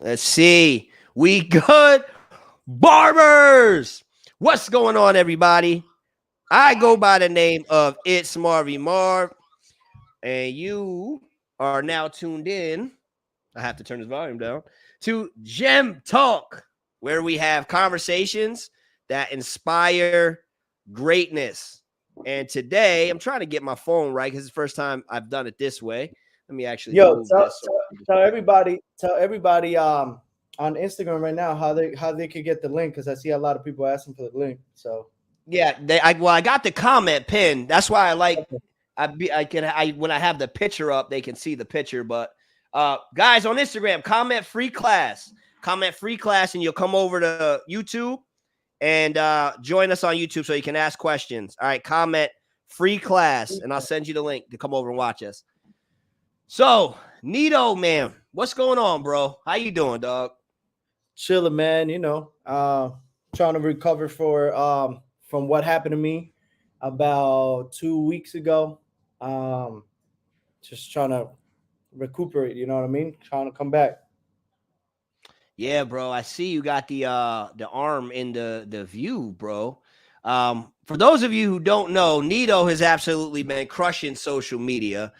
Let's see. We good barbers. What's going on, everybody? I go by the name of It's Marvy Marv, and you are now tuned in. I have to turn this volume down to Gem Talk, where we have conversations that inspire greatness. And today, I'm trying to get my phone right because it's the first time I've done it this way. Let me actually Yo, move this. tell everybody on Instagram right now how they could get the link, because I see a lot of people asking for the link. So Yeah, I got the comment pinned. That's why I like I when I have the picture up, they can see the picture. But guys on Instagram, comment free class, and you'll come over to YouTube and join us on YouTube so you can ask questions. All right, comment free class, and I'll send you the link to come over and watch us. So, Neato, man, what's going on, bro? How you doing, dog? chilling, man. Trying to recover from what happened to me about 2 weeks ago. Um, just trying to recuperate. You know what I mean? Trying to come back. Yeah, bro. I see you got the arm in the view, bro. For those of you who don't know, Neato has absolutely been crushing social media.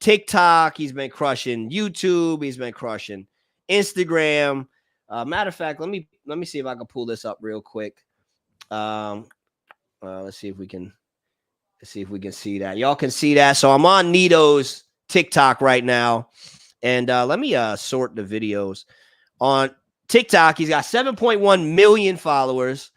TikTok, he's been crushing YouTube, he's been crushing Instagram. Matter of fact, let me see if I can pull this up real quick. Let's see if we can see that. Y'all can see that. So I'm on Neato's TikTok right now, and let me sort the videos. On TikTok, he's got 7.1 million followers,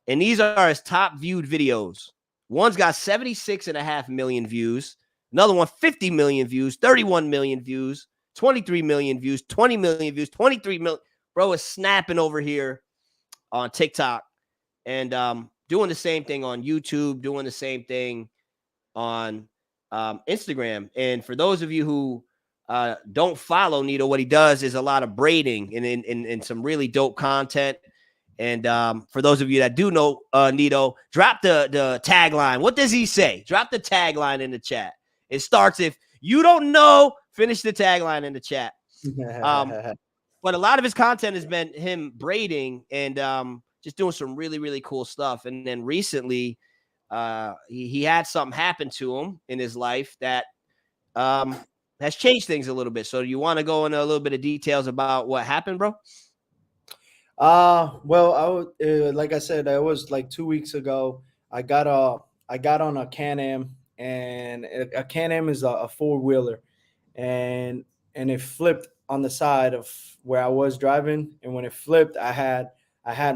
and these are his top viewed videos. One's got 76.5 million views, another one 50 million views, 31 million views, 23 million views, 20 million views, 23 million. Bro is snapping over here on TikTok, and doing the same thing on YouTube, doing the same thing on Instagram. And for those of you who don't follow Neato, what he does is a lot of braiding and some really dope content. And for those of you that do know Neato, drop the tagline. What does he say? Drop the tagline in the chat. It starts, if you don't know, finish the tagline in the chat. But a lot of his content has been him braiding and just doing some really, really cool stuff. And then recently, he had something happen to him in his life that has changed things a little bit. So you want to go into a little bit of details about what happened, bro? Well, like I said, it was like 2 weeks ago. I got on a Can-Am, and a Can-Am is a four-wheeler, and it flipped on the side of where I was driving. And when it flipped, I had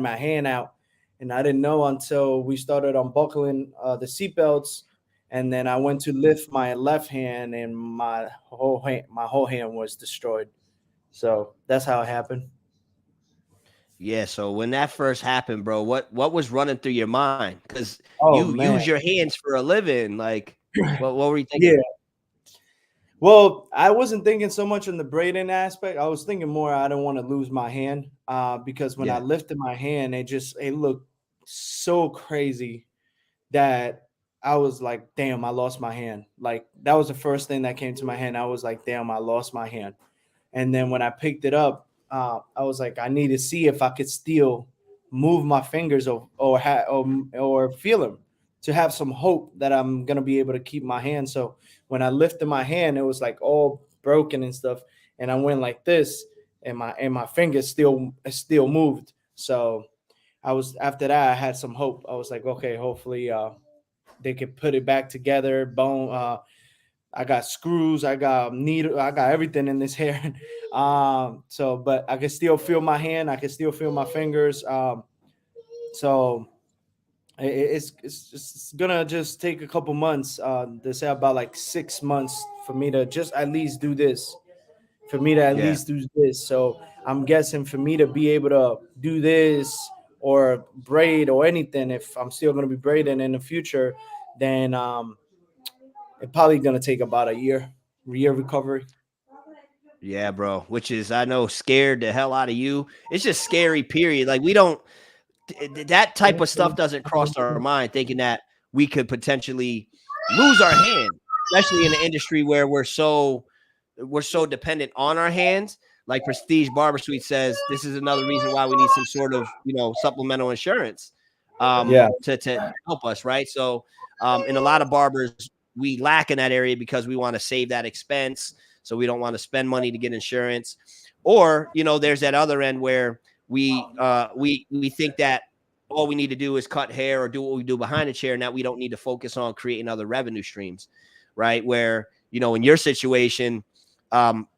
my hand out, and I didn't know until we started unbuckling the seatbelts, and then I went to lift my left hand, and my whole hand was destroyed. So that's how it happened. Yeah. So when that first happened, bro, what was running through your mind? Because Oh you man, use your hands for a living. Like, what were you thinking? yeah. Well, I wasn't thinking so much on the braiding aspect. I was thinking more I don't want to lose my hand, because when I Yeah. lifted my hand, it looked so crazy that I was like, damn, I lost my hand. Like, that was the first thing that came to my hand. I was like, damn, I lost my hand. And then when I picked it up, I was like, I need to see if I could still move my fingers or feel them, to have some hope that I'm gonna be able to keep my hand. So when I lifted my hand, it was like all broken and stuff, and I went like this, and my fingers still moved. So I was after that I had some hope. I was like, okay, hopefully they could put it back together. Bone. I got screws, I got needle, I got everything in this hair. So, but I can still feel my hand, I can still feel my fingers. So it's gonna just take a couple months. They say about like 6 months for me to just at least do this. For me to at Yeah. least do this. So I'm guessing for me to be able to do this or braid or anything, if I'm still gonna be braiding in the future, then it's probably gonna take about a year recovery. Yeah, bro. Which is, I know, scared the hell out of you. It's just scary, period. Like, we don't, that type of stuff doesn't cross our mind, thinking that we could potentially lose our hand, especially in an industry where we're so dependent on our hands. like Prestige Barber Suite says, this is another reason why we need some sort of, supplemental insurance Yeah. to help us, right? So in a lot of barbers, we lack in that area because we want to save that expense. So we don't want to spend money to get insurance. Or, there's that other end where we think that all we need to do is cut hair or do what we do behind the chair, and that we don't need to focus on creating other revenue streams, right? Where, in your situation,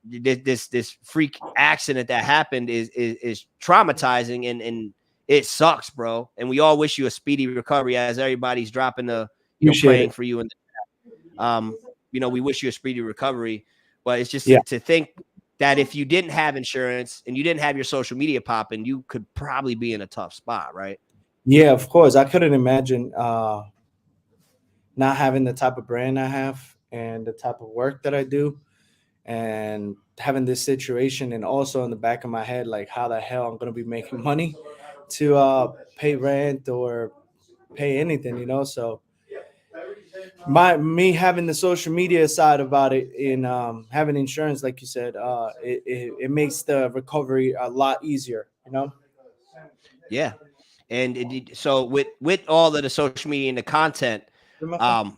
this freak accident that happened is traumatizing, and it sucks, bro. And we all wish you a speedy recovery, as everybody's dropping Appreciate praying it. for you. And we wish you a speedy recovery. But it's just Yeah. to think that if you didn't have insurance and you didn't have your social media popping, you could probably be in a tough spot, right? Yeah, of course. I couldn't imagine not having the type of brand I have and the type of work that I do, and having this situation, and also in the back of my head, like how the hell I'm gonna be making money to pay rent or pay anything, So me having the social media side about it, and having insurance, like you said, it makes the recovery a lot easier. Yeah. And so with all of the social media and the content, um,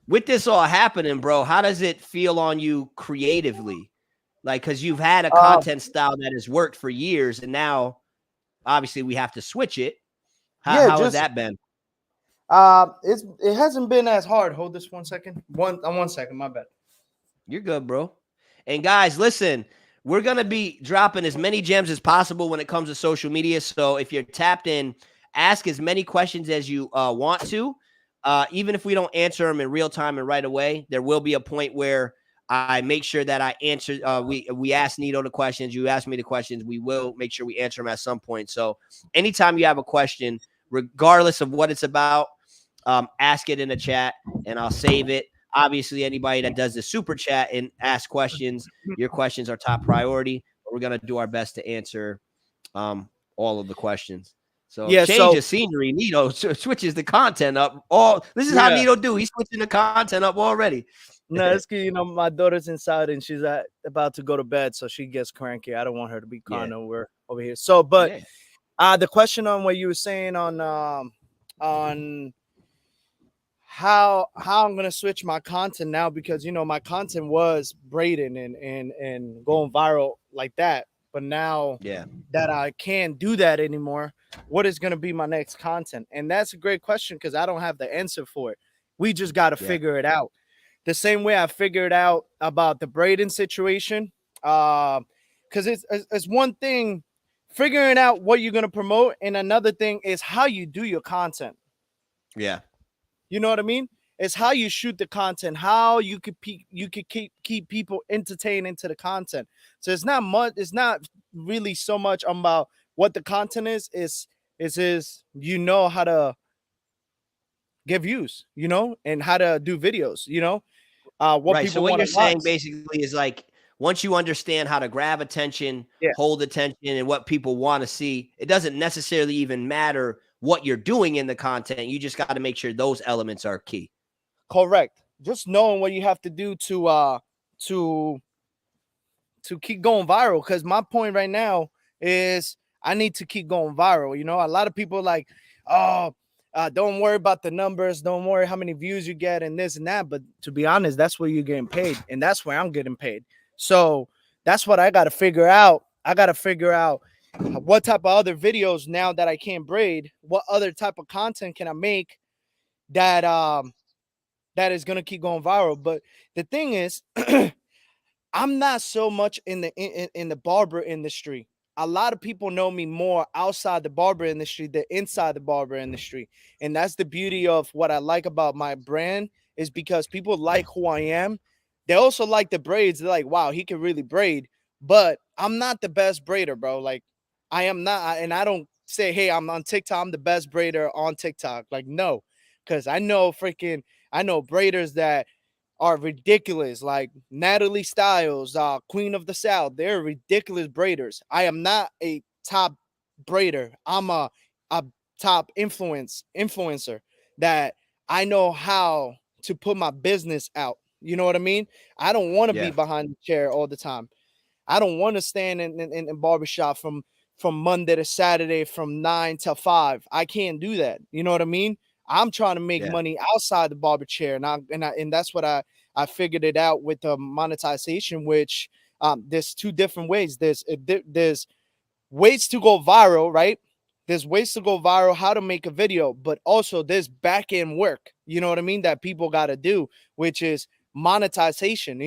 with this all happening, bro, how does it feel on you creatively? Like, because you've had a Uh, content style that has worked for years, and now obviously we have to switch it. How yeah, how has just that been? it hasn't been as hard. Hold this 1 second. 1 second. My bad. You're good, bro. And guys, listen, we're going to be dropping as many gems as possible when it comes to social media. So if you're tapped in, ask as many questions as you want to. Even if we don't answer them in real time and right away, there will be a point where I make sure that I answer. We ask Neato the questions. You ask me the questions. We will make sure we answer them at some point. So anytime you have a question, regardless of what it's about, ask it in the chat and I'll save it. Obviously, anybody that does the super chat and ask questions, your questions are top priority. We're going to do our best to answer all of the questions. So Yeah. change So of scenery. Neato switches the content up. All this is how yeah. Neato do. He's switching the content up already. No, it's 'cause, my daughter's inside and she's about to go to bed, so she gets cranky. I don't want her to be Yeah, crying over here. So, but yeah, the question on what you were saying on how I'm gonna switch my content now, because my content was braiding and going viral like that, but now yeah, that I can't do that anymore, what is gonna be my next content? And that's a great question because I don't have the answer for it. We just got to yeah, figure it out. The same way I figured out about the braiding situation, because it's one thing figuring out what you're gonna promote, and another thing is how you do your content. yeah. You know what I mean? It's how you shoot the content, how you could keep people entertained into the content. So it's not much. It's not really so much about what the content is. Is how to get views, and how to do videos. What Right. So people what want you're to saying watch. basically is like once you understand how to grab attention, Yeah, hold attention, and what people want to see, it doesn't necessarily even matter what you're doing in the content. You just got to make sure those elements are key. correct. Just knowing what you have to do to to keep going viral. Because my point right now is I need to keep going viral. A lot of people like, oh, don't worry about the numbers. Don't worry how many views you get and this and that. But to be honest, that's where you're getting paid. And that's where I'm getting paid. So that's what I got to figure out. I got to figure out what type of other videos, now that I can't braid, what other type of content can I make that that is going to keep going viral. But the thing is, I'm not so much in the barber industry. A lot of people know me more outside the barber industry than inside the barber industry. And that's the beauty of what I like about my brand, is because people like who I am. They also like the braids. They're like, wow, he can really braid. But I'm not the best braider, bro. Like, I am not. And I don't say, hey, I'm on TikTok. I'm the best braider on TikTok. Like, no. Because I know braiders that are ridiculous, like Natalie Styles, Queen of the South. They're ridiculous braiders. I am not a top braider. I'm a top influencer that I know how to put my business out. You know what I mean? I don't want to be Yeah. behind the chair all the time. I don't want to stand in barbershop from Monday to Saturday from 9 to 5. I can't do that. You know what I mean? I'm trying to make Yeah. money outside the barber chair, and that's what I figured it out with the monetization, which there's two different ways. There's ways to go viral, right? There's ways to go viral, how to make a video, but also there's back end work, you know what I mean, that people got to do, which is monetization,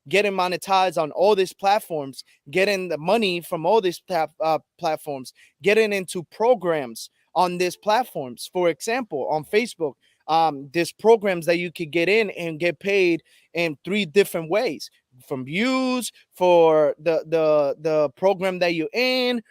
getting monetized on all these platforms, getting the money from all these platforms, getting into programs on these platforms. For example, on Facebook, there's programs that you could get in and get paid in three different ways: from views, for the program that you're in.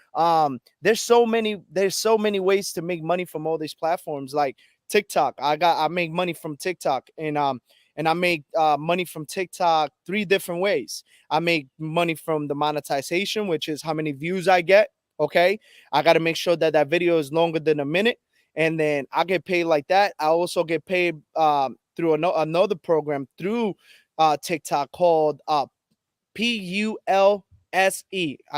There's so many ways to make money from all these platforms, like TikTok. I make money from TikTok, and I make money from TikTok three different ways. I make money from the monetization, which is how many views I get. Okay, I got to make sure that that video is longer than a minute, and then I get paid like that. I also get paid through another program through TikTok called PULSE. I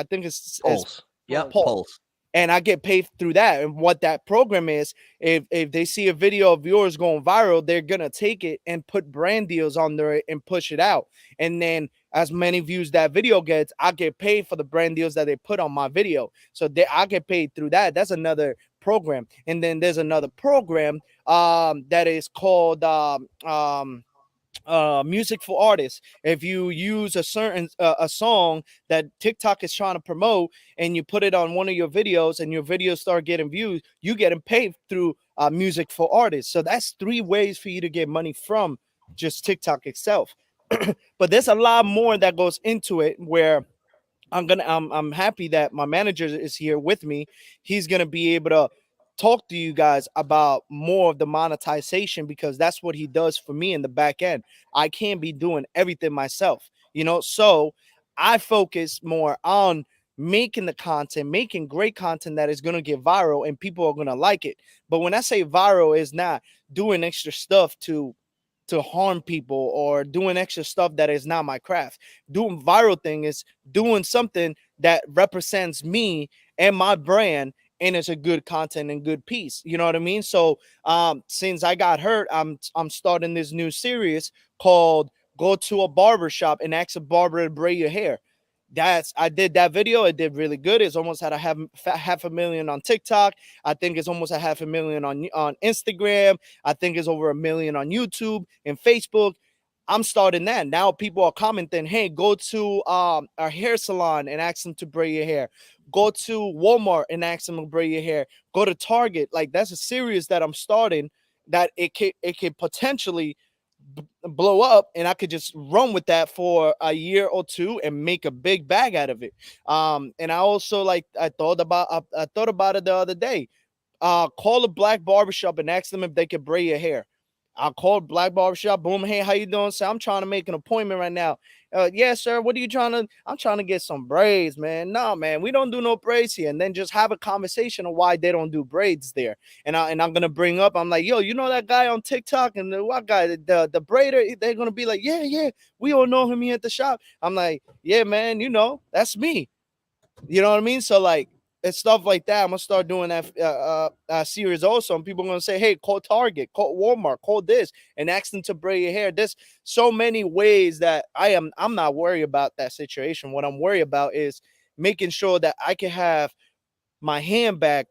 think it's Pulse. Yep. Pulse. Pulse. And I get paid through that. And what that program is, if they see a video of yours going viral, they're gonna take it and put brand deals on there and push it out. And then as many views that video gets, I get paid for the brand deals that they put on my video. So I get paid through that. That's another program. And then there's another program that is called music for artists. If you use a certain a song that TikTok is trying to promote, and you put it on one of your videos, and your videos start getting views, you getting paid through music for artists. So that's three ways for you to get money from just TikTok itself. But there's a lot more that goes into it, where I'm happy that my manager is here with me. He's gonna be able to talk to you guys about more of the monetization, because that's what he does for me in the back end. I can't be doing everything myself, so I focus more on making the content, making great content that is going to get viral and people are going to like it. But when I say viral, is not doing extra stuff to harm people, or doing extra stuff that is not my craft. Doing viral thing is doing something that represents me and my brand, and it's a good content and good piece. You know what I mean? So since I got hurt, I'm starting this new series called Go to a Barber Shop and Ask a Barber to Braid Your Hair. I did that video. It did really good. It's almost had half a million on TikTok. I think it's almost a half a million on Instagram. I think it's over 1 million on YouTube and Facebook. I'm starting that now. People are commenting, "Hey, go to our hair salon and ask them to braid your hair. Go to Walmart and ask them to braid your hair. Go to Target." Like, that's a series that I'm starting, that it could potentially blow up, and I could just run with that for a year or two and make a big bag out of it. And I also, like, I thought about it the other day. Call a black barbershop and ask them if they could braid your hair. I called black barbershop. Boom. Hey, how you doing? So I'm trying to make an appointment right now. Yeah, sir. What are you trying to? I'm trying to get some braids, man. No, man, we don't do no braids here. And then just have a conversation of why they don't do braids there. And I'm gonna bring up. I'm like, yo, you know that guy on TikTok, and the what guy, the braider? They're gonna be like, yeah, we all know him here at the shop. I'm like, yeah, man, that's me. You know what I mean? So, like, it's stuff like that. I'm gonna start doing that series also, and people are gonna say, "Hey, call Target, call Walmart, call this, and ask them to braid your hair." There's so many ways that I'm not worried about that situation. What I'm worried about is making sure that I can have my hand back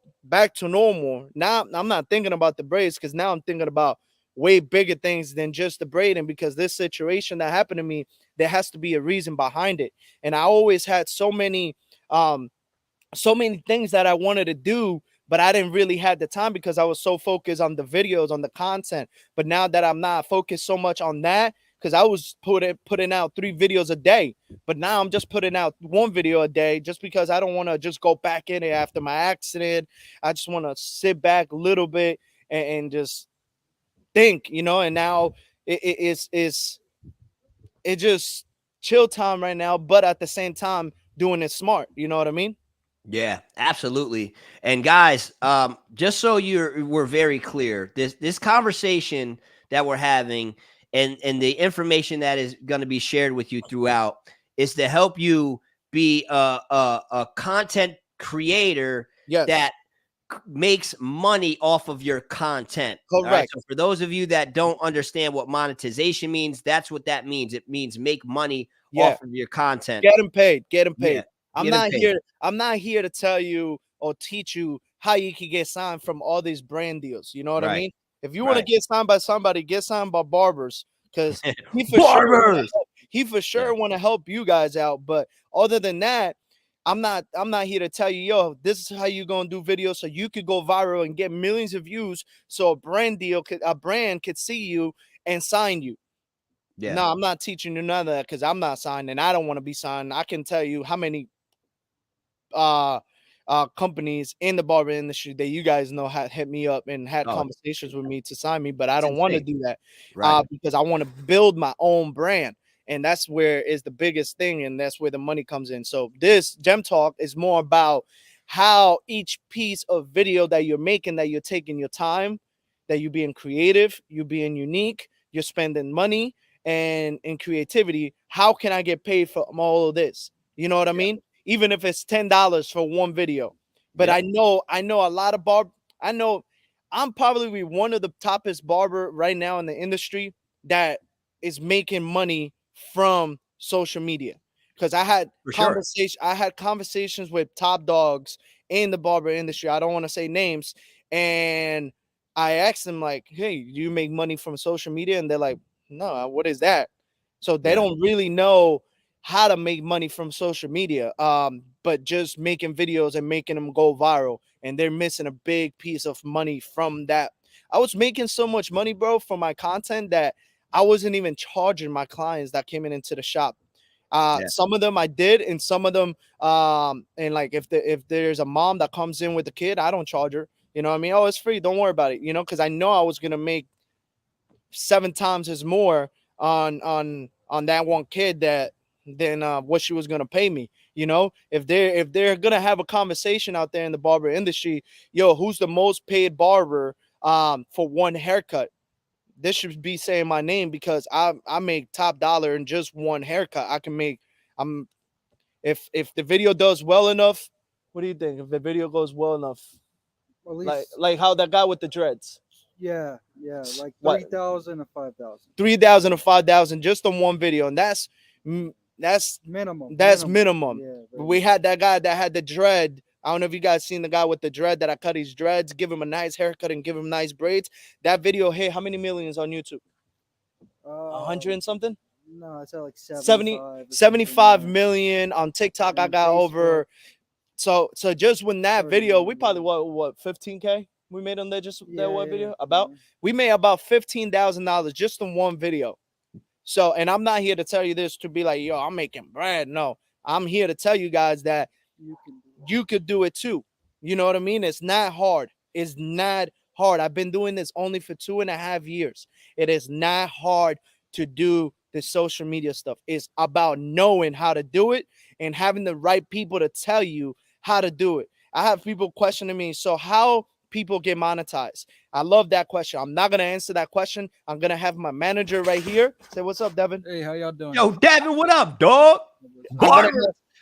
to normal. Now I'm not thinking about the braids, because now I'm thinking about way bigger things than just the braiding, because this situation that happened to me, there has to be a reason behind it. And I always had um so many things that I wanted to do, but I didn't really have the time because I was so focused on the videos, on the content. But now that I'm not focused so much on that, because I was putting out 3 videos a day, but now I'm just putting out 1 video a day, just because I don't want to just go back in it after my accident. I just want to sit back a little bit and just think, and now it just chill time right now, but at the same time doing it smart. You know what I mean? Yeah, absolutely. And guys, just so we're very clear, this conversation that we're having, and the information that is going to be shared with you throughout, is to help you be a content creator Yes. that makes money off of your content. All right. Correct. So for those of you that don't understand what monetization means, that's what that means. It means make money Yeah. off of your content. Get them paid. Get them paid. Yeah. I'm Get 'em not paid. here. I'm not here to tell you or teach you how you can get signed from all these brand deals. You know what I Right. mean? If you want to Right. get signed by somebody, get signed by barbers, because Barbers. he for sure want to help you guys out. But other than that, I'm not here to tell you, yo, this is how you gonna do videos so you could go viral and get millions of views, so a brand could see you and sign you. Yeah. No, I'm not teaching you none of that, because I'm not signed and I don't want to be signed. I can tell you how many companies in the barber industry that you guys know had hit me up and had Oh, conversations with me to sign me, but I it's don't want to insane. do that Right. because I want to build my own brand. And that's where is the biggest thing, and that's where the money comes in. So this Gem Talk is more about how each piece of video that you're making, that you're taking your time, that you're being creative, you're being unique, you're spending money and in creativity. How can I get paid for all of this? You know what I mean? Even if it's $10 for one video. But Yep. I know a lot of I know I'm probably one of the toppest barber right now in the industry that is making money from social media. Because For sure. I had conversations with top dogs in the barber industry. I don't want to say names. And I asked them, like, hey, do you make money from social media? And they're like, no, what is that? So they Yeah. don't really know how to make money from social media, but just making videos and making them go viral. And they're missing a big piece of money from that. I was making so much money, bro, from my content that I wasn't even charging my clients that came into the shop. Yeah. Some of them I did, and some of them, and like if there's a mom that comes in with a kid, I don't charge her. You know what I mean? Oh, it's free. Don't worry about it. You know, because I know I was gonna make 7 times as more on that one kid that than what she was gonna pay me. You know, if they're gonna have a conversation out there in the barber industry, yo, who's the most paid barber for one haircut? This should be saying my name, because I make top dollar in just one haircut. I can make I'm if the video does well enough. What do you think? If the video goes well enough, At least, like how that guy with the dreads, yeah, like what 3,000 or 5,000 3,000 or 5,000 just on one video, and that's minimum. minimum. Yeah, But we had that guy that had the dread. I don't know if you guys seen the guy with the dread that I cut his dreads, give him a nice haircut, and give him nice braids. That video hit how many millions on YouTube? 100 and something? No, it's at like 70, 75. 75 million on TikTok. I got over. So just when that 30 video, we million. probably what 15K we made on that, just that one video. Yeah. We made about $15,000 just on one video. So, and I'm not here to tell you this to be like, yo, I'm making bread. No, I'm here to tell you guys that you could do it too. You know what I mean? It's not hard. It's not hard. I've been doing this only for 2.5 years. It is not hard to do the social media stuff. It's about knowing how to do it and having the right people to tell you how to do it. I have people questioning me, so how people get monetized? I love that question. I'm not going to answer that question. I'm going to have my manager right here. Say, what's up, Devon? Hey, how y'all doing? Yo, Devon, what up, dog?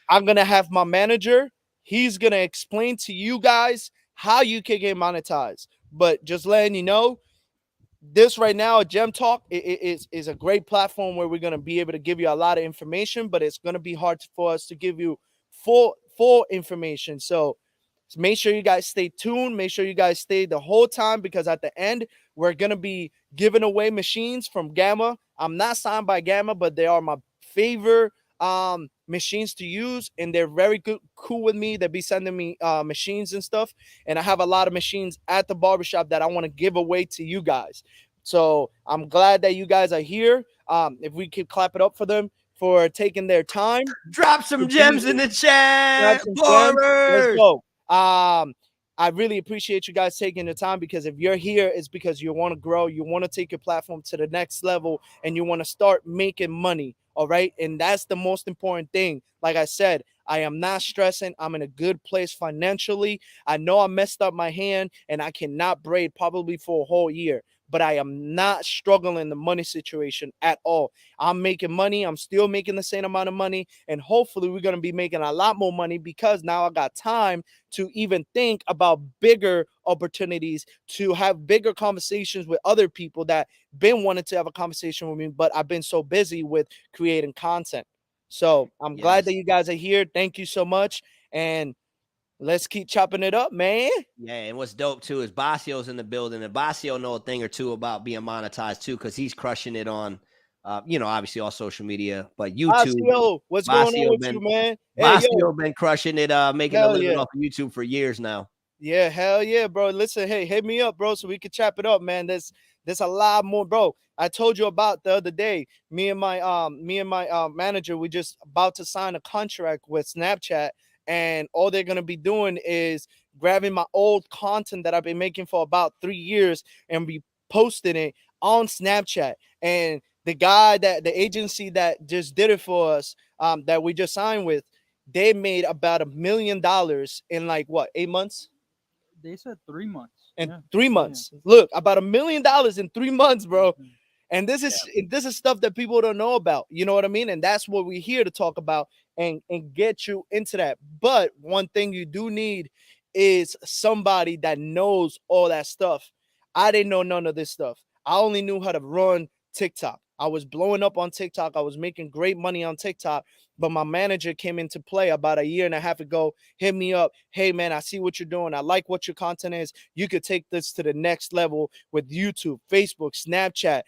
I'm gonna have my manager. He's gonna explain to you guys how you can get monetized. But just letting you know, this right now, Gem Talk is a great platform where we're gonna be able to give you a lot of information, but it's gonna be hard for us to give you full information. So make sure you guys stay tuned. Make sure you guys stay the whole time, because at the end, we're going to be giving away machines from Gamma. I'm not signed by Gamma, but they are my favorite machines to use, and they're very cool with me. They'll be sending me machines and stuff, and I have a lot of machines at the barbershop that I want to give away to you guys. So I'm glad that you guys are here. If we could clap it up for them for taking their time. Drop some gems in the chat. Let's Barbers. go. I really appreciate you guys taking the time, because if you're here, it's because you want to grow, you want to take your platform to the next level, and you want to start making money. All right. And that's the most important thing. Like I said, I am not stressing. I'm in a good place financially. I know I messed up my hand and I cannot braid probably for a whole year, but I am not struggling in the money situation at all. I'm making money. I'm still making the same amount of money. And hopefully we're going to be making a lot more money because now I got time to even think about bigger opportunities, to have bigger conversations with other people that been wanting to have a conversation with me, but I've been so busy with creating content. So I'm glad that you guys are here. Thank you so much. And let's keep chopping it up, man. Yeah, and what's dope too is Basio's in the building, and Basio know a thing or two about being monetized too, because he's crushing it on, obviously all social media, but YouTube. Basio, what's going on with you, man? Hey, yo, Basio been crushing it, making a hell living yeah. off of YouTube for years now. Yeah, hell yeah, bro. Listen, hey, hit me up, bro, so we can chop it up, man. There's a lot more, bro. I told you about the other day. Me and my manager, we just about to sign a contract with Snapchat, and all they're gonna be doing is grabbing my old content that I've been making for about 3 years and be posting it on Snapchat. And the agency that just did it for us, that we just signed with, they made about $1 million in like what, 8 months? They said 3 months. In Yeah. 3 months. Look, about $1 million in 3 months, bro. Mhm. And this is stuff that people don't know about. You know what I mean? And that's what we're here to talk about and get you into that. But one thing you do need is somebody that knows all that stuff. I didn't know none of this stuff. I only knew how to run TikTok. I was blowing up on TikTok. I was making great money on TikTok. But my manager came into play about a year and a half ago, hit me up. Hey, man, I see what you're doing. I like what your content is. You could take this to the next level with YouTube, Facebook, Snapchat,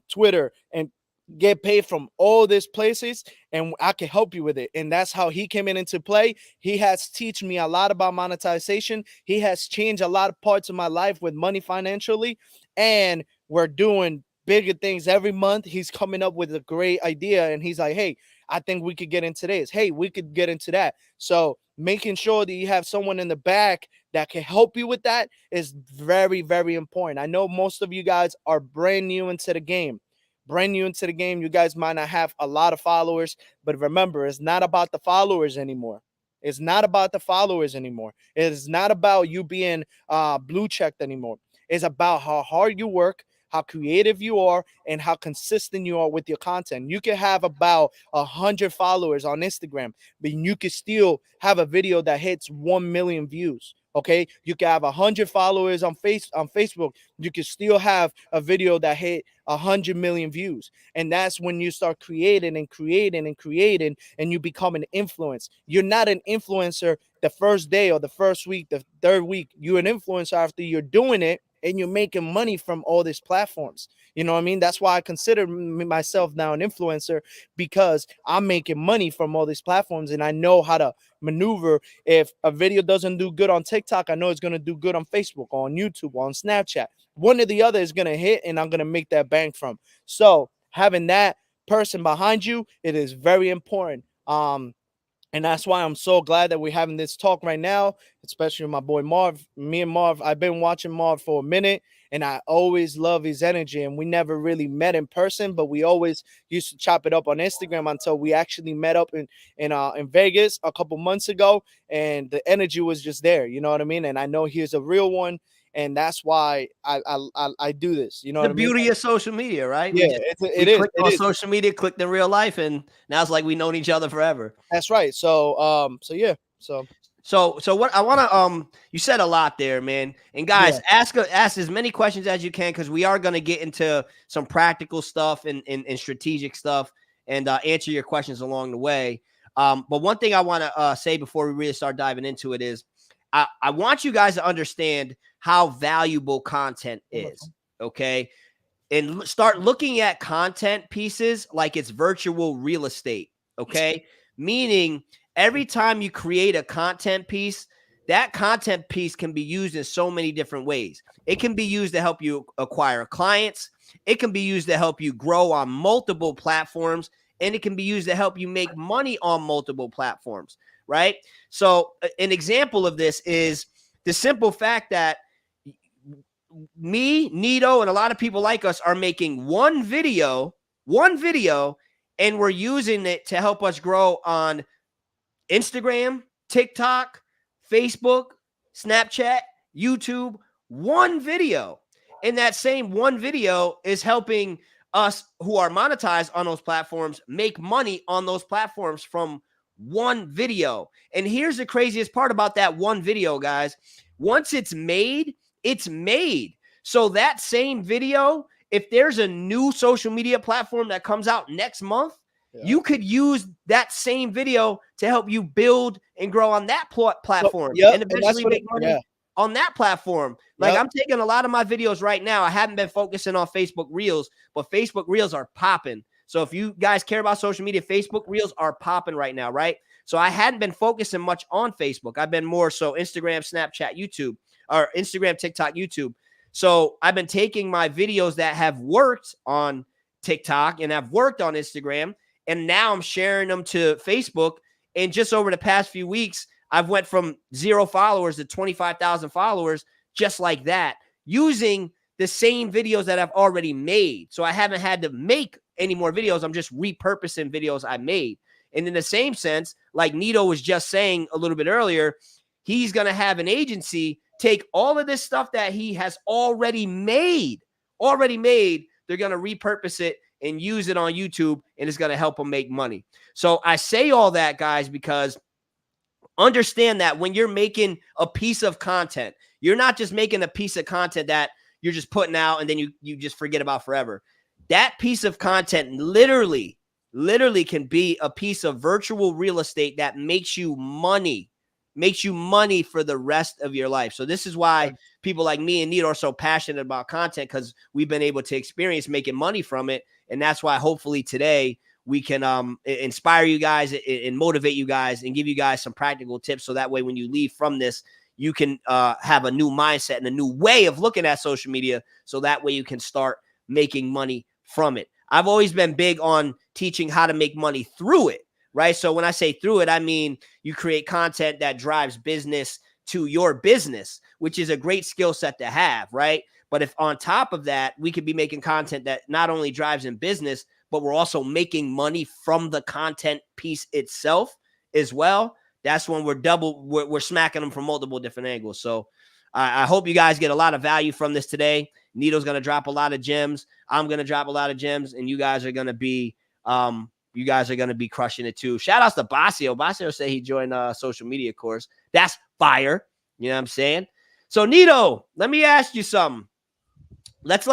Twitter, and get paid from all these places, and I can help you with it. And that's how he came into play. He has teach me a lot about monetization. He has changed a lot of parts of my life with money financially, and we're doing bigger things every month. He's coming up with a great idea, and he's like, hey, I think we could get into this. Hey, we could get into that. So making sure that you have someone in the back that can help you with that is very, very important. I know most of you guys are brand new into the game. You guys might not have a lot of followers, but remember, it's not about the followers anymore. It's not about the followers anymore. It is not about you being blue checked anymore. It's about how hard you work, how creative you are, and how consistent you are with your content. You can have about 100 followers on Instagram, but you can still have a video that hits 1 million views. Okay, you can have 100 followers on Facebook. You can still have a video that hit 100 million views, and that's when you start creating and creating and creating, and you become an influence. You're not an influencer the first day or the first week, the third week. You're an influencer after you're doing it and you're making money from all these platforms. You know what I mean? That's why I consider myself now an influencer, because I'm making money from all these platforms and I know how to maneuver. If a video doesn't do good on TikTok, I know it's going to do good on Facebook, on YouTube, on Snapchat. One or the other is going to hit and I'm going to make that bank from. So having that person behind you, it is very important. And that's why I'm so glad that we're having this talk right now, especially with my boy Marv. Me and Marv, I've been watching Marv for a minute, and I always love his energy. And we never really met in person, but we always used to chop it up on Instagram until we actually met up in Vegas a couple months ago, and the energy was just there. You know what I mean? And I know he's a real one, and that's why I do this. You know The what I mean? beauty of social media, right? Yeah, we clicked on social media, clicked in real life, and now it's like we've known each other forever. That's right. So yeah. So what I want to you said a lot there, man. And guys, ask as many questions as you can, because we are going to get into some practical stuff and strategic stuff and answer your questions along the way. But one thing I want to say before we really start diving into it is I want you guys to understand how valuable content is. Okay. And start looking at content pieces like it's virtual real estate. Okay. Meaning every time you create a content piece, that content piece can be used in so many different ways. It can be used to help you acquire clients. It can be used to help you grow on multiple platforms. And it can be used to help you make money on multiple platforms, right? So an example of this is the simple fact that me, Neato, and a lot of people like us are making one video, and we're using it to help us grow on Instagram, TikTok, Facebook, Snapchat, YouTube, one video. And that same one video is helping us who are monetized on those platforms make money on those platforms from one video. And here's the craziest part about that one video, guys. Once it's made, it's made. So that same video, if there's a new social media platform that comes out next month, you could use that same video to help you build and grow on that platform and eventually make money on that platform. Like I'm taking a lot of my videos right now. I haven't been focusing on Facebook Reels, but Facebook Reels are popping. So if you guys care about social media, Facebook Reels are popping right now, right? So I hadn't been focusing much on Facebook. I've been more so Instagram, Snapchat, YouTube, or Instagram, TikTok, YouTube. So I've been taking my videos that have worked on TikTok and have worked on Instagram, and now I'm sharing them to Facebook. And just over the past few weeks, I've went from 0 followers to 25,000 followers just like that, using the same videos that I've already made. So I haven't had to make any more videos. I'm just repurposing videos I made. And in the same sense, like Neato was just saying a little bit earlier, he's going to have an agency take all of this stuff that he has already made. They're going to repurpose it and use it on YouTube, and it's going to help him make money. So I say all that, guys, because understand that when you're making a piece of content, you're not just making a piece of content that you're just putting out and then you just forget about forever. That piece of content literally can be a piece of virtual real estate that makes you money for the rest of your life. So this is why people like me and Neato are so passionate about content, because we've been able to experience making money from it. And that's why hopefully today we can inspire you guys and motivate you guys and give you guys some practical tips. So that way, when you leave from this, you can have a new mindset and a new way of looking at social media. So that way you can start making money from it. I've always been big on teaching how to make money through it, right? So when I say through it, I mean you create content that drives business to your business, which is a great skill set to have, right? But if on top of that, we could be making content that not only drives in business, but we're also making money from the content piece itself as well, that's when we're smacking them from multiple different angles. So I hope you guys get a lot of value from this today. Neato's going to drop a lot of gems. I'm going to drop a lot of gems, and you guys are going to be crushing it too. Shout outs to Basio. Basio said he joined a social media course. That's fire. You know what I'm saying? So Neato, let me ask you something. Let's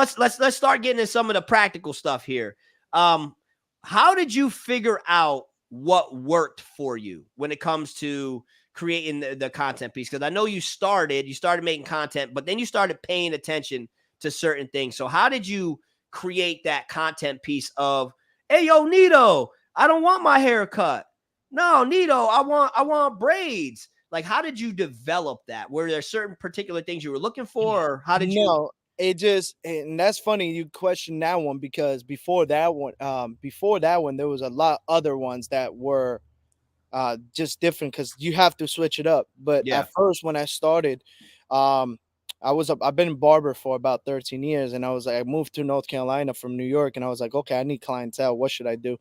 start getting into some of the practical stuff here. How did you figure out what worked for you when it comes to creating the content piece? Because I know you started making content, but then you started paying attention to certain things. So how did you create that content piece of, hey, yo, Neato, I don't want my hair cut. No, Neato, I want braids. Like, how did you develop that? Were there certain particular things you were looking for, or how did you? No, it just, and that's funny you question that one, because before that one, there was a lot other ones that were just different, because you have to switch it up. But Yeah. at first, when I started, I've been a barber for about 13 years, and I moved to North Carolina from New York, and I was like, okay, I need clientele. What should I do?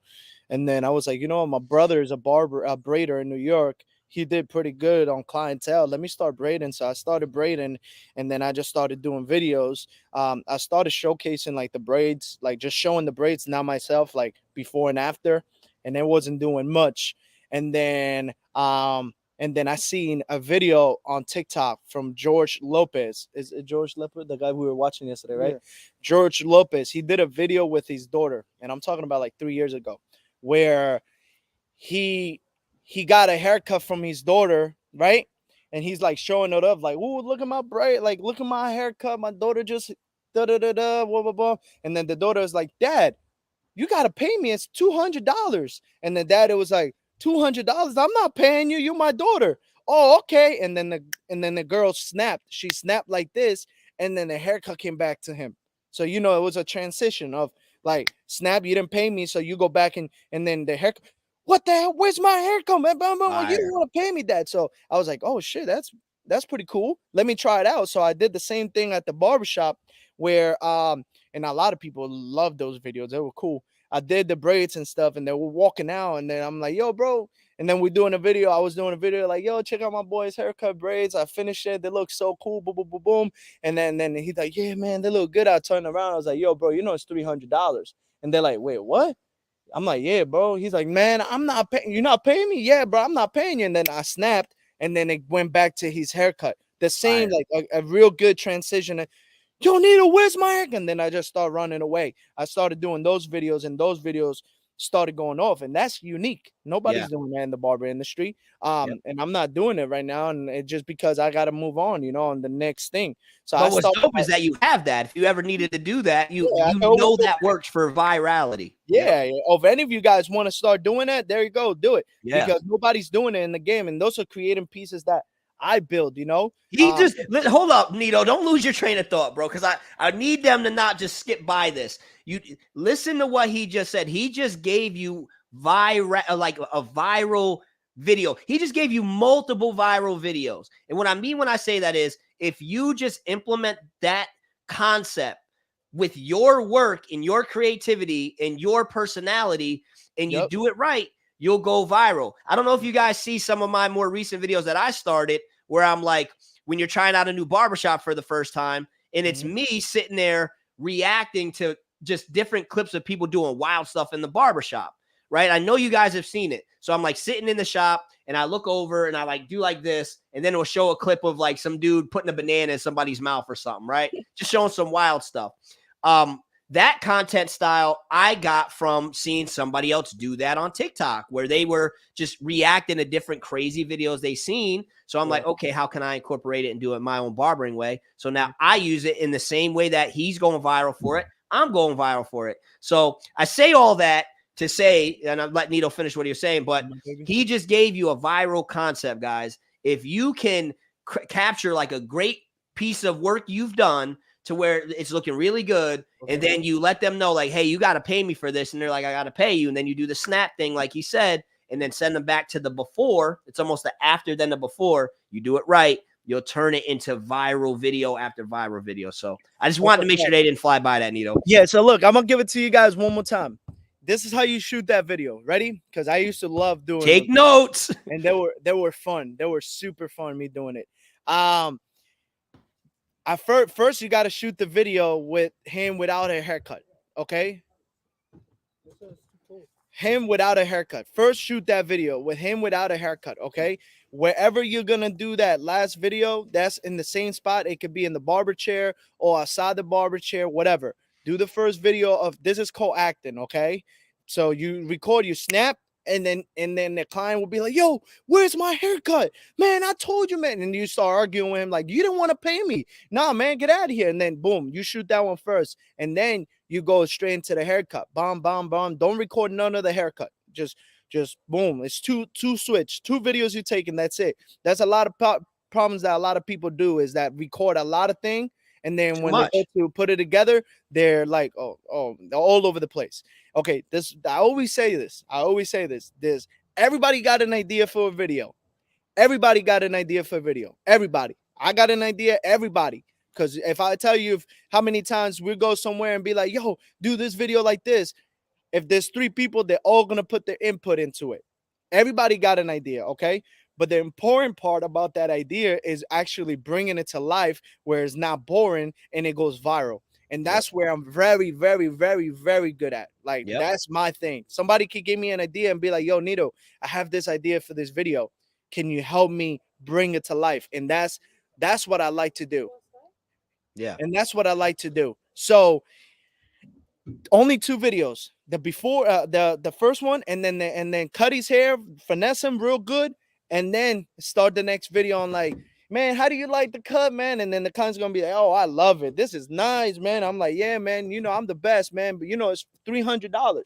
And then I was like, you know, my brother is a braider in New York. He did pretty good on clientele. Let me start braiding. So I started braiding, and then I just started doing videos. I started showcasing like the braids, like just showing the braids, not myself, like before and after, and it wasn't doing much. And then I seen a video on TikTok from George Lopez. Is it George Lopez, the guy we were watching yesterday, right? Yeah. George Lopez. He did a video with his daughter, and I'm talking about like 3 years ago, where he got a haircut from his daughter, right? And he's like showing it up, like, "Ooh, look at my braid, like, look at my haircut. My daughter just da da da da, blah blah blah." And then the daughter is like, "Dad, you gotta pay me. It's $200." And the dad, it was like, $200? I'm not paying you. You're my daughter. Oh, okay. And then the girl snapped. She snapped like this, and then the haircut came back to him. So it was a transition of like, snap, you didn't pay me, so you go back and then the haircut. What the hell? Where's my haircut, man? You didn't want to pay me that. So I was like, oh shit, that's pretty cool. Let me try it out. So I did the same thing at the barbershop, where and a lot of people loved those videos. They were cool. I did the braids and stuff, and they were walking out, and then I'm like, yo, bro, And then we're doing a video. I was doing a video like, yo, check out my boy's haircut braids. I finished it. They look so cool. Boom, boom, boom, boom. And then he's like, yeah, man, they look good. I turned around. I was like, yo, bro, you know it's $300. And they're like, wait, what? I'm like, yeah, bro. He's like, man, I'm not paying. You're not paying me? Yeah, bro, I'm not paying you. And then I snapped, and then it went back to his haircut. The same, like a real good transition. Yo, Neato, where's my haircut? And then I just started running away. I started doing those videos, and those videos started going off, and that's unique. Nobody's doing that in the barber industry. And I'm not doing it right now, and it's just because I got to move on, on the next thing. So but what's dope is that you have that. If you ever needed to do that, you know that works for virality. Yeah. If any of you guys want to start doing that, there you go, do it. Because nobody's doing it in the game, and those are creating pieces that I build. He just hold up, Neato. Don't lose your train of thought, bro. Because I need them to not just skip by this. You listen to what he just said. He just gave you like a viral video. He just gave you multiple viral videos. And what I mean when I say that is, if you just implement that concept with your work and your creativity and your personality, and you do it right, you'll go viral. I don't know if you guys see some of my more recent videos that I started where I'm like, when you're trying out a new barbershop for the first time, and it's me sitting there reacting to just different clips of people doing wild stuff in the barbershop, right? I know you guys have seen it. So I'm like sitting in the shop, and I look over and I like do like this, and then it'll show a clip of like some dude putting a banana in somebody's mouth or something, right? Just showing some wild stuff. That content style I got from seeing somebody else do that on TikTok, where they were just reacting to different crazy videos they seen. So I'm like, okay, how can I incorporate it and do it my own barbering way? So now I use it in the same way that he's going viral for it. I'm going viral for it. So I say all that to say, and I'll let Neato finish what he was saying, but he just gave you a viral concept, guys. If you can capture like a great piece of work you've done to where it's looking really good, and then you let them know, like, hey, you got to pay me for this, and they're like, I got to pay you, and then you do the snap thing, like he said, and then send them back to the before. It's almost the after then the before. You do it right, you'll turn it into viral video after viral video. So I just wanted to make sure they didn't fly by that, Neato. Yeah, so look, I'm gonna give it to you guys one more time. This is how you shoot that video. Ready? Because I used to love doing Take notes. And they were fun. They were super fun, me doing it. First you got to shoot the video with him without a haircut, okay? Him without a haircut. First shoot that video with him without a haircut, okay? Wherever you're going to do that last video, that's in the same spot. It could be in the barber chair or outside the barber chair, whatever. Do the first video of, this is called acting, okay? So you record, you snap, and then the client will be like, yo, where's my haircut? Man, I told you, man. And you start arguing with him like, you didn't want to pay me. Nah, man, get out of here. And then boom, you shoot that one first. And then you go straight into the haircut. Bomb, bomb, bomb. Don't record none of the haircut. Just boom. It's two switch, 2 videos you take, and that's it. That's a lot of problems that a lot of people do, is that record a lot of things. And then when they go to put it together, they're like, oh, they're all over the place. Okay, I always say this. Everybody got an idea for a video. Everybody got an idea for a video. Everybody. I got an idea. Everybody. Because if I tell you how many times we go somewhere and be like, yo, do this video like this. If there's 3 people, they're all going to put their input into it. Everybody got an idea, okay? But the important part about that idea is actually bringing it to life where it's not boring and it goes viral. And that's where I'm very, very, very, very good at. Like, that's my thing. Somebody could give me an idea and be like, yo, Neato, I have this idea for this video. Can you help me bring it to life? And that's what I like to do. Yeah. And that's what I like to do. So only 2 videos. The before, the first one, and then cut his hair, finesse him real good, and then start the next video on like, man, how do you like the cut, man? And then the client's gonna be like, oh, I love it. This is nice, man. I'm like, yeah, man, I'm the best, man. But it's $300.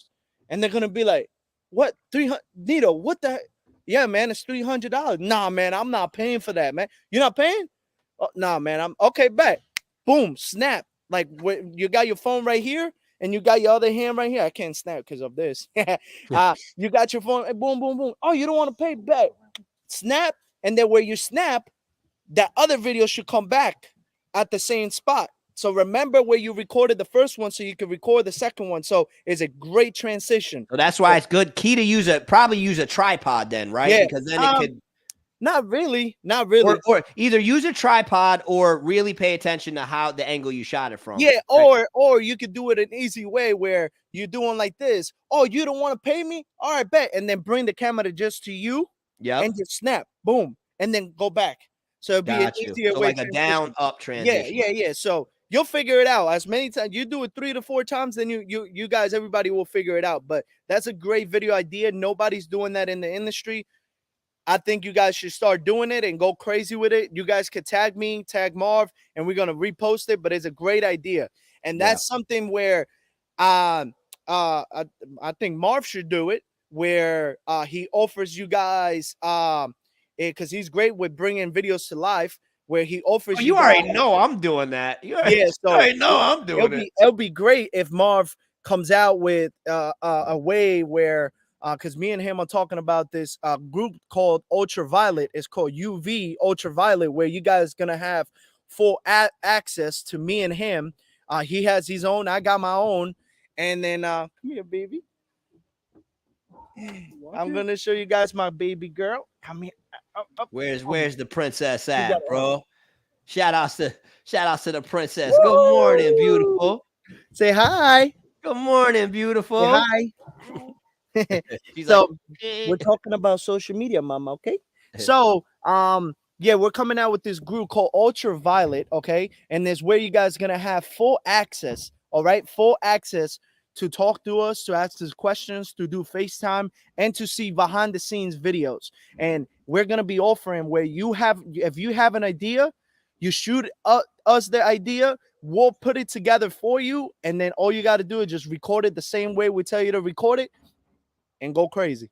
And they're gonna be like, what? 300? Neato, what the heck? Yeah, man, it's $300. Nah, man, I'm not paying for that, man. You're not paying? Oh, nah, man, I'm okay, bet. Boom, snap. Like, you got your phone right here, and you got your other hand right here. I can't snap because of this. You got your phone, boom, boom, boom. Oh, you don't want to pay? Bet. Snap, and then where you snap, that other video should come back at the same spot So remember where you recorded the first one so you can record the second one. So it's a great transition. So that's why it's good. Key to probably use a tripod then, right? Yeah. Because then it could. Not really. Not really. Or either use a tripod or really pay attention to how the angle you shot it from. Yeah, right? or you could do it an easy way where you're doing like this. Oh, you don't want to pay me? All right, bet. And then bring the camera just to you and just snap, boom, and then go back. So it'll be an easier so way. like a down up transition. Yeah. So you'll figure it out as many times. You do it 3 to 4 times, then you guys, everybody will figure it out. But that's a great video idea. Nobody's doing that in the industry. I think you guys should start doing it and go crazy with it. You guys could tag me, tag Marv, and we're gonna repost it. But it's a great idea, and that's something where, I think Marv should do it. Where he offers you guys, because he's great with bringing videos to life. Where he offers you already know I'm doing that. You already know I'm doing it. It'll be great if Marv comes out with a way where. Because me and him are talking about this group called Ultraviolet. It's called UV Ultraviolet, where you guys gonna have full access to me and him. He has his own, I got my own, and then come here, baby. I'm gonna show you guys my baby girl. Come here. Where's the princess at, bro? Shout outs to the princess. Woo! Good morning, beautiful. Say hi. Good morning, beautiful. Say hi. So we're talking about social media, mama. Okay. So we're coming out with this group called Ultraviolet. Okay, and this where you guys gonna have full access. All right, full access to talk to us, to ask us questions, to do FaceTime, and to see behind the scenes videos. And we're gonna be offering where if you have an idea, you shoot us the idea. We'll put it together for you, and then all you got to do is just record it the same way we tell you to record it. And go crazy.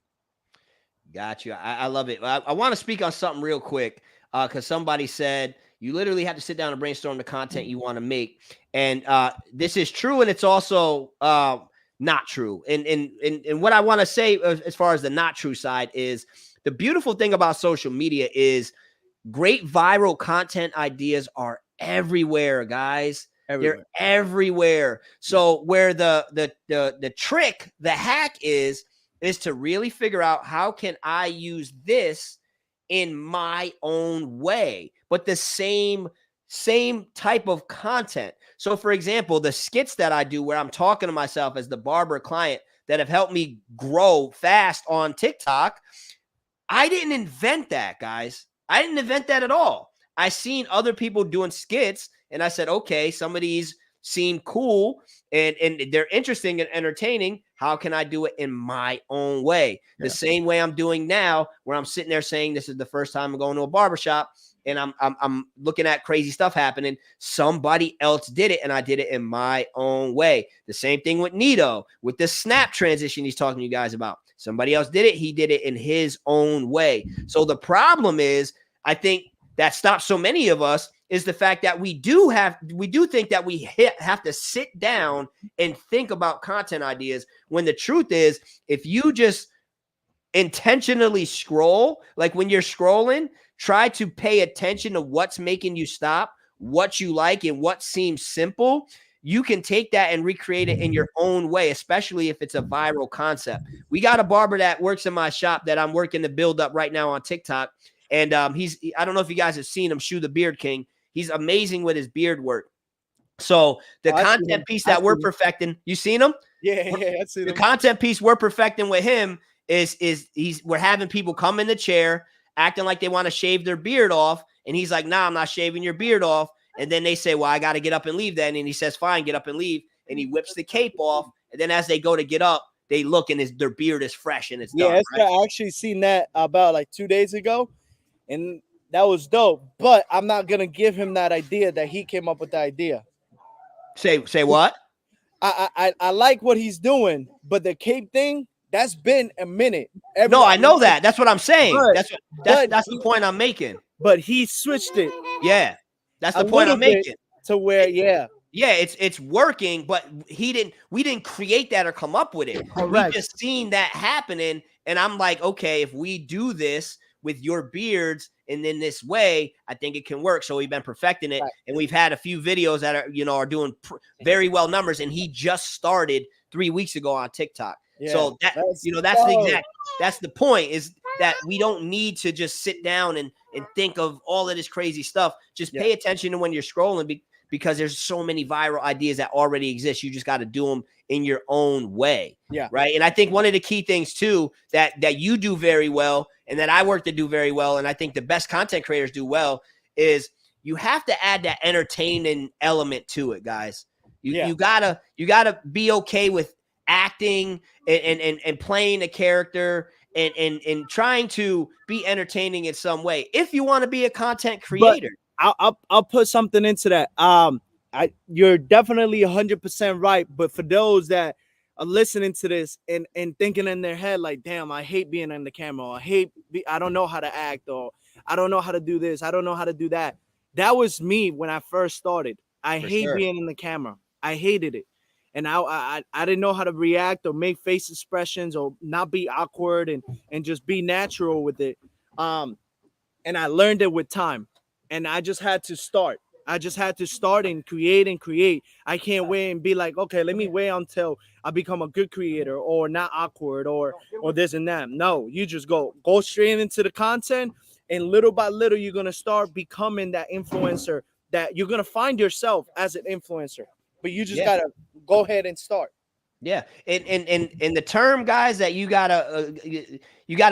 Got you. I love it. I want to speak on something real quick because somebody said you literally have to sit down and brainstorm the content you want to make. And this is true, and it's also not true. And what I want to say as far as the not true side is the beautiful thing about social media is great viral content ideas are everywhere, guys. They're everywhere. So where the trick, the hack is to really figure out how can I use this in my own way, but the same type of content. So for example, the skits that I do where I'm talking to myself as the barber client that have helped me grow fast on TikTok, I didn't invent that, guys. I didn't invent that at all. I seen other people doing skits and I said, okay, some of these seem cool and they're interesting and entertaining. How can I do it in my own way? The same way I'm doing now, where I'm sitting there saying this is the first time I'm going to a barbershop and I'm looking at crazy stuff happening. Somebody else did it and I did it in my own way. The same thing with Neato, with the snap transition he's talking to you guys about. Somebody else did it. He did it in his own way. So the problem is, I think that stops so many of us is the fact that we do think that we have to sit down and think about content ideas when the truth is, if you just intentionally scroll, like when you're scrolling, try to pay attention to what's making you stop, what you like, and what seems simple. You can take that and recreate it in your own way, especially if it's a viral concept. We got a barber that works in my shop that I'm working to build up right now on TikTok. And I don't know if you guys have seen him, Shoe the Beard King. He's amazing with his beard work. So the content piece that we're perfecting, you seen him? Yeah, I see the content piece we're perfecting with him is we're having people come in the chair acting like they want to shave their beard off. And he's like, nah, I'm not shaving your beard off. And then they say, well, I got to get up and leave then. And he says, fine, get up and leave. And he whips the cape off. And then as they go to get up, they look and their beard is fresh and it's done. Yeah, I actually seen that about like 2 days ago. And that was dope, but I'm not gonna give him that idea that he came up with the idea. Say what? I like what he's doing, but the cape thing, that's been a minute. No, I know that. That's what I'm saying. But that's the point I'm making. But he switched it. Yeah, that's the point I'm making. To where, it's working, but we didn't create that or come up with it. Correct. We just seen that happening, and I'm like, okay, if we do this with your beards and in this way, I think it can work. So we've been perfecting it, Right. and we've had a few videos that are, are doing very well numbers. And he just started 3 weeks ago on TikTok. Yeah, so that's that's the point, is that we don't need to just sit down and think of all of this crazy stuff. Just pay attention to when you're scrolling, because there's so many viral ideas that already exist. You just got to do them in your own way. Yeah. Right. And I think one of the key things too, that you do very well, and that I work to do very well, and I think the best content creators do well, is you have to add that entertaining element to it, guys. You gotta be okay with acting and playing a character and trying to be entertaining in some way if you want to be a content creator. But I'll put something into that. You're definitely 100% right. But for those that are listening to this and thinking in their head like, damn, I hate being on the camera, or I don't know how to act, or I don't know how to do this, I don't know how to do that. That was me when I first started. I hate being in the camera. I hated it. And I didn't know how to react or make face expressions or not be awkward and just be natural with it. And I learned it with time. And I just had to start. And create. I can't wait and be like, okay, let me wait until I become a good creator or not awkward or this and that. No, you just go straight into the content, and little by little, you're going to start becoming that influencer, that you're going to find yourself as an influencer. But you just got to go ahead and start. Yeah. And the term, guys, that you gotta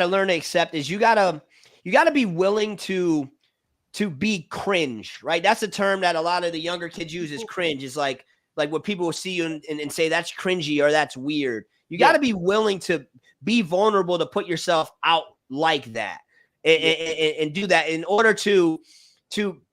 learn to accept is you gotta be willing to be cringe, right? That's a term that a lot of the younger kids use, is cringe. Is like what people will see you and say that's cringy or that's weird. You got to be willing to be vulnerable, to put yourself out like that and do that in order to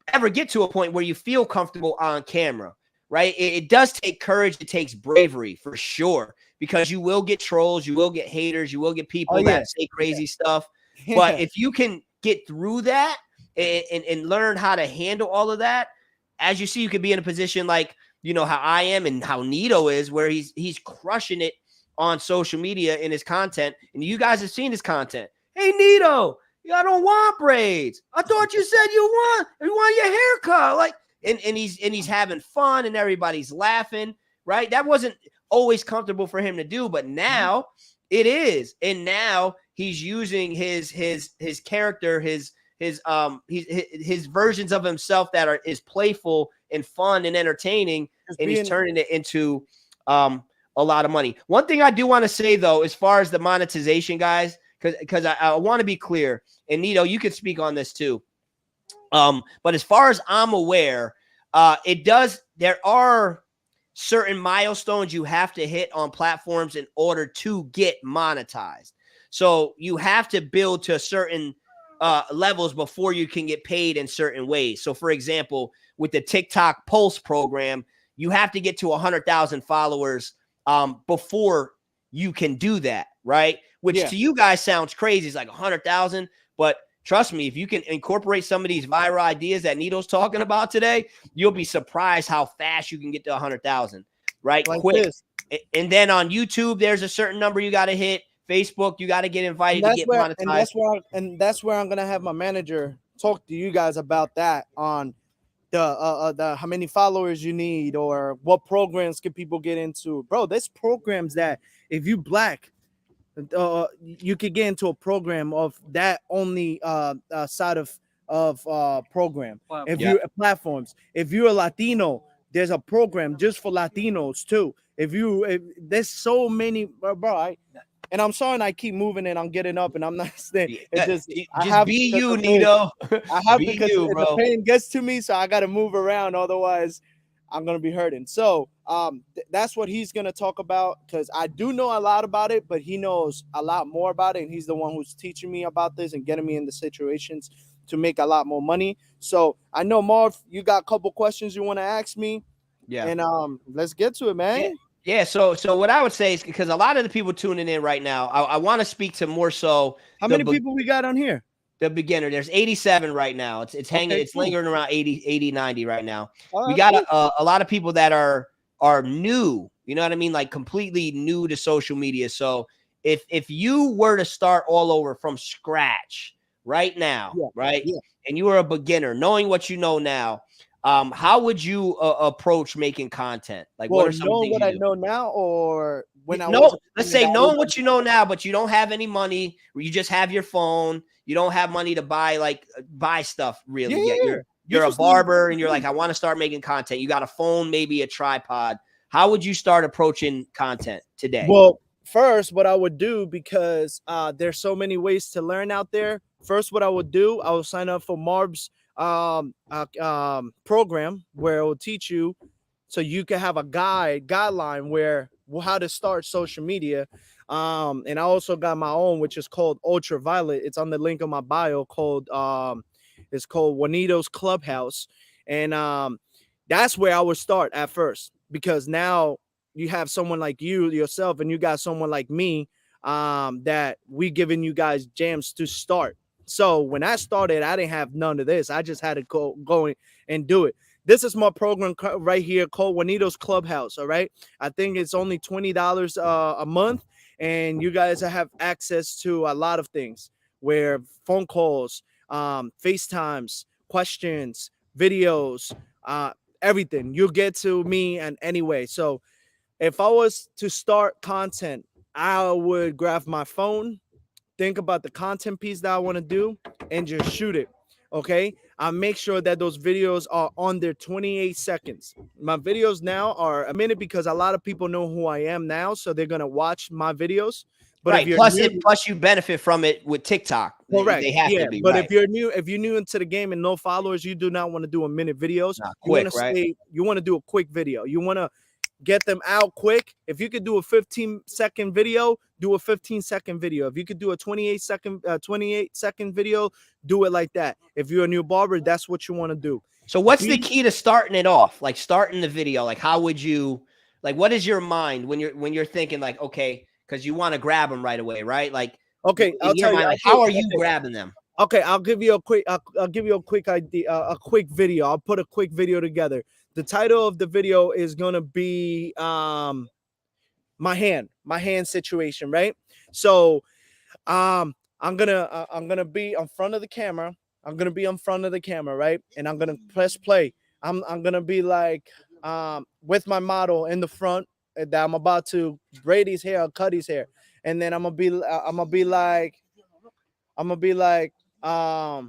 ever get to a point where you feel comfortable on camera. Right. It does take courage. It takes bravery, for sure, because you will get trolls. You will get haters. You will get people that say crazy stuff. But if you can get through that and learn how to handle all of that, as you see, you could be in a position like, how I am and how Neato is, where he's crushing it on social media in his content. And you guys have seen his content. Hey, Neato, I don't want braids. I thought you said you want your haircut. Like, and he's having fun and everybody's laughing, right? That wasn't always comfortable for him to do, but now it is. And now he's using his character, his versions of himself that is playful and fun and entertaining, and he's turning it into a lot of money. One thing I do want to say, though, as far as the monetization, guys, because I want to be clear, and Neato, you could speak on this too. But as far as I'm aware, there are certain milestones you have to hit on platforms in order to get monetized. So you have to build to certain levels before you can get paid in certain ways. So for example, with the TikTok Pulse program, you have to get to 100,000 followers before you can do that, right? Which to you guys sounds crazy. It's like 100,000, but trust me, if you can incorporate some of these viral ideas that Neato's talking about today, you'll be surprised how fast you can get to 100,000, right? Like quick. This. And then on YouTube, there's a certain number you got to hit. Facebook, you got to get invited to get monetized. And that's where I'm gonna have my manager talk to you guys about that, on the how many followers you need or what programs can people get into. Bro, there's programs that if you Black, you could get into a program of that only side of program. If you platforms, if you're a Latino, there's a program just for Latinos too. If there's so many, bro. And I'm sorry, and I keep moving and I'm getting up and I'm not staying. It's just be you, Neato. I have be because you, bro. the pain gets to me, so I got to move around. Otherwise, I'm gonna be hurting. So that's what he's gonna talk about, because I do know a lot about it, but he knows a lot more about it, and he's the one who's teaching me about this and getting me in the situations to make a lot more money. So I know, Marv, you got a couple questions you want to ask me. Yeah. And let's get to it, man. Yeah. So what I would say is, because a lot of the people tuning in right now, I want to speak to more so. How many people we got on here? The beginner. There's 87 right now. It's hanging. It's lingering around 80, 90 right now. We got a lot of people that are new. You know what I mean? Like completely new to social media. So if you were to start all over from scratch, right now, Yeah, right? yeah. And you are a beginner, knowing what you know now, how would you approach making content? Like, what Well, are some knowing things what you I do? know now, or when I was No, a let's beginner say that I knowing was what you know now, but you don't have any money, or you just have your phone, you don't have money to buy stuff really yet. yeah. You You're a just need barber and you're like, I want to start making content. You got a phone, maybe a tripod. How would you start approaching content today? well, first, what I would do, because there's so many ways to learn out there. First, what I would do, I would sign up for Marb's program where it will teach you, so you can have a guideline where how to start social media. And I also got my own, which is called Ultraviolet. It's on the link of my bio. It's called Juanito's Clubhouse, and that's where I would start at first, because now you have someone like you yourself, and you got someone like me, that we giving you guys jams to start. So when I started, I didn't have none of this. I just had to go and do it. This is my program right here called Juanito's Clubhouse. All right, I think it's only $20 a month, and you guys have access to a lot of things, where phone calls, FaceTimes, questions, videos, everything. You'll get to me and anyway. So if I was to start content, I would grab my phone, think about the content piece that I want to do, and just shoot it. Okay. I make sure that those videos are under 28 seconds. My videos now are a minute because a lot of people know who I am now. So they're going to watch my videos. But if Right. you're new, Plus you benefit from it with TikTok. correct. They have Yeah. to be But right. if you're new into the game and no followers, you do not want to do a minute videos. Not You want quick, to right? you want to do a quick video. You want to get them out quick. If you could do a 15-second video, do a 15-second video. If you could do a 28-second video, do it like that. If you're a new barber, that's what you want to do. So what's the key to starting it off? Like starting the video, like how would you, like what is your mind when you're thinking like, okay, because you want to grab them right away, right? Like, Okay, I'll in your tell you. mind, like how are you grabbing them? Okay, I'll give you a quick. I'll give you a quick idea, a quick video. I'll put a quick video together. The title of the video is gonna be my hand situation, right? So I'm gonna be in front of the camera. I'm gonna be in front of the camera, right? And I'm gonna press play. I'm gonna be like with my model in the front that I'm about to braid his hair or cut his hair, and then I'm gonna be like a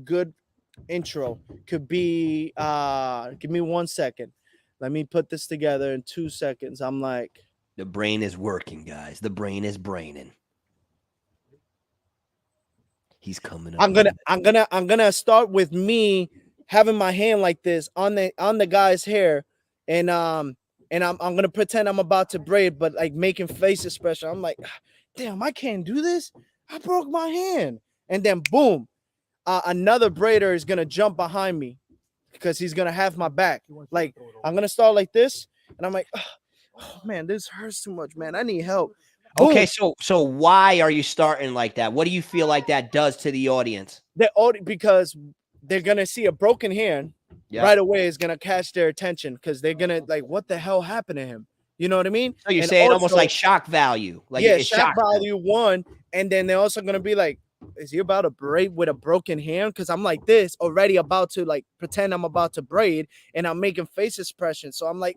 good intro could be give me 1 second. Let me put this together in 2 seconds. I'm like, The brain is working, guys. The brain is braining. He's coming up. I'm gonna start with me having my hand like this on the guy's hair, and I'm gonna pretend I'm about to braid, but like making face expression. I'm like, damn, I can't do this. I broke my hand, and then boom, another braider is gonna jump behind me because he's gonna have my back. Like I'm gonna start like this, and I'm like, oh man, this hurts too much, man. I need help. Boom. Okay, so why are you starting like that? What do you feel like that does to the audience? Because they're gonna see a broken hand right away is gonna catch their attention, because they're gonna like, what the hell happened to him? You know what I mean? So you're And saying also, almost like shock value. Like yeah, it shock shocks them. value one, and then they're also gonna be like, is he about to braid with a broken hand? Because I'm like this already about to like pretend I'm about to braid, and I'm making face expressions. So I'm like,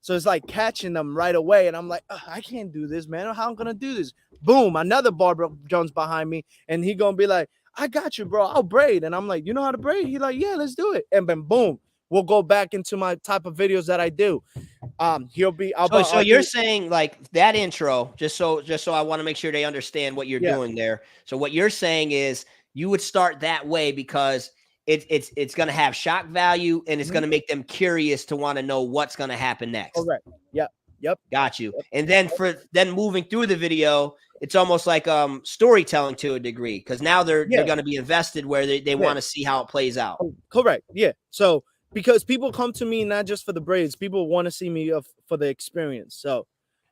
so it's like catching them right away, and I'm like, I can't do this, man. How I'm gonna do this? Boom, another barber Jones behind me, and he gonna be like, I got you, bro. I'll braid. And I'm like, you know how to braid? He like, yeah, let's do it. And then boom, we'll go back into my type of videos that I do. So you're saying like that intro, just so I want to make sure they understand what you're doing there. So what you're saying is you would start that way because it's going to have shock value, and it's going to make them curious to want to know what's going to happen next. Correct. Yep. Got you. And then then moving through the video, it's almost like storytelling to a degree, because now they're going to be invested where they want to see how it plays out. Correct. Yeah. So because people come to me not just for the braids, people want to see me for the experience. So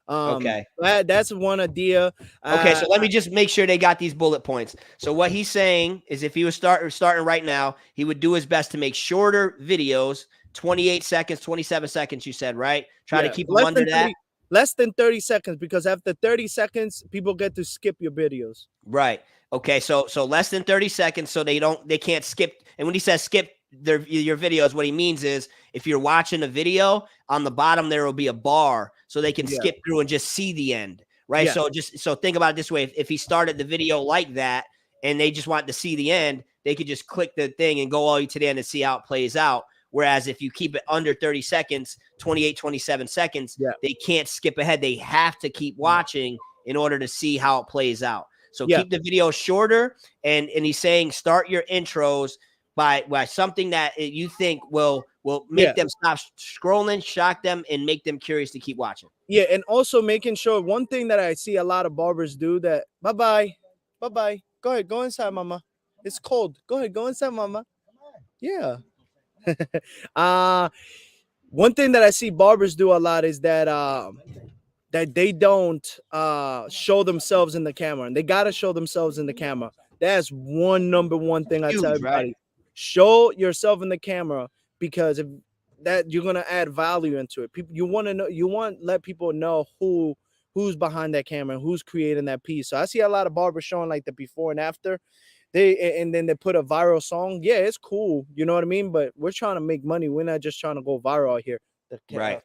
okay, that's one idea. Okay, so let me just make sure they got these bullet points. So what he's saying is, if he was starting right now, he would do his best to make shorter videos, 28 seconds, 27 seconds. You said, right? Try to keep them under that. less than 30 seconds, because after 30 seconds, people get to skip your videos. Right. Okay. So less than 30 seconds, so they can't skip. And when he says skip your videos, what he means is if you're watching a video, on the bottom there will be a bar so they can Yeah. skip through and just see the end. Right. Yeah. So think about it this way: if he started the video like that and they just wanted to see the end, they could just click the thing and go all the way to the end and see how it plays out. Whereas if you keep it under 30 seconds, 28, 27 seconds, Yeah. they can't skip ahead. They have to keep watching in order to see how it plays out. So Yeah. keep the video shorter. And he's saying start your intros by something that you think will make them stop scrolling, shock them, and make them curious to keep watching. Yeah, and also making sure, one thing that I see a lot of barbers do, that bye-bye. Go ahead, go inside, mama. It's cold. Go ahead, go inside, mama. Yeah. One thing that I see barbers do a lot is that that they don't show themselves in the camera, and they gotta show themselves in the camera. That's number one thing I tell everybody. Right? Show yourself in the camera, because if that, you're gonna add value into it. People, you want to know, let people know who's behind that camera and who's creating that piece. So I see a lot of barbers showing like the before and after. And then they put a viral song. Yeah, it's cool. You know what I mean? But we're trying to make money. We're not just trying to go viral out here. Right.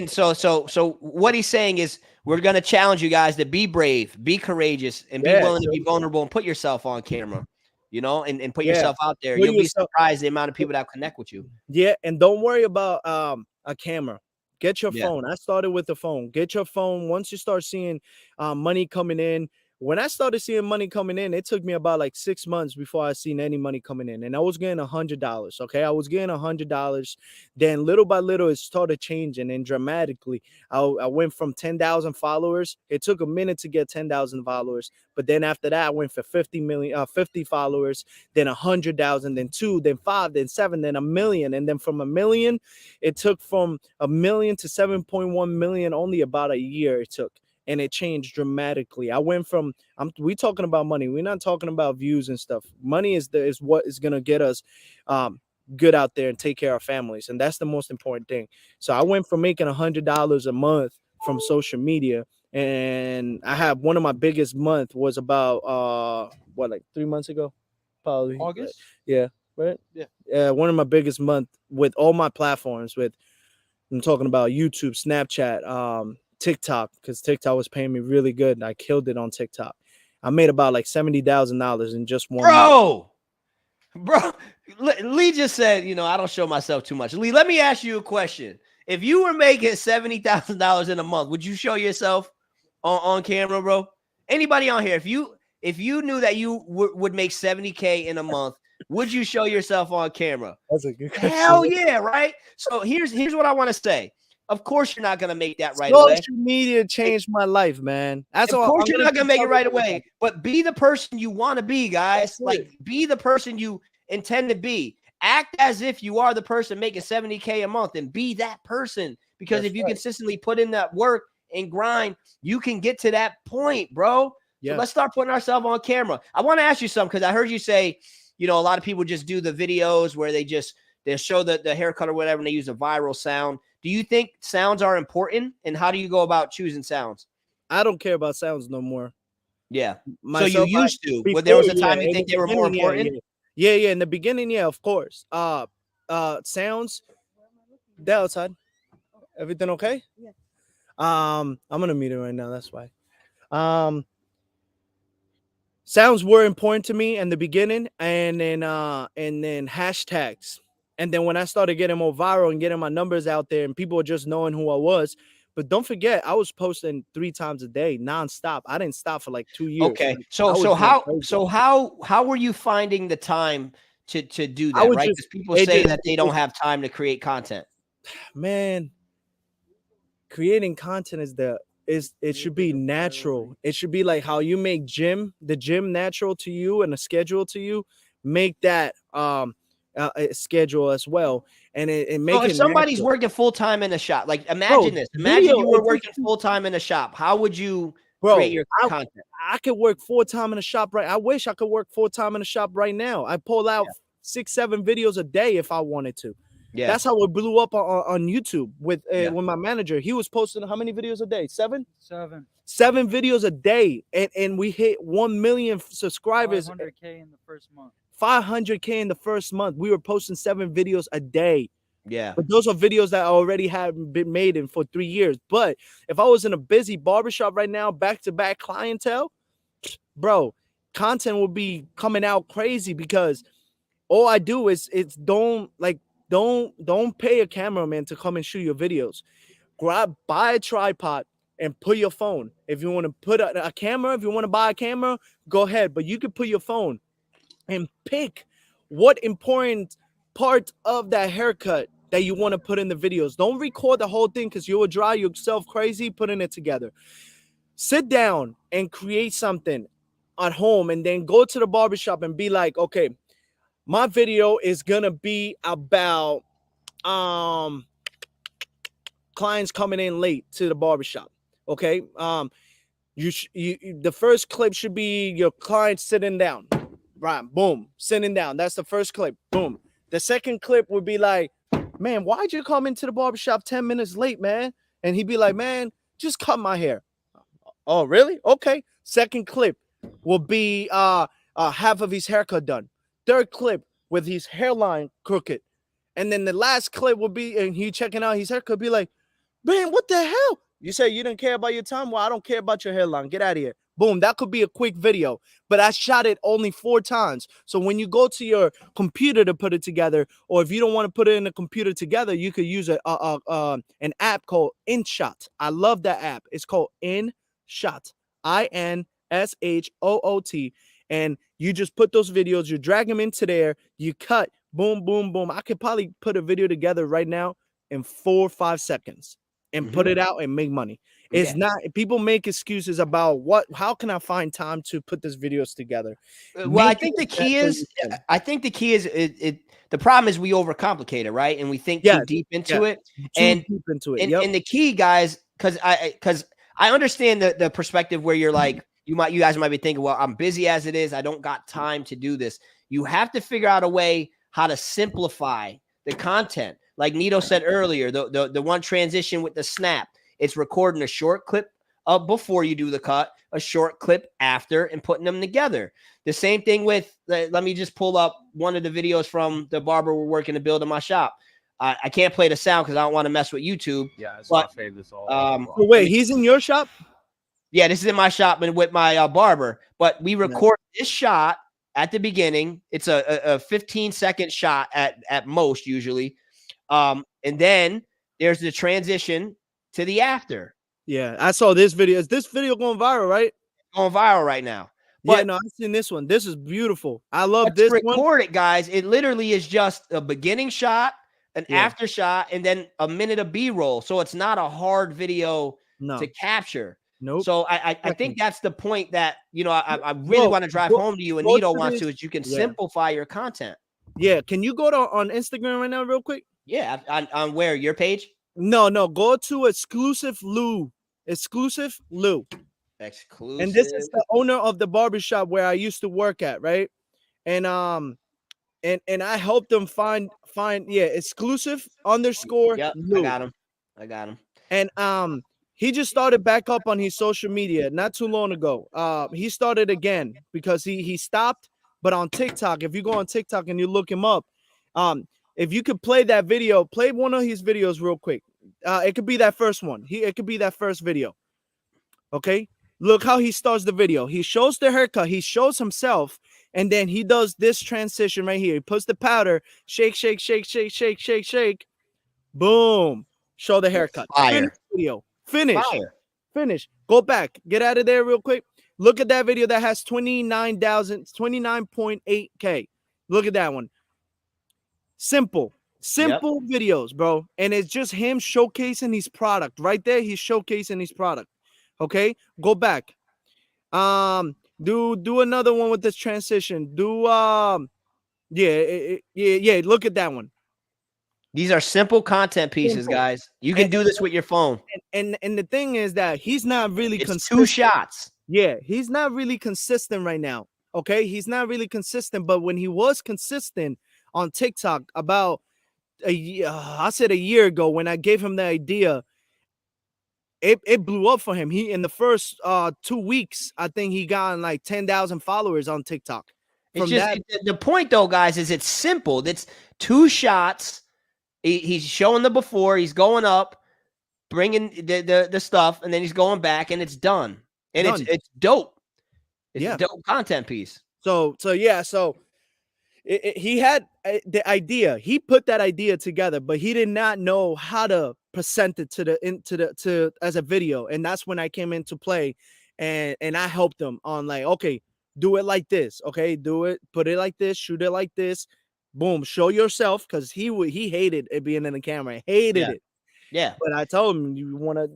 So what he's saying is we're going to challenge you guys to be brave, be courageous, and be willing to be vulnerable and put yourself on camera, you know, and put yourself out there. You'll be surprised the amount of people that connect with you. Yeah. And don't worry about a camera. Get your phone. I started with the phone. Get your phone. Once you start seeing money coming in. When I started seeing money coming in, it took me about like 6 months before I seen any money coming in. And I was getting $100. Okay. I was getting $100. Then little by little, it started changing, and dramatically. I went from 10,000 followers. It took a minute to get 10,000 followers. But then after that, I went for 50 followers, then 100,000, then 2, then 5, then 7, then 1 million. And then from 1 million, it took from 1 million to 7.1 million, only about a year it took. And it changed dramatically. I went from, we talking about money. We're not talking about views and stuff. Money is what is going to get us good out there and take care of our families. And that's the most important thing. So I went from making $100 a month from social media. And I have one of my biggest month was about, like 3 months ago? Probably. August? Yeah. Right? Yeah. One of my biggest month with all my platforms, I'm talking about YouTube, Snapchat, TikTok, because TikTok was paying me really good, and I killed it on TikTok. I made about like $70,000 in just one month. Bro, Lee just said, I don't show myself too much. Lee, let me ask you a question. If you were making $70,000 in a month, would you show yourself on camera, bro? Anybody on here, if you knew that you would make 70K in a month, would you show yourself on camera? That's a good question. Hell yeah, right? So here's what I want to say. Of course, you're not going to make that right away. Social media changed my life, man. That's of course, you're not going to make it right away. But be the person you want to be, guys. Like, be the person you intend to be. Act as if you are the person making 70K a month, and be that person. Because if you consistently put in that work and grind, you can get to that point, bro. Yeah. So let's start putting ourselves on camera. I want to ask you something, because I heard you say, a lot of people just do the videos where they show the haircut or whatever, and they use a viral sound. Do you think sounds are important? And how do you go about choosing sounds? I don't care about sounds no more. Yeah. So you used to, but there was a time you think they were more important? Yeah. In the beginning, yeah, of course. Sounds. They're outside. Everything okay? Yeah. I'm gonna meet her right now. That's why. Sounds were important to me in the beginning, and then hashtags. And then when I started getting more viral and getting my numbers out there, and people were just knowing who I was. But don't forget, I was posting 3 times a day, nonstop. I didn't stop for like 2 years. Okay. So how were you finding the time to do that? Right? Because people say that they don't have time to create content. Man, creating content it should be natural. It should be like how you make the gym natural to you and a schedule to you. Make that a schedule as well, and it makes. So if somebody's working full time in a shop, like imagine this. Imagine you were working full time in a shop. How would you create your content? I could work full time in a shop, right? I wish I could work full time in a shop right now. I pull out 6-7 videos a day if I wanted to. Yeah. That's how it blew up on YouTube with Yeah. my manager. He was posting how many videos a day? 7 videos a day, and we hit 1 million subscribers. 500K in the first month. 500K in the first month. We were posting 7 videos a day. Yeah. But those are videos that already have been made in for 3 years. But if I was in a busy barbershop right now, back-to-back clientele, bro, content will be coming out crazy, because all I do is don't pay a cameraman to come and shoot your videos. Buy a tripod and put your phone. If you want to put a camera, if you want to buy a camera, go ahead. But you can put your phone and pick what important part of that haircut that you want to put in the videos. Don't record the whole thing, because you will drive yourself crazy putting it together. Sit down and create something at home, and then go to the barbershop and be like, okay, my video is gonna be about clients coming in late to the barbershop. Okay. The first clip should be your client sitting down. Right. Boom. Sitting down. That's the first clip. Boom. The second clip would be like, man, why'd you come into the barbershop 10 minutes late, man? And he'd be like, man, just cut my hair. Oh, really? Okay. Second clip will be half of his haircut done. Third clip with his hairline crooked. And then the last clip will be, and he checking out his haircut, be like, man, what the hell? You say you didn't care about your time? Well, I don't care about your hairline. Get out of here. Boom. That could be a quick video, but I shot it only 4 times. So when you go to your computer to put it together, or if you don't want to put it in the computer together, you could use an app called InShot. I love that app. It's called InShot. INSHOOT. And you just put those videos, you drag them into there, you cut, boom, boom, boom. I could probably put a video together right now in 4 or 5 seconds and put it out and make money. It's not, people make excuses about how can I find time to put these videos together? Well, I think the key is, the problem is we overcomplicate it, right? And we think too deep into it. And the key, guys, because I understand the perspective where you're like, you guys might be thinking, well, I'm busy as it is. I don't got time to do this. You have to figure out a way how to simplify the content. Like Neato said earlier, the one transition with the snap, it's recording a short clip before you do the cut, a short clip after, and putting them together. The same thing with, let me just pull up one of the videos from the barber we're working to build in my shop. I can't play the sound because I don't want to mess with YouTube. Yeah, so I fade this all. So wait, he's in your shop? Yeah, this is in my shop and with my barber. But we record this shot at the beginning. It's a 15-second shot at most usually. And then there's the transition to the after. Yeah, I saw this video. Is this video going viral, right? Going viral right now. But yeah, no, I've seen this one. This is beautiful. I love this one. Record it, guys. It literally is just a beginning shot, an after shot, and then a minute of B-roll. So it's not a hard video to capture. Nope. So I think that's the point that, I really want to drive home to you, and Neato wants to, is you can simplify your content. Yeah. Can you go on Instagram right now real quick? Yeah. On where? Your page? No. Go to Exclusive Lou. Exclusive Lou. Exclusive. And this is the owner of the barbershop where I used to work at, right? And I helped them find exclusive _Lou. I got him. And he just started back up on his social media not too long ago. He started again because he stopped. But on TikTok, if you go on TikTok and you look him up, if you could play that video, play one of his videos real quick. It could be that first one. It could be that first video. Okay. Look how he starts the video. He shows the haircut. He shows himself. And then he does this transition right here. He puts the powder, shake, shake, shake, shake, shake, shake, shake. Boom. Show the haircut. Finish video. Finish. Go back. Get out of there real quick. Look at that video that has 29.8K. Look at that one. Simple videos, bro. And it's just him showcasing his product. Right there, he's showcasing his product. Okay, go back. Do another one with this transition. Look at that one. These are simple content pieces, guys. You can do this with your phone. And the thing is that he's not really consistent. 2 shots. Yeah, he's not really consistent right now. Okay, he's not really consistent. But when he was consistent on TikTok about I said a year ago when I gave him the idea, it blew up for him. He in the first 2 weeks, I think he got like 10,000 followers on TikTok. It's From just that, the point though, guys, is it's simple. It's 2 shots. He's showing the before. He's going up, bringing the stuff, and then he's going back, and it's done. And Done. it's dope. It's Yeah. a dope content piece. So he had the idea. He put that idea together, but he did not know how to present it to as a video. And that's when I came into play, and I helped him on like, okay, do it like this. Okay, do it, put it like this, shoot it like this. Boom, show yourself, because he hated it being in the camera, hated it. Yeah. But I told him you wanna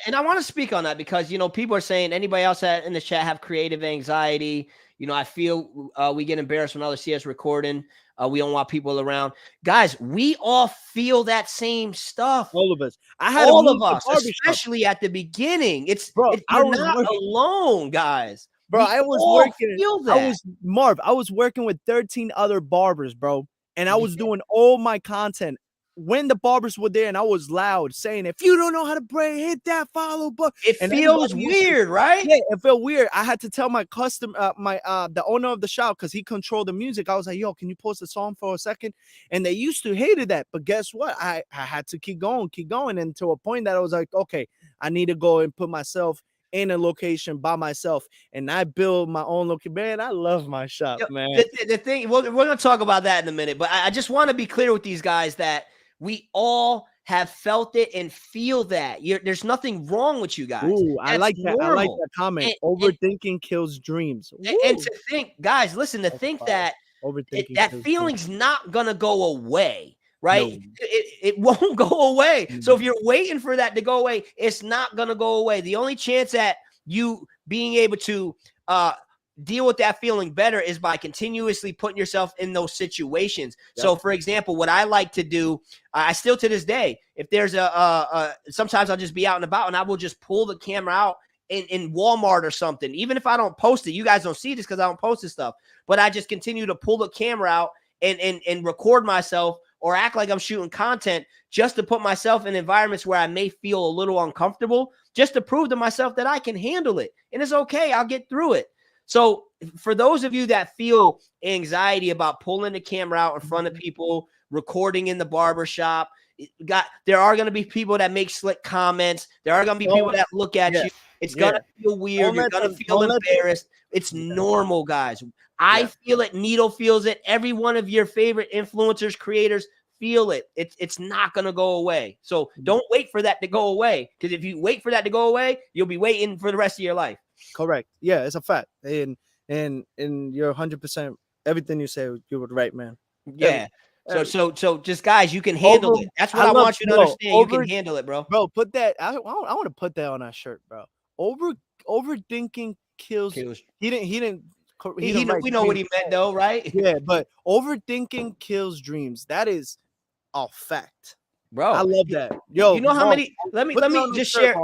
And I want to speak on that because people are saying, anybody else in the chat have creative anxiety? I feel we get embarrassed when others see us recording. We don't want people around. Guys, we all feel that same stuff. all of us. I had all to of us, especially at the beginning. You're not alone, guys. Bro, I was working with 13 other barbers, bro. And I was doing all my content when the barbers were there, and I was loud saying, if you don't know how to pray, hit that follow button. It feels weird, right? Yeah, it felt weird. I had to tell my the owner of the shop, because he controlled the music. I was like, yo, can you post a song for a second? And they used to hated that. But guess what? I had to keep going. And to a point that I was like, okay, I need to go and put myself in a location by myself, and I build my own location. Man, I love my shop, man. The thing, we're going to talk about that in a minute, but I just want to be clear with these guys that we all have felt it and feel that. There's nothing wrong with you guys. Ooh, I like that. Normal. I like that comment. Overthinking kills dreams. And to think, guys, listen, to think that that feeling's not going to go away, right? No. It won't go away. Mm-hmm. So if you're waiting for that to go away, it's not going to go away. The only chance at you being able to deal with that feeling better is by continuously putting yourself in those situations. Yep. So for example, what I like to do, I still to this day, if there's sometimes I'll just be out and about and I will just pull the camera out in Walmart or something. Even if I don't post it, you guys don't see this because I don't post this stuff, but I just continue to pull the camera out and record myself or act like I'm shooting content just to put myself in environments where I may feel a little uncomfortable, just to prove to myself that I can handle it. And it's okay. I'll get through it. So for those of you that feel anxiety about pulling the camera out in front of people, recording in the barbershop, there are going to be people that make slick comments. There are going to be people that look at you. It's going to feel weird. You're going to feel embarrassed. It's normal, guys. I feel it. Neato feels it. Every one of your favorite influencers, creators feel it. It's not going to go away. So don't wait for that to go away, because if you wait for that to go away, you'll be waiting for the rest of your life. Correct. Yeah, it's a fact. And you're 100%. Everything you say, you were right, man. Yeah. So just guys, you can handle it. That's what I want you to understand. You can handle it, bro. Bro, put that. I want to put that on our shirt, bro. Overthinking kills. He didn't. We know what he meant, though, right? Yeah, but overthinking kills dreams. That is a fact, bro. I love that. Yo, you know how many? Let me just share.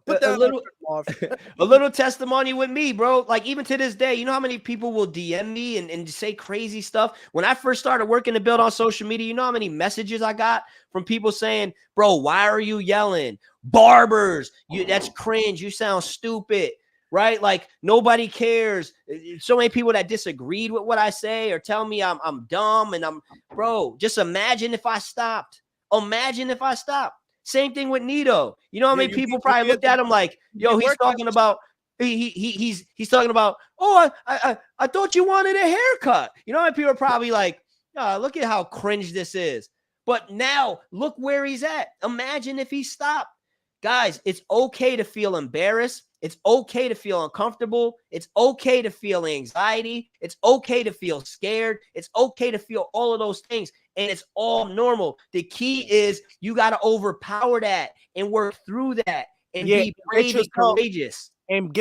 A little testimony with me, bro. Like, even to this day, you know how many people will DM me and say crazy stuff? When I first started working to build on social media, you know how many messages I got from people saying, bro, why are you yelling? Barbers, that's cringe. You sound stupid, right? Like, nobody cares. So many people that disagreed with what I say or tell me I'm dumb, and bro, just imagine if I stopped. Imagine if I stopped. Same thing with Neato. You know how many people probably looked at him like, yo, he's talking about he's talking about, oh, I thought you wanted a haircut. You know how many people are probably like, oh, look at how cringe this is. But now look where he's at. Imagine if he stopped. Guys, it's okay to feel embarrassed. It's okay to feel uncomfortable. It's okay to feel anxiety. It's okay to feel scared. It's okay to feel all of those things. And it's all normal. The key is you got to overpower that and work through that and be brave and courageous. And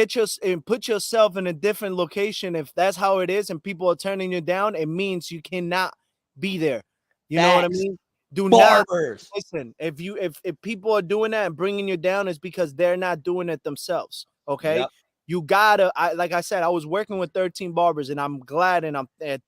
put yourself in a different location. If that's how it is and people are turning you down, it means you cannot be there. You know what I mean? Do Barbers. Not listen. If people are doing that and bringing you down, it's because they're not doing it themselves. Okay. Yep. You gotta, like I said, I was working with 13 barbers, and I'm glad and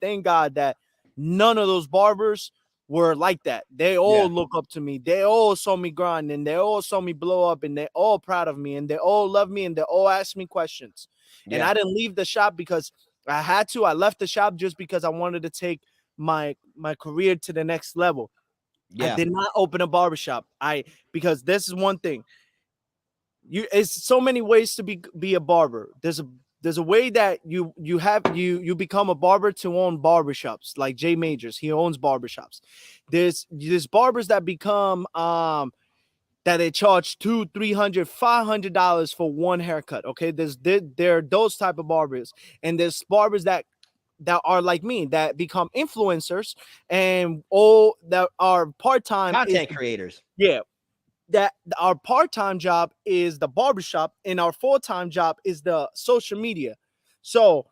thank God that none of those barbers were like that. They all look up to me. They all saw me grind, and they all saw me blow up, and they're all proud of me, and they all love me, and they all ask me questions. And I didn't leave the shop because I had to. I left the shop just because I wanted to take my career to the next level. I did not open a barbershop. Because this is one thing. It's so many ways to be a barber. There's a way that you become a barber to own barbershops, like Jay Majors. He owns barbershops. There's barbers that become that they charge $200, $300, $500 for one haircut. Okay, there are those type of barbers, and there's barbers that are like me, that become influencers, and all that are part-time content creators. Yeah. That our part-time job is the barbershop and our full-time job is the social media. So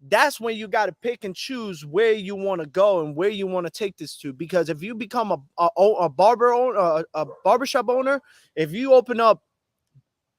that's when you got to pick and choose where you want to go and where you want to take this to. Because if you become a barbershop owner, if you open up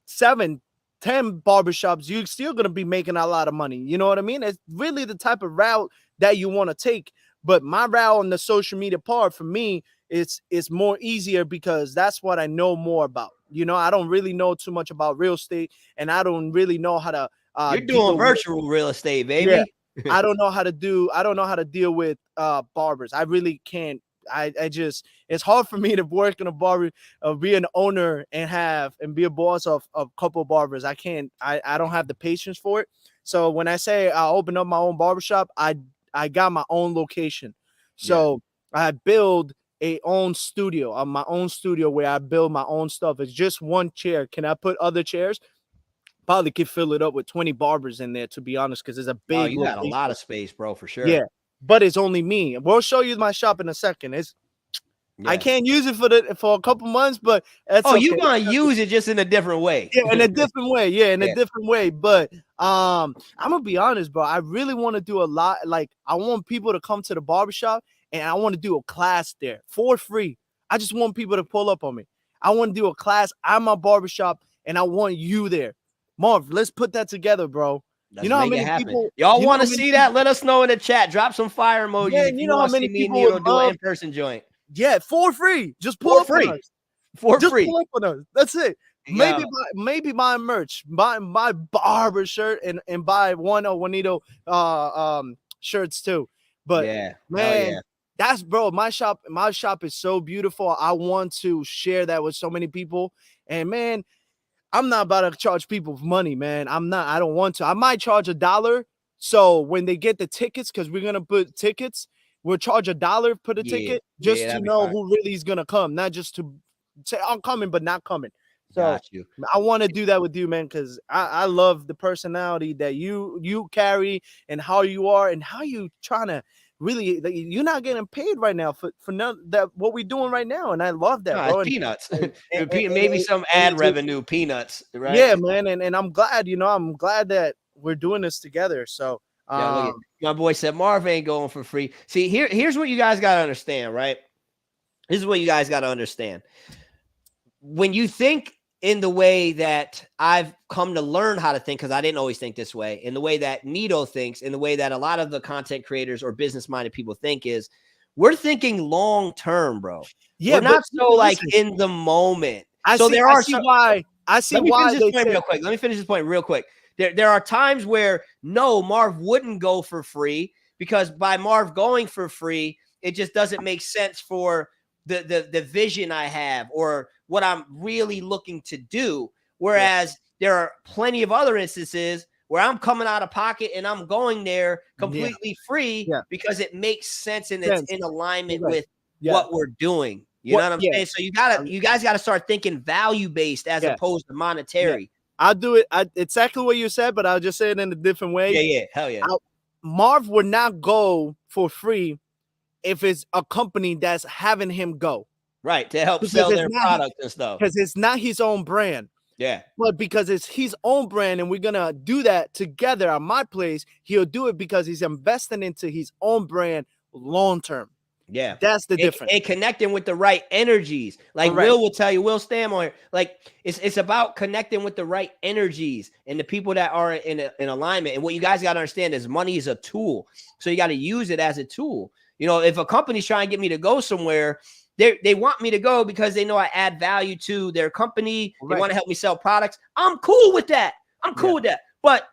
7-10 barbershops, you're still going to be making a lot of money. You know what I mean? It's really the type of route that you want to take. But my route on the social media part, for me, it's more easier because that's what I know more about. You know, I don't really know too much about real estate, and I don't really know how to you're doing virtual real estate, baby. I don't know how to deal with barbers. I really can't. I just, it's hard for me to work in a barber, be an owner and be a boss of a couple of barbers. I don't have the patience for it. So when I say I open up my own barbershop, I got my own location. So I build my own studio where I build my own stuff. It's just one chair. Can I put other chairs? Probably could fill it up with 20 barbers in there, to be honest, because it's a big. Oh, you got a lot of space, bro, for sure. Yeah, but it's only me. We'll show you my shop in a second. I can't use it for a couple months, but that's okay. You're gonna use it just in a different way. Yeah, in a different way. Yeah, in a different way. But I'm gonna be honest, bro. I really want to do a lot. Like, I want people to come to the barbershop, and I want to do a class there for free. I just want people to pull up on me. I want to do a class at my barbershop, and I want you there. Marv, let's put that together, bro. You know how many people y'all want to see that? Let us know in the chat. Drop some fire emojis. Yeah, you know how many people would do an in-person joint. Yeah, for free. Just pull up on us. For free. Pull up on us. That's it. Maybe buy merch, buy barber shirt, and buy one of Neato shirts too. But man, that's, bro. My shop is so beautiful. I want to share that with so many people. And man, I'm not about to charge people money, man. I don't want to. I might charge $1. So when they get the tickets, because we're gonna put tickets, we'll charge $1 for the ticket just to know who really is gonna come, not just to say I'm coming but not coming. So I want to do that with you, man, because I love the personality that you carry and how you are and how you trying to really, you're not getting paid right now for none that what we're doing right now, and I love that, bro. Peanuts, maybe some ad revenue, peanuts, right? Yeah, man, and I'm glad, I'm glad that we're doing this together. So my boy said Marv ain't going for free. See, here's what you guys got to understand, right? This is what you guys got to understand. When you think in the way that I've come to learn how to think, because I didn't always think this way, in the way that Neato thinks, in the way that a lot of the content creators or business-minded people think, is we're thinking long-term, bro. Yeah, we're not so like in the moment. I see why. Let me finish this point real quick. There are times where no, Marv wouldn't go for free, because by Marv going for free, it just doesn't make sense for the vision I have or what I'm really looking to do. Whereas there are plenty of other instances where I'm coming out of pocket and I'm going there completely free because it makes sense and it's in alignment with what we're doing. You know what I'm saying? So you guys gotta start thinking value based as opposed to monetary. I'll do it. Exactly what you said, but I'll just say it in a different way. Yeah, hell yeah. Marv would not go for free if it's a company that's having him go. Right, to help sell their product and stuff. Because it's not his own brand. Yeah. But because it's his own brand and we're going to do that together at my place, he'll do it because he's investing into his own brand long term. Yeah. That's the difference. And connecting with the right energies. Like Will will tell you, Will Stammer, like it's about connecting with the right energies and the people that are in alignment. And what you guys got to understand is money is a tool. So you got to use it as a tool. You know, if a company's trying to get me to go somewhere, they want me to go because they know I add value to their company. They want to help me sell products. I'm cool with that. But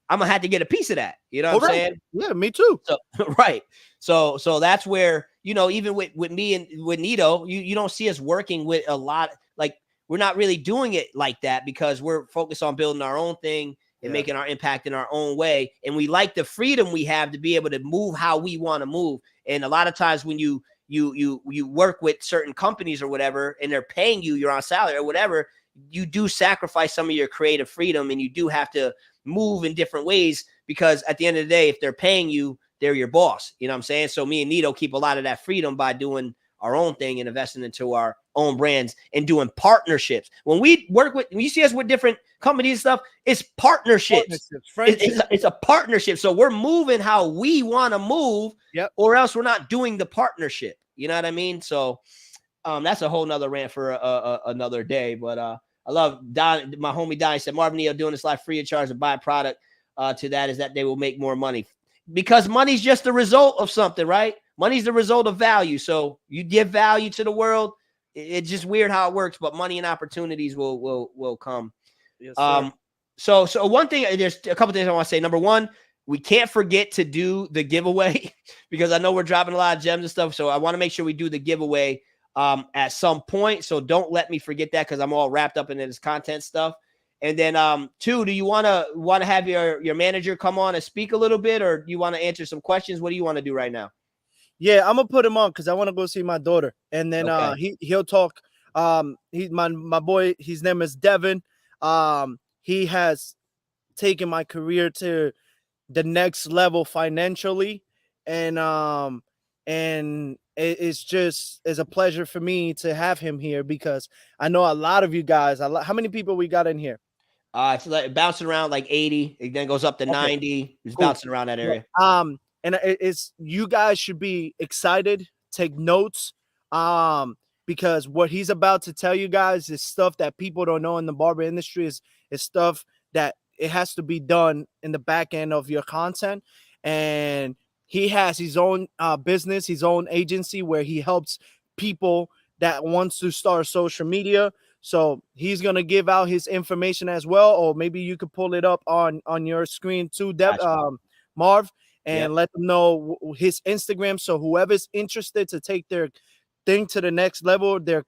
I'm gonna have to get a piece of that. You know what I'm saying? Yeah, me too. So, right. So that's where, you know, even with me and with Neato, you don't see us working with a lot. Like, we're not really doing it like that because we're focused on building our own thing and making our impact in our own way. And we like the freedom we have to be able to move how we want to move. And a lot of times when you work with certain companies or whatever, and they're paying you, you're on salary or whatever, you do sacrifice some of your creative freedom, and you do have to move in different ways, because at the end of the day, if they're paying you, they're your boss. You know what I'm saying? So me and Neato keep a lot of that freedom by doing our own thing and investing into our own brands and doing partnerships. When we work with, when you see us with different companies and stuff, it's partnerships. It's a partnership. So we're moving how we want to move, or else we're not doing the partnership. You know what I mean? So that's a whole nother rant for another day. But I love Don, my homie Donnie said, Marvin Neal doing this live free of charge. A byproduct to that is that they will make more money, because money's just the result of something, right? Money's the result of value. So you give value to the world. It's just weird how it works, but money and opportunities will come. Yes, so one thing, there's a couple things I want to say. Number one, we can't forget to do the giveaway because I know we're dropping a lot of gems and stuff. So I want to make sure we do the giveaway at some point. So don't let me forget that, because I'm all wrapped up in this content stuff. And then two, do you want to have your manager come on and speak a little bit, or do you want to answer some questions? What do you want to do right now? Yeah, I'm gonna put him on because I want to go see my daughter, and then he'll talk. He's my boy. His name is Devon. He has taken my career to the next level financially, and it's a pleasure for me to have him here, because I know a lot of you guys. How many people we got in here? It's like bouncing around like 80. It then goes up to 90. It's bouncing around that area. And it's, you guys should be excited. Take notes, because what he's about to tell you guys is stuff that people don't know in the barber industry. Is stuff that it has to be done in the back end of your content. And he has his own business, his own agency, where he helps people that wants to start social media. So he's gonna give out his information as well, or maybe you could pull it up on your screen too, Marv, and let them know his Instagram. So whoever's interested to take their thing to the next level, their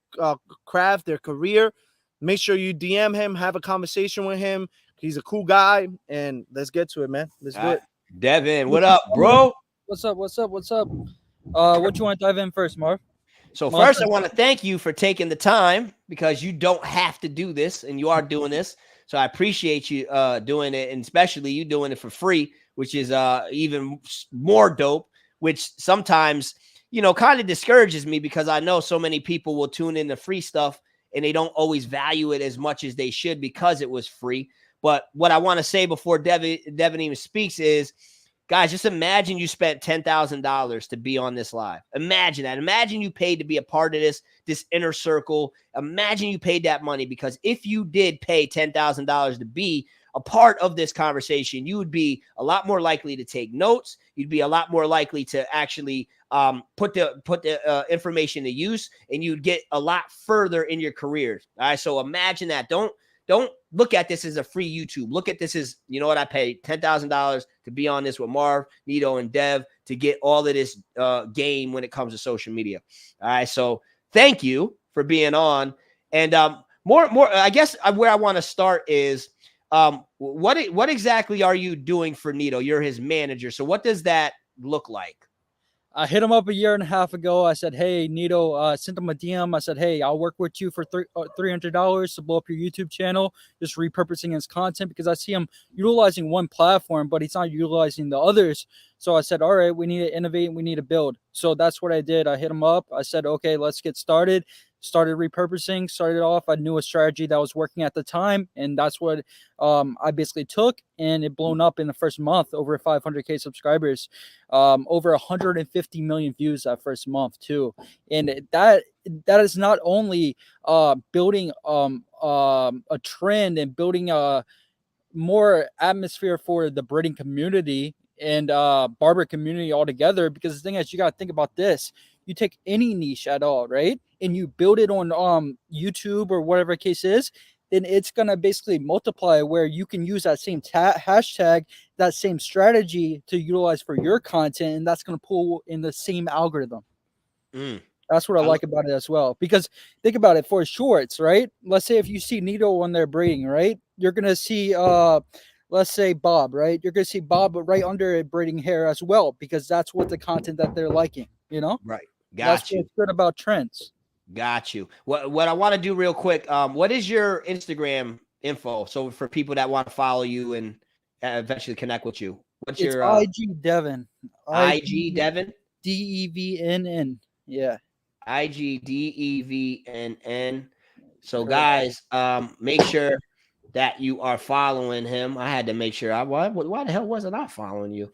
craft, their career, make sure you DM him, have a conversation with him. He's a cool guy, and let's get to it, man. Let's do it. Devin, what up, bro? What's up? What you want to dive in first, Marv? So first, I want to thank you for taking the time, because you don't have to do this, and you are doing this. So I appreciate you doing it, and especially you doing it for free, which is even more dope, which sometimes, you know, kind of discourages me, because I know so many people will tune in to free stuff and they don't always value it as much as they should because it was free. But what I want to say before Devin even speaks is, guys, just imagine you spent $10,000 to be on this live. Imagine that. Imagine you paid to be a part of this inner circle. Imagine you paid that money, because if you did pay $10,000 to be a part of this conversation, you would be a lot more likely to take notes. You'd be a lot more likely to actually put the information to use, and you'd get a lot further in your careers. All right. So imagine that. Don't look at this as a free YouTube. Look at this as, you know what, I paid $10,000 to be on this with Marv, Neato, and Dev to get all of this game when it comes to social media. All right. So thank you for being on. And more, I guess where I want to start is, what exactly are you doing for Neato? You're his manager. So what does that look like? I hit him up a year and a half ago. I said, hey, Neato, sent him a DM. I said, hey, I'll work with you for $300 to blow up your YouTube channel, just repurposing his content, because I see him utilizing one platform, but he's not utilizing the others. So I said, all right, we need to innovate. We need to build. So that's what I did. I hit him up. I said, okay, let's get started. Started repurposing, started off. I knew a strategy that was working at the time, and that's what I basically took, and it blown up in the first month, over 500K subscribers, over 150 million views that first month too. And that is not only building a trend and building a more atmosphere for the breeding community and barber community altogether. Because the thing is, you got to think about this. You take any niche at all, right, and you build it on YouTube or whatever the case is, then it's going to basically multiply, where you can use that same hashtag, that same strategy to utilize for your content, and that's going to pull in the same algorithm. That's what I like about it as well. Because think about it, for shorts, right? Let's say if you see Neato on there braiding, right? You're going to see, let's say Bob, right? You're going to see Bob right under it braiding hair as well, because that's what the content that they're liking, you know? Right. That's what's good about trends. Got you. What I want to do real quick, what is your Instagram info? So for people that want to follow you and eventually connect with you, what's It's your IG Devon? IG Devon? DEVNN. Yeah. IGDEVNN. So guys, make sure that you are following him. I had to make sure. Why the hell wasn't I following you?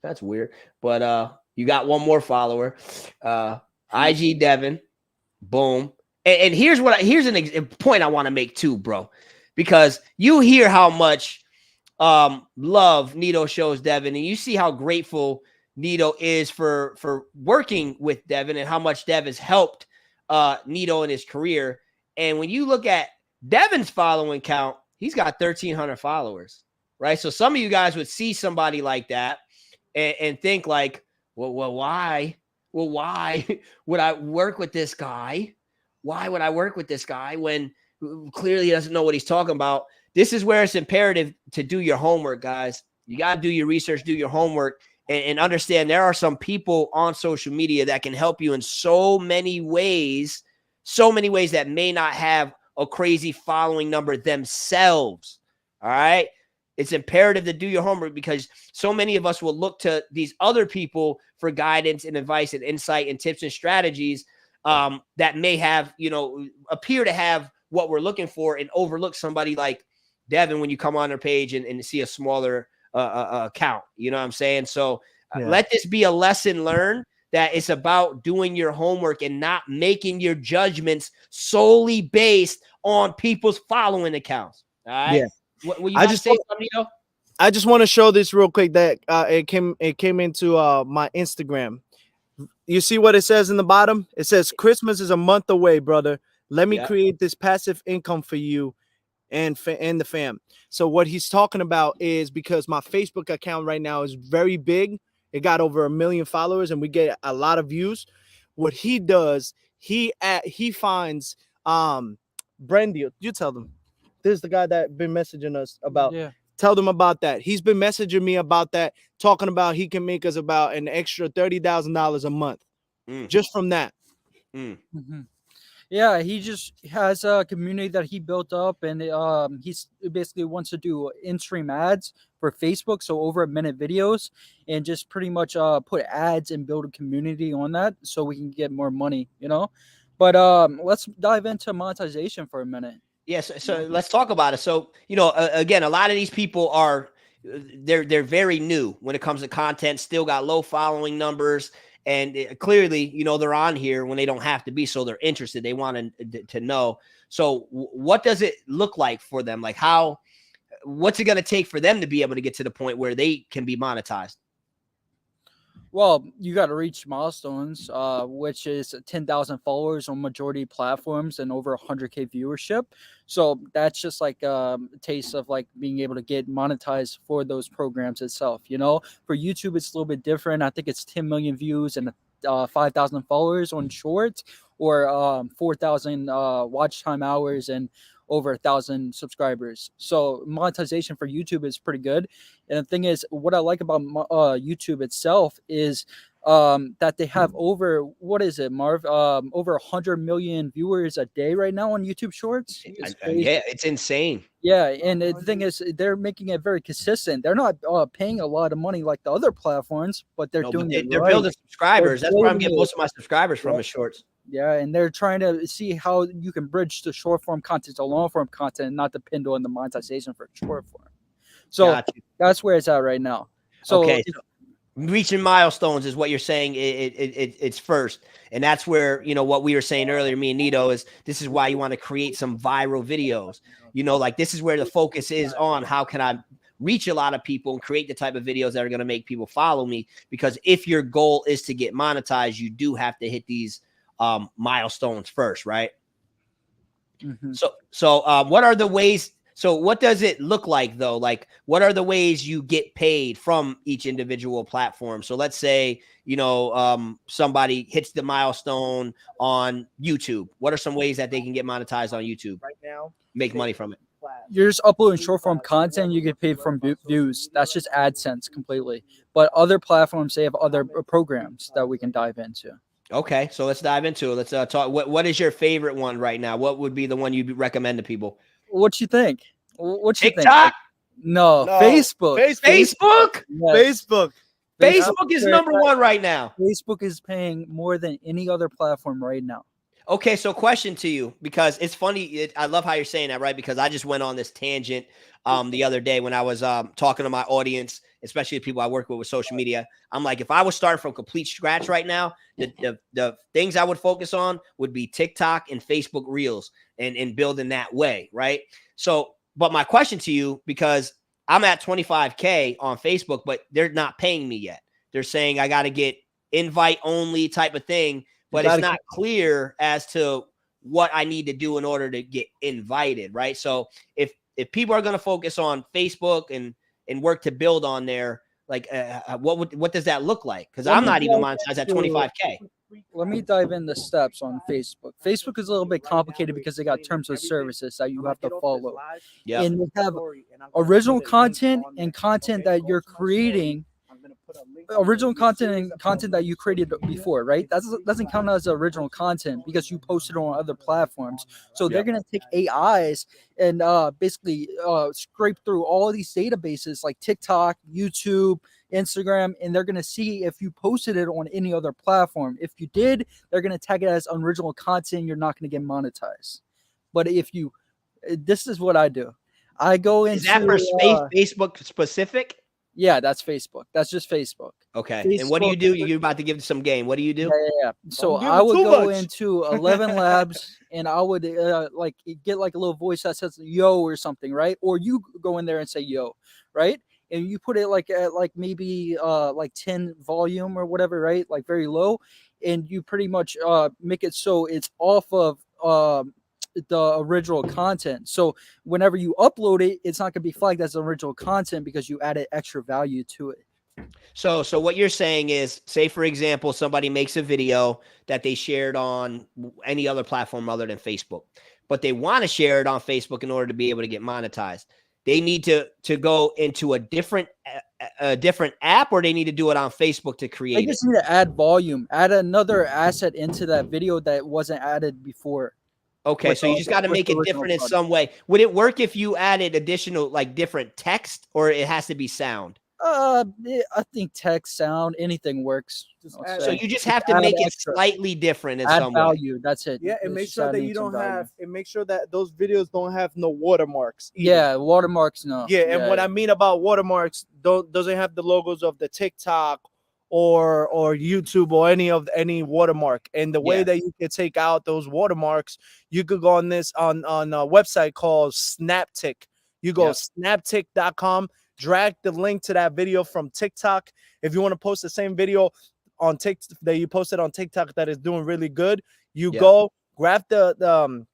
That's weird. But you got one more follower. IG Devon. Boom. And here's here's a point I want to make too, bro, because you hear how much love Neato shows Devon, and you see how grateful Neato is for working with Devon and how much Dev has helped Neato in his career. And when you look at Devon's following count, he's got 1,300 followers, right? So some of you guys would see somebody like that and think like, well, why? Well, why would I work with this guy? Why would I work with this guy when clearly he doesn't know what he's talking about? This is where it's imperative to do your homework, guys. You got to do your research, do your homework, and understand there are some people on social media that can help you in so many ways that may not have a crazy following number themselves. All right. It's imperative to do your homework, because so many of us will look to these other people for guidance and advice and insight and tips and strategies that may have, appear to have what we're looking for, and overlook somebody like Devon when you come on their page and see a smaller account. You know what I'm saying? So let this be a lesson learned, that it's about doing your homework and not making your judgments solely based on people's following accounts. All right. Yeah. What you about to say, Neato? I just want to show this real quick that it came into my Instagram. You see what it says in the bottom? It says Christmas is a month away, brother. Let me create this passive income for you and the fam. So what he's talking about is, because my Facebook account right now is very big. It got over 1 million followers and we get a lot of views. What he does, he finds Brandy. You tell them. This is the guy that been messaging us about. Yeah. Tell them about that. He's been messaging me about that, talking about he can make us about an extra $30,000 a month just from that. Yeah, he just has a community that he built up, and he's basically wants to do in-stream ads for Facebook, so over 1-minute videos, and just pretty much put ads and build a community on that so we can get more money, But let's dive into monetization for a minute. Yes. So let's talk about it. So, again, a lot of these people they're very new when it comes to content, still got low following numbers. And clearly, they're on here when they don't have to be. So they're interested. They want to know. So what does it look like for them? Like what's it going to take for them to be able to get to the point where they can be monetized? Well, you got to reach milestones, which is 10,000 followers on majority platforms and over 100K viewership. So that's just like a taste of like being able to get monetized for those programs itself. For YouTube, it's a little bit different. I think it's 10 million views and 5,000 followers on shorts, or 4,000 watch time hours and over 1,000 subscribers. So monetization for YouTube is pretty good. And the thing is, what I like about YouTube itself is that they have over, what is it, Marv? Over 100 million viewers a day right now on YouTube Shorts. Yeah, it's insane. Yeah, and the thing is, they're making it very consistent. They're not paying a lot of money like the other platforms, but they're doing it. They're building subscribers. That's where I'm getting most of my subscribers from, is Shorts. Yeah, and they're trying to see how you can bridge the short form content to long form content and not depend on the monetization for short form. So that's where it's at right now. So, okay. Reaching milestones is what you're saying. It's first. And that's where, what we were saying earlier, me and Neato, is this is why you want to create some viral videos. Like this is where the focus is on how can I reach a lot of people and create the type of videos that are going to make people follow me. Because if your goal is to get monetized, you do have to hit these milestones first, right? Mhm. So what are the ways? So what does it look like though? Like, what are the ways you get paid from each individual platform? So let's say, you know, somebody hits the milestone on YouTube. What are some ways that they can get monetized on YouTube Right now, make money from it? You're just uploading short form content. You get paid from views. That's just AdSense completely. But other platforms, they have other programs that we can dive into. Okay, so let's dive into it. Let's talk. What is your favorite one right now? What would be the one you'd recommend to people? What you think? What you think? TikTok? No, Facebook. Facebook? Yes. Facebook. Facebook is number one right now. Facebook is paying more than any other platform right now. Okay, so question to you, because it's funny. I love how you're saying that, right? Because I just went on this tangent the other day when I was talking to my audience, especially the people I work with social media. I'm like, if I was starting from complete scratch right now, the things I would focus on would be TikTok and Facebook Reels and building that way, right? So, but my question to you, because I'm at 25K on Facebook, but they're not paying me yet. They're saying I got to get invite only type of thing, but it's not clear as to what I need to do in order to get invited, right? So if people are going to focus on Facebook and work to build on there, like what does that look like? Because I'm not even monetized at 25K. Let me dive in the steps on Facebook. Facebook is a little bit complicated because they got terms of services that you have to follow. Yeah. And they have original content and content that you're creating. Original content and content that you created before, right? That doesn't count as original content because you posted on other platforms. So they're going to take AIs and basically scrape through all of these databases like TikTok, YouTube, Instagram, and they're going to see if you posted it on any other platform. If you did, they're going to tag it as original content. You're not going to get monetized. But if you, this is what I do. I go into— Is that for Facebook specific? Yeah, that's Facebook. That's just Facebook. Okay. Facebook, and what do you do? You're about to give some game. What do you do? Yeah. So I would go into 11 labs and I would like get like a little voice that says yo or something, right? Or you go in there and say yo, right? And you put it like at like maybe like 10 volume or whatever, right? Like very low. And you pretty much make it so it's off of the original content. So whenever you upload it, it's not going to be flagged as original content because you added extra value to it. So what you're saying is, say for example, somebody makes a video that they shared on any other platform other than Facebook, but they want to share it on Facebook in order to be able to get monetized. They need to go into a different app, or they need to do it on Facebook to create. They just need to add volume, add another asset into that video that wasn't added before. Okay, so you just got to make it different in some way. Would it work if you added additional, like different text, or it has to be sound? I think text, sound, anything works. So you just have to make it slightly different in some value. That's it. Yeah, and make sure that you don't have, and make sure that those videos don't have no watermarks either. Yeah, watermarks, no. Yeah, and what I mean about watermarks, doesn't have the logos of the TikTok or YouTube or any watermark. And the way that you can take out those watermarks, you could go on a website called Snaptick. You go snaptick.com, drag the link to that video from TikTok. If you want to post the same video on TikTok that you posted on TikTok that is doing really good, you go grab the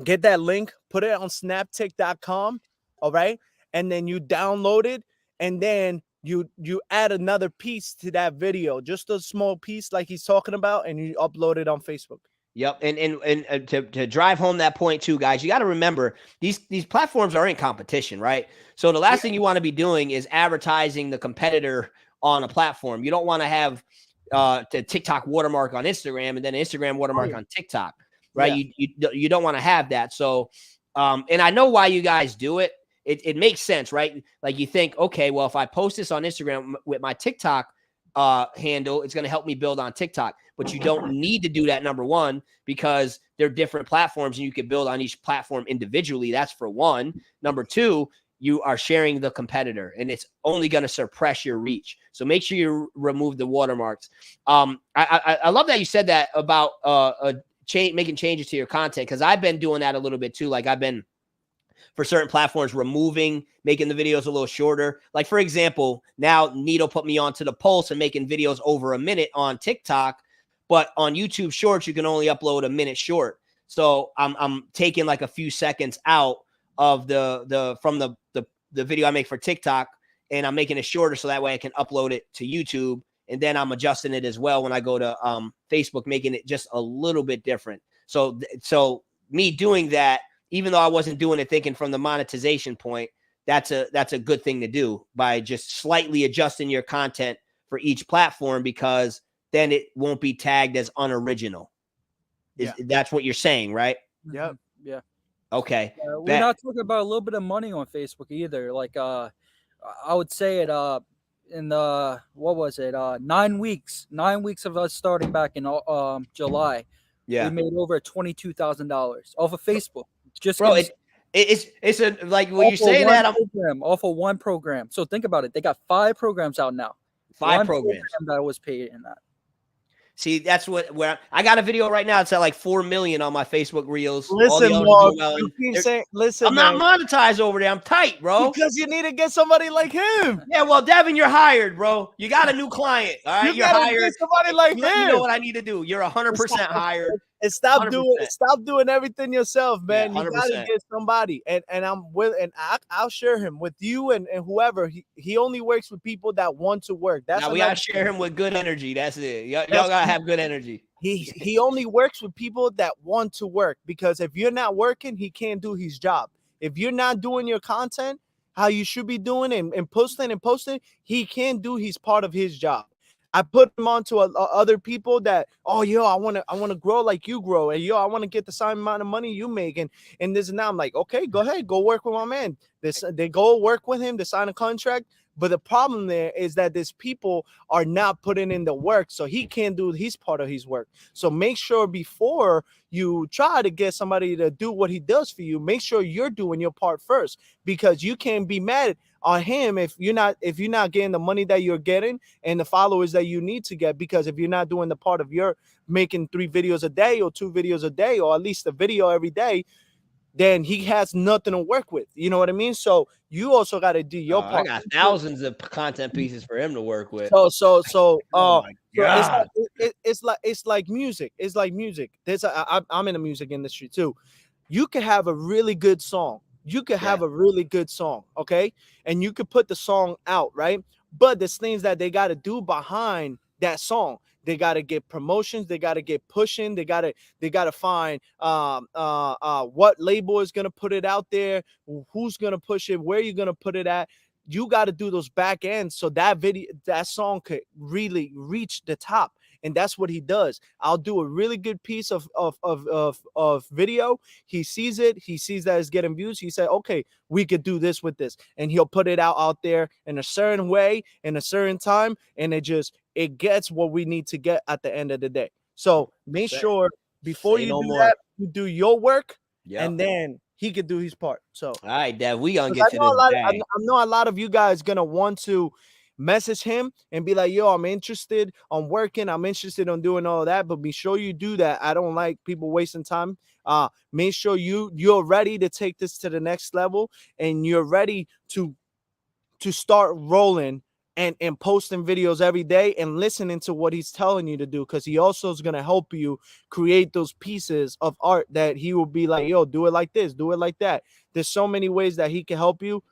get that link, put it on snaptick.com, all right? And then you download it, and then you add another piece to that video, just a small piece like he's talking about, and you upload it on Facebook. Yep. And to drive home that point too, guys, you got to remember these platforms are in competition, right? So the last thing you want to be doing is advertising the competitor on a platform. You don't want to have the TikTok watermark on Instagram and then an Instagram watermark on TikTok, right? You don't want to have that. So, and I know why you guys do it. It makes sense, right? Like you think, okay, well, if I post this on Instagram with my TikTok handle, it's going to help me build on TikTok. But you don't need to do that, number one, because they're different platforms and you can build on each platform individually. That's for one. Number two, you are sharing the competitor and it's only going to suppress your reach. So make sure you remove the watermarks. I love that you said that about making changes to your content, because I've been doing that a little bit too. Like I've been for certain platforms, making the videos a little shorter. Like, for example, now Neato put me onto the Pulse and making videos over a minute on TikTok, but on YouTube Shorts, you can only upload a minute short. So I'm taking like a few seconds out of the video I make for TikTok, and I'm making it shorter so that way I can upload it to YouTube. And then I'm adjusting it as well when I go to Facebook, making it just a little bit different. So me doing that, even though I wasn't doing it thinking from the monetization point, that's a good thing to do by just slightly adjusting your content for each platform, because then it won't be tagged as unoriginal. That's what you're saying, right? Yep. Yeah. Okay. We're not talking about a little bit of money on Facebook either. Like I would say it in the what was it 9 weeks of us starting back in July. Yeah, we made over $22,000 off of Facebook. Just bro, it's a, like when you say that, off of one program. So think about it. They got 5 programs out now. 5 programs that was paid in that. See, that's where I got a video right now. It's at like 4 million on my Facebook Reels. Listen, Mark, you keep saying, listen, I'm not monetized over there. I'm tight, bro. Because you need to get somebody like him. Yeah, well, Devon, you're hired, bro. You got a new client. All right, you're hired. Get somebody like him. You know what I need to do. You're 100% hired. And stop doing everything yourself, man. Yeah, you gotta get somebody. And I'll share him with you and whoever. He only works with people that want to work. That's we gotta share him with good energy. That's it. Y'all gotta have good energy. He only works with people that want to work, because if you're not working, he can't do his job. If you're not doing your content how you should be doing and posting, he can't do his part of his job. I put him on to other people that, oh, yo, I want to grow like you grow. And yo, I want to get the same amount of money you make. And this and that. I'm like, okay, go ahead. Go work with my man. They go work with him to sign a contract. But the problem there is that these people are not putting in the work, so he can't do his part of his work. So make sure before you try to get somebody to do what he does for you, make sure you're doing your part first, because you can't be mad on him if you're not getting the money that you're getting and the followers that you need to get. Because if you're not doing the part of your making 3 videos a day or 2 videos a day, or at least a video every day, then he has nothing to work with. You know what I mean? So you also got to do your part. I got thousands of content pieces for him to work with. So oh my God. It's like music. It's like music. I'm in the music industry too. You can have a really good song. Okay? And you could put the song out, right? But there's things that they got to do behind that song. They got to get promotions. They got to get pushing. They got to find what label is going to put it out there, who's going to push it, where you're going to put it at. You got to do those back ends so that song could really reach the top. And that's what he does. I'll do a really good piece of video. He sees it. He sees that it's getting views. He said, okay, we could do this with this. And he'll put it out there in a certain way, in a certain time. And it gets what we need to get at the end of the day. So make sure before you do that, you do your work, and then he could do his part. So all right, Dev, we gonna get to this. I know a lot of you guys gonna want to message him and be like, yo, I'm interested on working. I'm interested on doing all that. But be sure you do that. I don't like people wasting time. Make sure you're ready to take this to the next level, and you're ready to start rolling and posting videos every day and listening to what he's telling you to do, because he also is going to help you create those pieces of art that he will be like, yo, do it like this, do it like that. There's so many ways that he can help you,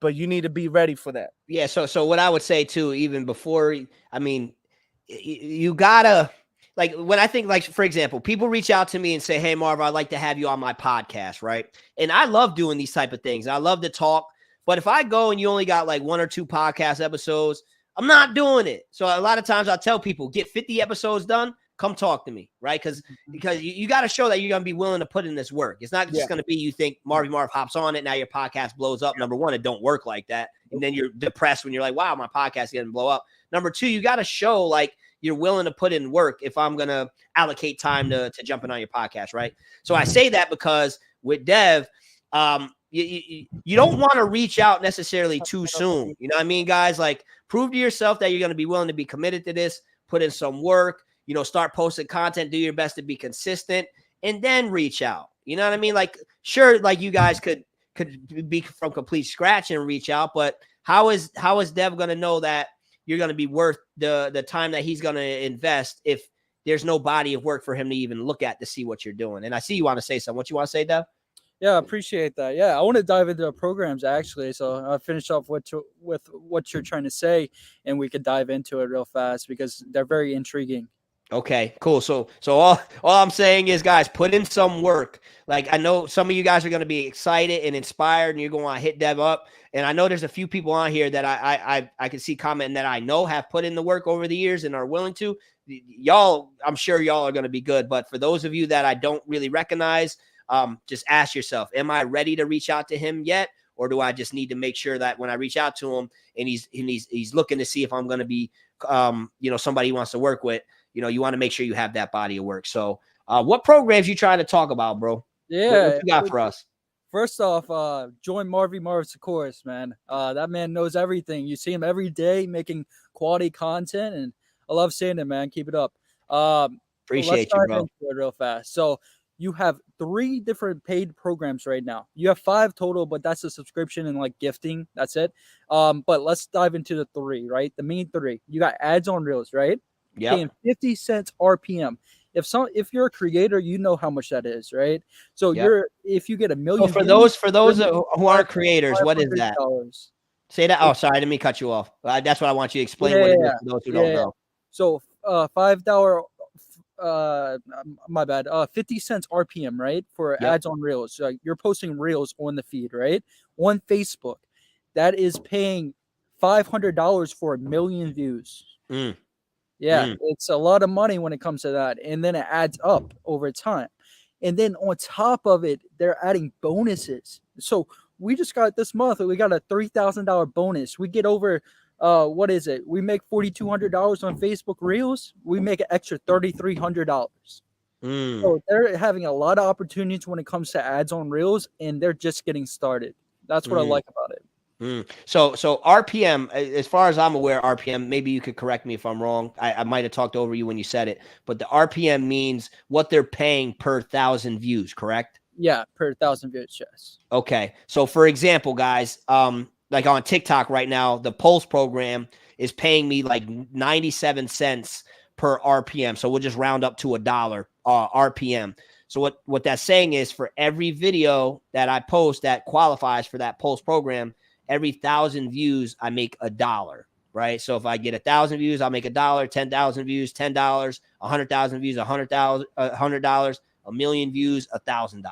but you need to be ready for that. Yeah. So what I would say too, even before, I mean, you gotta, like, when I think, like, for example, people reach out to me and say, hey, Marv, I'd like to have you on my podcast, right? And I love doing these type of things. I love to talk. But if I go and you only got like 1 or 2 podcast episodes, I'm not doing it. So a lot of times I'll tell people, get 50 episodes done, come talk to me, right? Because you got to show that you're going to be willing to put in this work. It's not just going to be you think Marv hops on it, now your podcast blows up. Number one, it don't work like that. And then you're depressed when you're like, wow, my podcast didn't blow up. Number two, you got to show like you're willing to put in work if I'm going to allocate time to jumping on your podcast, right? So I say that because with Dev, you don't want to reach out necessarily too soon. You know what I mean, guys? Like, prove to yourself that you're going to be willing to be committed to this, put in some work, start posting content, do your best to be consistent, and then reach out. You know what I mean? Like, sure, like you guys could could be from complete scratch and reach out. But how is Dev going to know that you're going to be worth the time that he's going to invest if there's no body of work for him to even look at to see what you're doing? And I see you want to say something. What you want to say, Dev? Yeah, I appreciate that. Yeah, I want to dive into the programs actually. So I'll finish off with what you're trying to say, and we could dive into it real fast because they're very intriguing. Okay, cool. So all I'm saying is, guys, put in some work. Like, I know some of you guys are going to be excited and inspired, and you're going to want to hit Dev up. And I know there's a few people on here that I can see commenting that I know have put in the work over the years and are willing to. Y'all, I'm sure y'all are going to be good. But for those of you that I don't really recognize, just ask yourself, am I ready to reach out to him yet? Or do I just need to make sure that when I reach out to him and he's looking to see if I'm going to be, somebody he wants to work with, you want to make sure you have that body of work. So what programs you trying to talk about, bro? Yeah. What you got for us? First off, join Marv's course, man. That man knows everything. You see him every day making quality content, and I love seeing it, man. Keep it up. Appreciate you, bro. Into it real fast. So you have 3 different paid programs right now. You have 5 total, but that's a subscription and like gifting. That's it. But let's dive into the 3, right? The main 3. You got ads on Reels, right? Yeah. Paying 50 cents RPM. If you're a creator, you know how much that is, right? So if you get 1 million. So for those who aren't creators, what is that? Say that. Oh, sorry, I didn't mean to cut you off. That's what I want you to explain. What it is for those who don't know. So $5. My bad. 50 cents RPM, right? For ads on Reels. So you're posting Reels on the feed, right? On Facebook, that is paying $500 for 1 million views. It's a lot of money when it comes to that, and then it adds up over time. And then on top of it, they're adding bonuses. So we just got this month, we got a $3,000 bonus. We get over. What is it? We make $4,200 on Facebook Reels. We make an extra $3,300. So they're having a lot of opportunities when it comes to ads on Reels, and they're just getting started. That's what I like about it. So RPM, as far as I'm aware, RPM, maybe you could correct me if I'm wrong. I might have talked over you when you said it, but the RPM means what they're paying per 1,000 views, correct? Yeah, per 1,000 views, yes. Okay. So for example, guys, like on TikTok right now, the Pulse program is paying me like 97 cents per RPM. So we'll just round up to $1 RPM. So what that's saying is for every video that I post that qualifies for that Pulse program, every 1,000 views, I make $1, right? So if I get 1,000 views, I'll make $1, 10,000 views, $10, 100,000 views, $100, 1 million views, $1,000,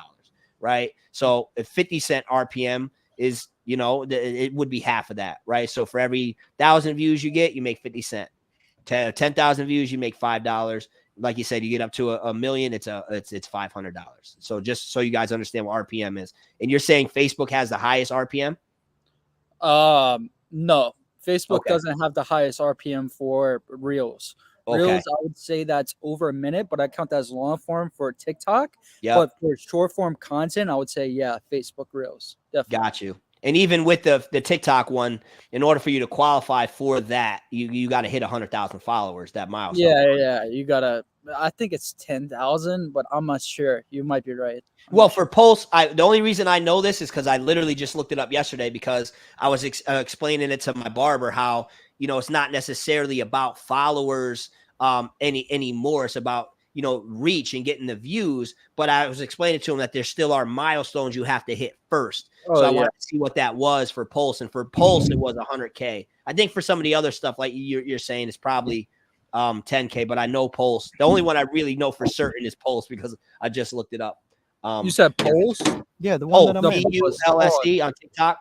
right? So if 50 cent RPM is, it would be half of that, right? So for every 1,000 views you get, you make 50 cents. 10,000 views, you make $5. Like you said, you get up to a million, it's $500. So just so you guys understand what RPM is. And you're saying Facebook has the highest RPM? No, Facebook doesn't have the highest RPM for Reels. Reels, I would say that's over a minute, but I count that as long form for TikTok. But for short form content, I would say, Facebook Reels. Definitely. Got you. And even with the TikTok one, in order for you to qualify for that, you got to hit 100,000 followers, that milestone. Yeah. You got to, I think it's 10,000, but I'm not sure. You might be right. Well, for Pulse, the only reason I know this is because I literally just looked it up yesterday because I was explaining it to my barber how, it's not necessarily about followers anymore. It's about, reach and getting the views. But I was explaining to him that there still are milestones you have to hit first. So I wanted to see what that was for Pulse. And for Pulse, it was 100K. I think for some of the other stuff, like you're saying, it's probably 10K. But I know Pulse. The only one I really know for certain is Pulse because I just looked it up. You said Pulse? Yeah, the one that I'm in. LSD on TikTok.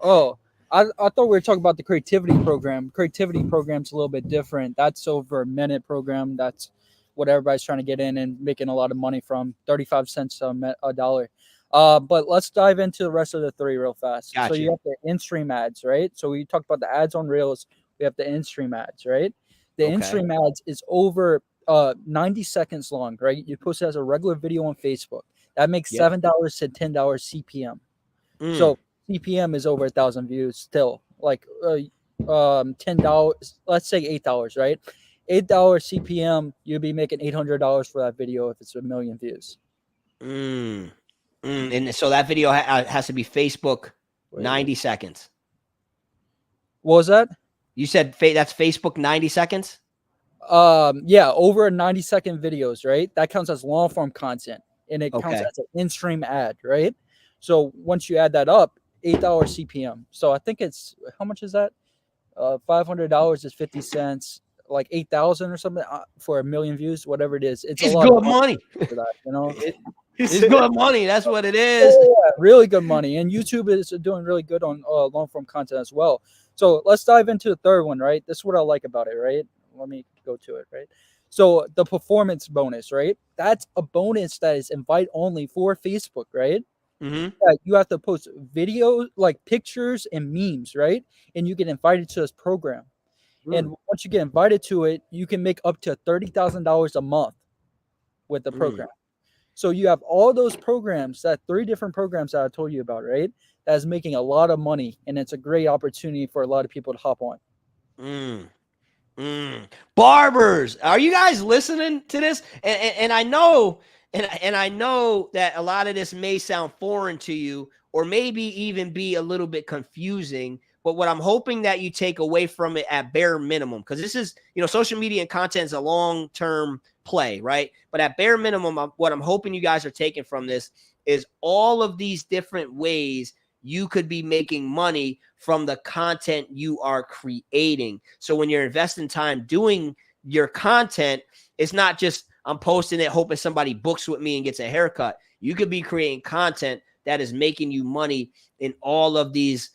Oh, I thought we were talking about the creativity program. Creativity program's a little bit different. That's over a minute program. That's what everybody's trying to get in and making a lot of money from. 35 cents a dollar. But let's dive into the rest of the 3 real fast. Gotcha. So you have the in-stream ads, right? So we talked about the ads on Reels. We have the in-stream ads, right? The in-stream ads is over 90 seconds long, right? You post it as a regular video on Facebook. That makes $7 to $10 CPM. So CPM is over 1,000 views still. Like $10, let's say $8, right? $8 CPM, you'll be making $800 for that video if it's 1 million views. And so that video has to be Facebook 90 seconds. What was that? You said that's Facebook 90 seconds? Yeah, over 90-second videos, right? That counts as long form content, and it counts Okay. as an in-stream ad, right? So once you add that up, $8 CPM. So I think it's, how much is that? $500 is 50 cents, like 8,000 or something for a million views, whatever it is. It's a lot good of money. for that, you know. It's good money. That's what it is. Yeah, really good money, and YouTube is doing really good on long form content as well. So let's dive into the third one, right? This is what I like about it, right? Let me go to it, right? So the performance bonus, right? That's a bonus that is invite only for Facebook, right? Mm-hmm. Yeah, you have to post videos, like pictures and memes, right? And you get invited to this program. And once you get invited to it, you can make up to $30,000 a month with the program. So you have all those programs, that 3 different programs that I told you about, right? That's making a lot of money, and it's a great opportunity for a lot of people to hop on. Barbers, are you guys listening to this? And I know, and I know that a lot of this may sound foreign to you, or maybe even be a little bit confusing. But what I'm hoping that you take away from it at bare minimum, because this is, social media and content is a long-term play, right? But at bare minimum, what I'm hoping you guys are taking from this is all of these different ways you could be making money from the content you are creating. So when you're investing time doing your content, it's not just I'm posting it, hoping somebody books with me and gets a haircut. You could be creating content that is making you money in all of these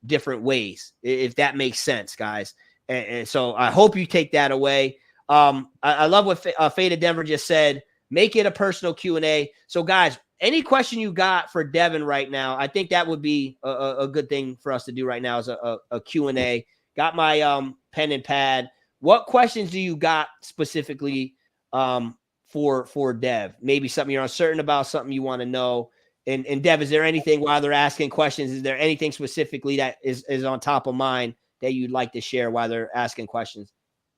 different ways, if that makes sense, guys. And so I hope you take that away. I love what Fade Denver just said. Make it a personal Q&A. So guys, any question you got for Devon right now, I think that would be a good thing for us to do right now is a Q&A. Got my pen and pad. What questions do you got specifically for Dev? Maybe something you're uncertain about, something you want to know. And Dev, is there anything while they're asking questions, is there anything specifically that is on top of mind that you'd like to share while they're asking questions?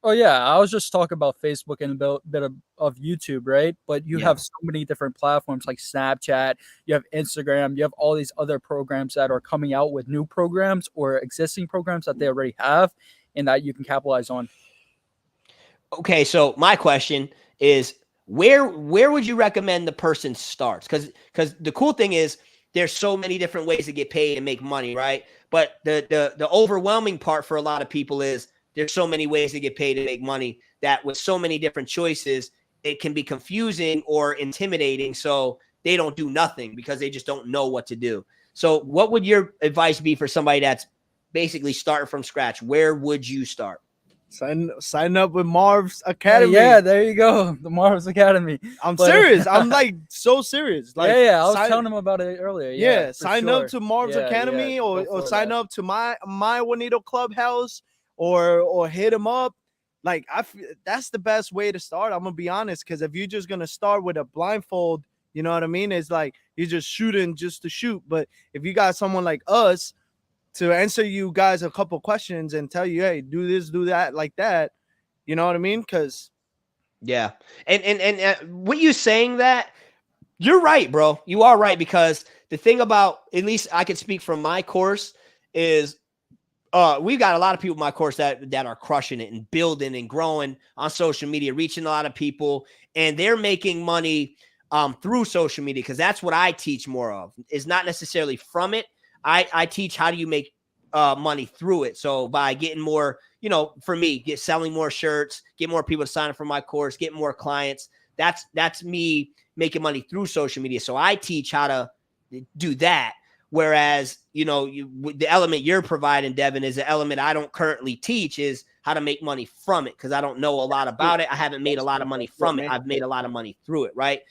Oh yeah, I was just talking about Facebook and a bit of YouTube, right? But you have so many different platforms like Snapchat, you have Instagram, you have all these other programs that are coming out with new programs or existing programs that they already have and that you can capitalize on. Okay, so my question is where would you recommend the person starts? Because the cool thing is there's so many different ways to get paid and make money, right? But the overwhelming part for a lot of people is there's so many ways to get paid and make money that with so many different choices, it can be confusing or intimidating. So they don't do nothing because they just don't know what to do. So what would your advice be for somebody that's basically starting from scratch? Where would you start? Sign up with Marv's Academy. Yeah, there you go. The Marv's Academy. I'm serious. I'm like so serious. Like, I was telling him about it earlier. Yeah, sign up to Marv's Academy or sign up to my Neato Clubhouse or hit him up. Like that's the best way to start. I'm gonna be honest, because if you're just gonna start with a blindfold, you know what I mean? It's like you're just shooting just to shoot. But if you got someone like us to answer you guys a couple questions and tell you, hey, do this, do that, like that, you know what I mean? Because and what you saying that you're right, bro. You are right, because the thing about, at least I could speak from my course, is we've got a lot of people in my course that are crushing it and building and growing on social media, reaching a lot of people, and they're making money through social media, because that's what I teach more of. Is not necessarily from it. I teach how do you make money through it. So by getting more, for me, selling more shirts, get more people to sign up for my course, get more clients. That's me making money through social media. So I teach how to do that. Whereas, the element you're providing, Devon, is an element I don't currently teach, is how to make money from it, because I don't know a lot about it. I haven't made a lot of money from it. I've made a lot of money through it, right?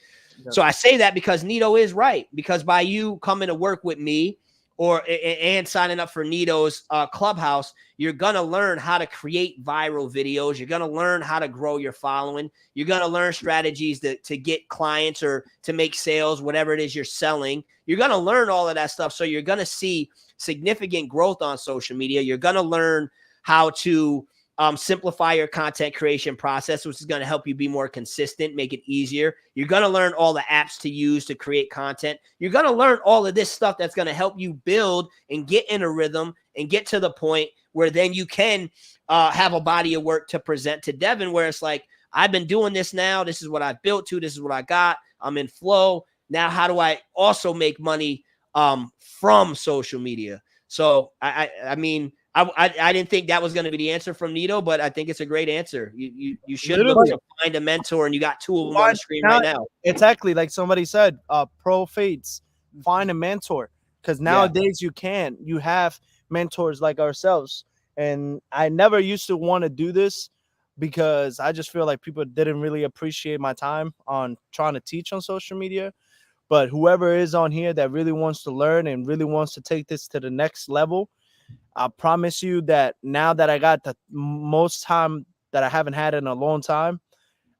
So I say that because Neato is right, because by you coming to work with me and signing up for Neato's Clubhouse, you're going to learn how to create viral videos. You're going to learn how to grow your following. You're going to learn strategies to get clients or to make sales, whatever it is you're selling. You're going to learn all of that stuff. So you're going to see significant growth on social media. You're going to learn how to simplify your content creation process, which is going to help you be more consistent, make it easier. You're going to learn all the apps to use to create content. You're going to learn all of this stuff that's going to help you build and get in a rhythm and get to the point where then you can have a body of work to present to Devon, where it's like, I've been doing this now. This is what I've built to. This is what I got. I'm in flow. Now, how do I also make money from social media? So, I mean, I didn't think that was going to be the answer from Neato, but I think it's a great answer. You should look to find a mentor, and you got 2 of them on the screen right now. Exactly, like somebody said, pro fades, find a mentor, because nowadays you have mentors like ourselves. And I never used to want to do this because I just feel like people didn't really appreciate my time on trying to teach on social media. But whoever is on here that really wants to learn and really wants to take this to the next level, I promise you that now that I got the most time that I haven't had in a long time,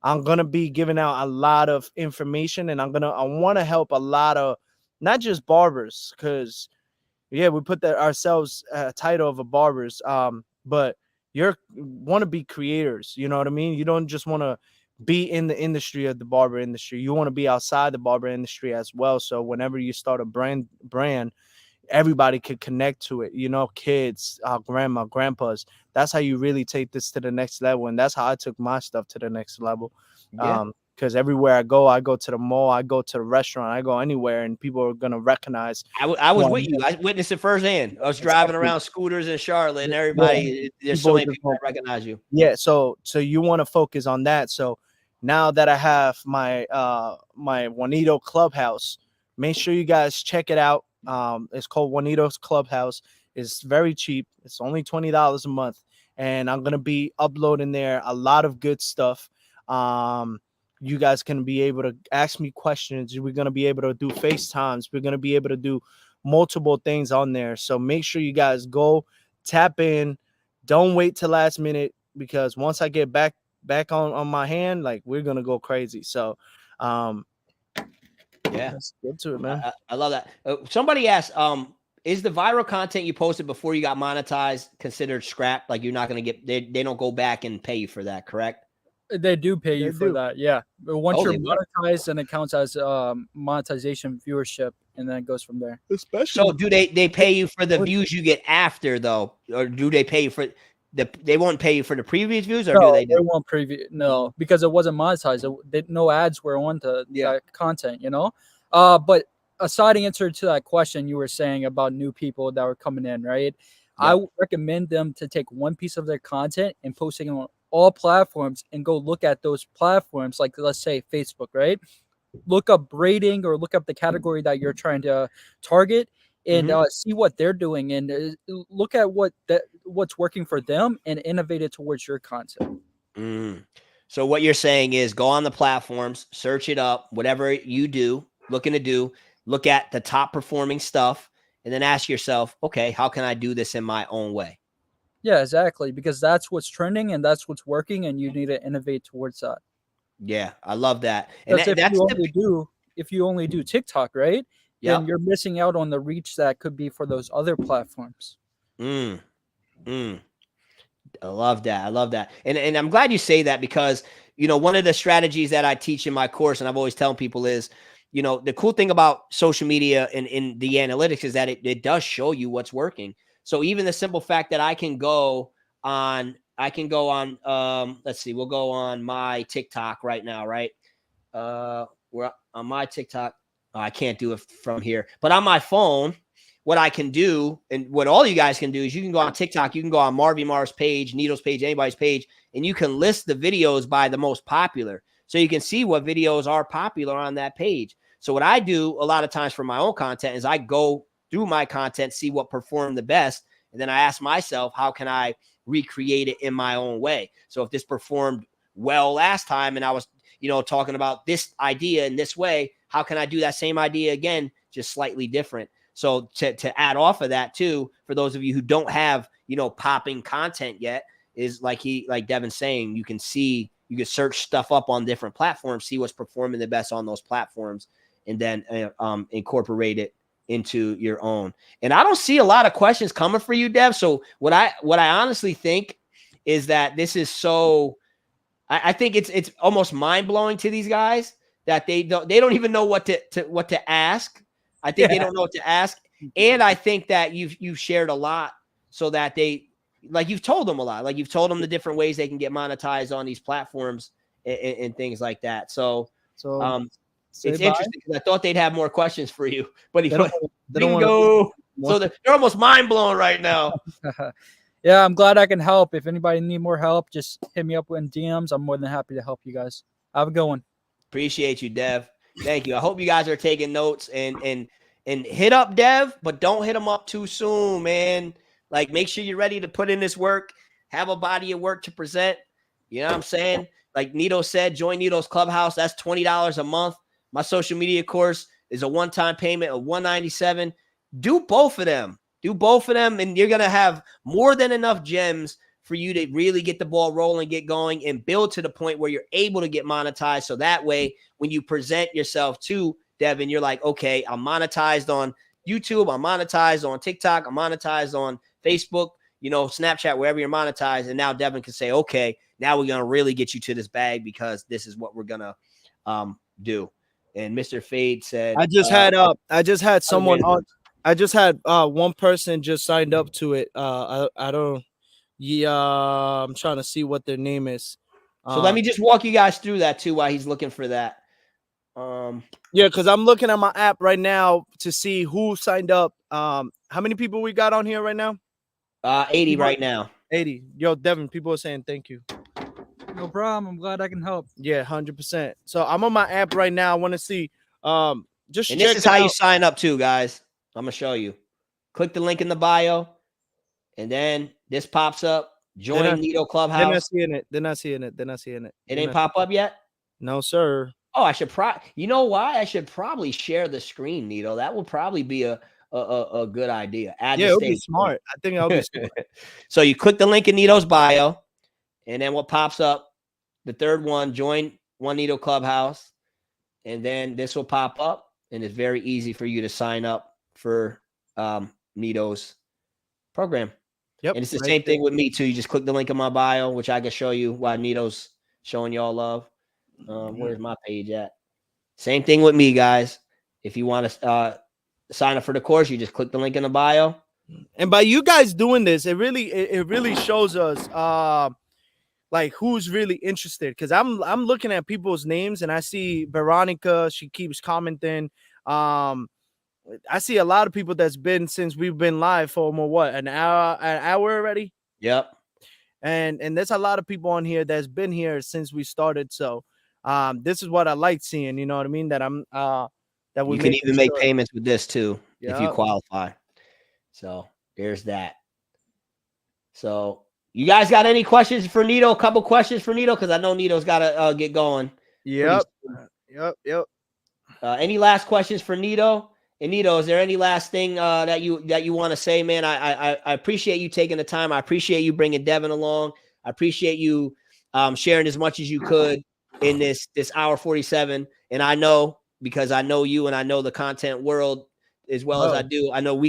I'm going to be giving out a lot of information, and I want to help a lot of, not just barbers, because we put that ourselves title of a barbers, but you want to be creators. You know what I mean? You don't just want to be in the industry of the barber industry. You want to be outside the barber industry as well. So whenever you start a brand, everybody could connect to it, kids, grandma, grandpas. That's how you really take this to the next level. And that's how I took my stuff to the next level. Because everywhere I go to the mall, I go to the restaurant, I go anywhere, and people are going to recognize. I was with you. I witnessed it firsthand. I was driving around scooters in Charlotte, and everybody, there's so many people that recognize you. Yeah. So you want to focus on that. So now that I have my Juanito Clubhouse, make sure you guys check it out. It's called Juanito's Clubhouse. It's very cheap. It's only $20 a month. And I'm going to be uploading there a lot of good stuff. You guys can be able to ask me questions. We're going to be able to do FaceTimes. We're going to be able to do multiple things on there. So make sure you guys go tap in. Don't wait till last minute, because once I get back on my hand, like, we're going to go crazy. So, let's get to it, man. I love that. Somebody asked, is the viral content you posted before you got monetized considered scrap? Like, you're not going to get, they don't go back and pay you for that, correct? They do pay you for that, yeah. But once you're monetized, then it counts as monetization viewership, and then it goes from there. So do they pay you for the views you get after, though? Or do they pay you for they won't pay you for the previous views, or no, do they? They won't no, because it wasn't monetized. No ads were on to that content, But a side answer to that question you were saying about new people that were coming in, right? I would recommend them to take one piece of their content and posting it on all platforms and go look at those platforms, like let's say Facebook, right? Look up braiding or look up the category that you're trying to target and see what they're doing and look at what's working for them and innovate it towards your content. So what you're saying is go on the platforms, search it up, whatever you do, looking to do, look at the top performing stuff, and then ask yourself, okay, how can I do this in my own way? Yeah, exactly. Because that's what's trending and that's what's working, and you need to innovate towards that. Yeah, I love that. And if you only do TikTok, right? Then you're missing out on the reach that could be for those other platforms. I love that. I love that. And I'm glad you say that, because, one of the strategies that I teach in my course, and I've always telling people is, the cool thing about social media and in the analytics is that it does show you what's working. So even the simple fact that I can go on, let's see, we'll go on my TikTok right now, right? We're on my TikTok. I can't do it from here, but on my phone, what I can do, and what all you guys can do, is you can go on TikTok, you can go on Marvy Mar's page, Neato's page, anybody's page, and you can list the videos by the most popular. So you can see what videos are popular on that page. So what I do a lot of times for my own content is I go through my content, see what performed the best, and then I ask myself, how can I recreate it in my own way? So if this performed well last time and I was, talking about this idea in this way, how can I do that same idea again, just slightly different? So to add off of that too, for those of you who don't have, popping content yet, is like Devon's saying, you can search stuff up on different platforms, see what's performing the best on those platforms, and then incorporate it into your own. And I don't see a lot of questions coming for you, Dev. So what I honestly think is that this is so. I think it's almost mind blowing to these guys that they don't even know what to ask. I think they don't know what to ask, and I think that you've shared a lot so that they like you've told them a lot, like you've told them the different ways they can get monetized on these platforms and things like that. So it's interesting because I thought they'd have more questions for you, but he put bingo. So they're almost mind blown right now. Yeah, I'm glad I can help. If anybody need more help, just hit me up in DMs. I'm more than happy to help you guys. Have a good one. Appreciate you, Dev. Thank you. I hope you guys are taking notes and hit up Dev, but don't hit him up too soon, man. Like, make sure you're ready to put in this work, have a body of work to present. You know what I'm saying? Like Neato said, join Neato's Clubhouse. That's $20 a month. My social media course is a one-time payment of $197. Do both of them. Do both of them, and you're going to have more than enough gems for you to really get the ball rolling, get going, and build to the point where you're able to get monetized. So that way, when you present yourself to Devon, you're like, okay, I'm monetized on YouTube, I'm monetized on TikTok, I'm monetized on Facebook, Snapchat, wherever you're monetized. And now Devon can say, okay, now we're going to really get you to this bag because this is what we're going to do. And Mr. Fade said, I just had someone on. I just had one person just signed up to it. I don't. Yeah, I'm trying to see what their name is. So let me just walk you guys through that too while he's looking for that. Yeah, because I'm looking at my app right now to see who signed up. How many people we got on here right now? 80 right now. 80. Yo, Devon, people are saying thank you. No problem. I'm glad I can help. Yeah, 100%. So I'm on my app right now. I want to see. Just and this is how you sign up too, guys. I'm gonna show you. Click the link in the bio, and then this pops up. Join Neato Clubhouse. They're not seeing it. They're not seeing it. It ain't pop up yet? No, sir. Oh, I should you know why? I should probably share the screen, Neato. That would probably be a good idea. It would be smart. I think that would be smart. So you click the link in Neato's bio, and then what pops up? The third one, join One Neato Clubhouse, and then this will pop up, and it's very easy for you to sign up for Neato's program. Yep. And it's the same thing with me too. You just click the link in my bio, which I can show you why Neato's showing y'all love. Where's my page at? Same thing with me, guys. If you want to sign up for the course, you just click the link in the bio. And by you guys doing this, it really shows us like who's really interested. Because I'm looking at people's names and I see Veronica. She keeps commenting. I see a lot of people that's been since we've been live for almost an hour already. Yep. And there's a lot of people on here that's been here since we started. So this is what I like seeing, you know what I mean? That I'm that we you can even make payments with this too if you qualify. So there's that. So you guys got any questions for Neato? A couple questions for Neato, because I know Neato's got to get going. Yep. Any last questions for Neato? And Neato, is there any last thing that you want to say, man? I appreciate you taking the time. I appreciate you bringing Devon along. I appreciate you sharing as much as you could in this hour 47. And I know, because I know you and I know the content world as well as I do, I know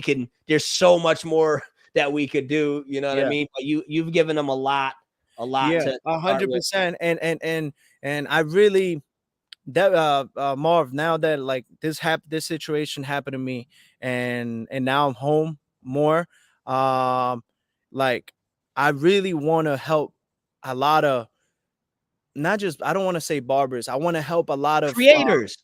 there's so much more that we could do. You know what I mean? But you've given them a lot. Yeah, 100%. And I really. That Marv, now that like this situation happened to me and now I'm home more, like I really want to help a lot of, not just, I don't want to say barbers, I want to help a lot of creators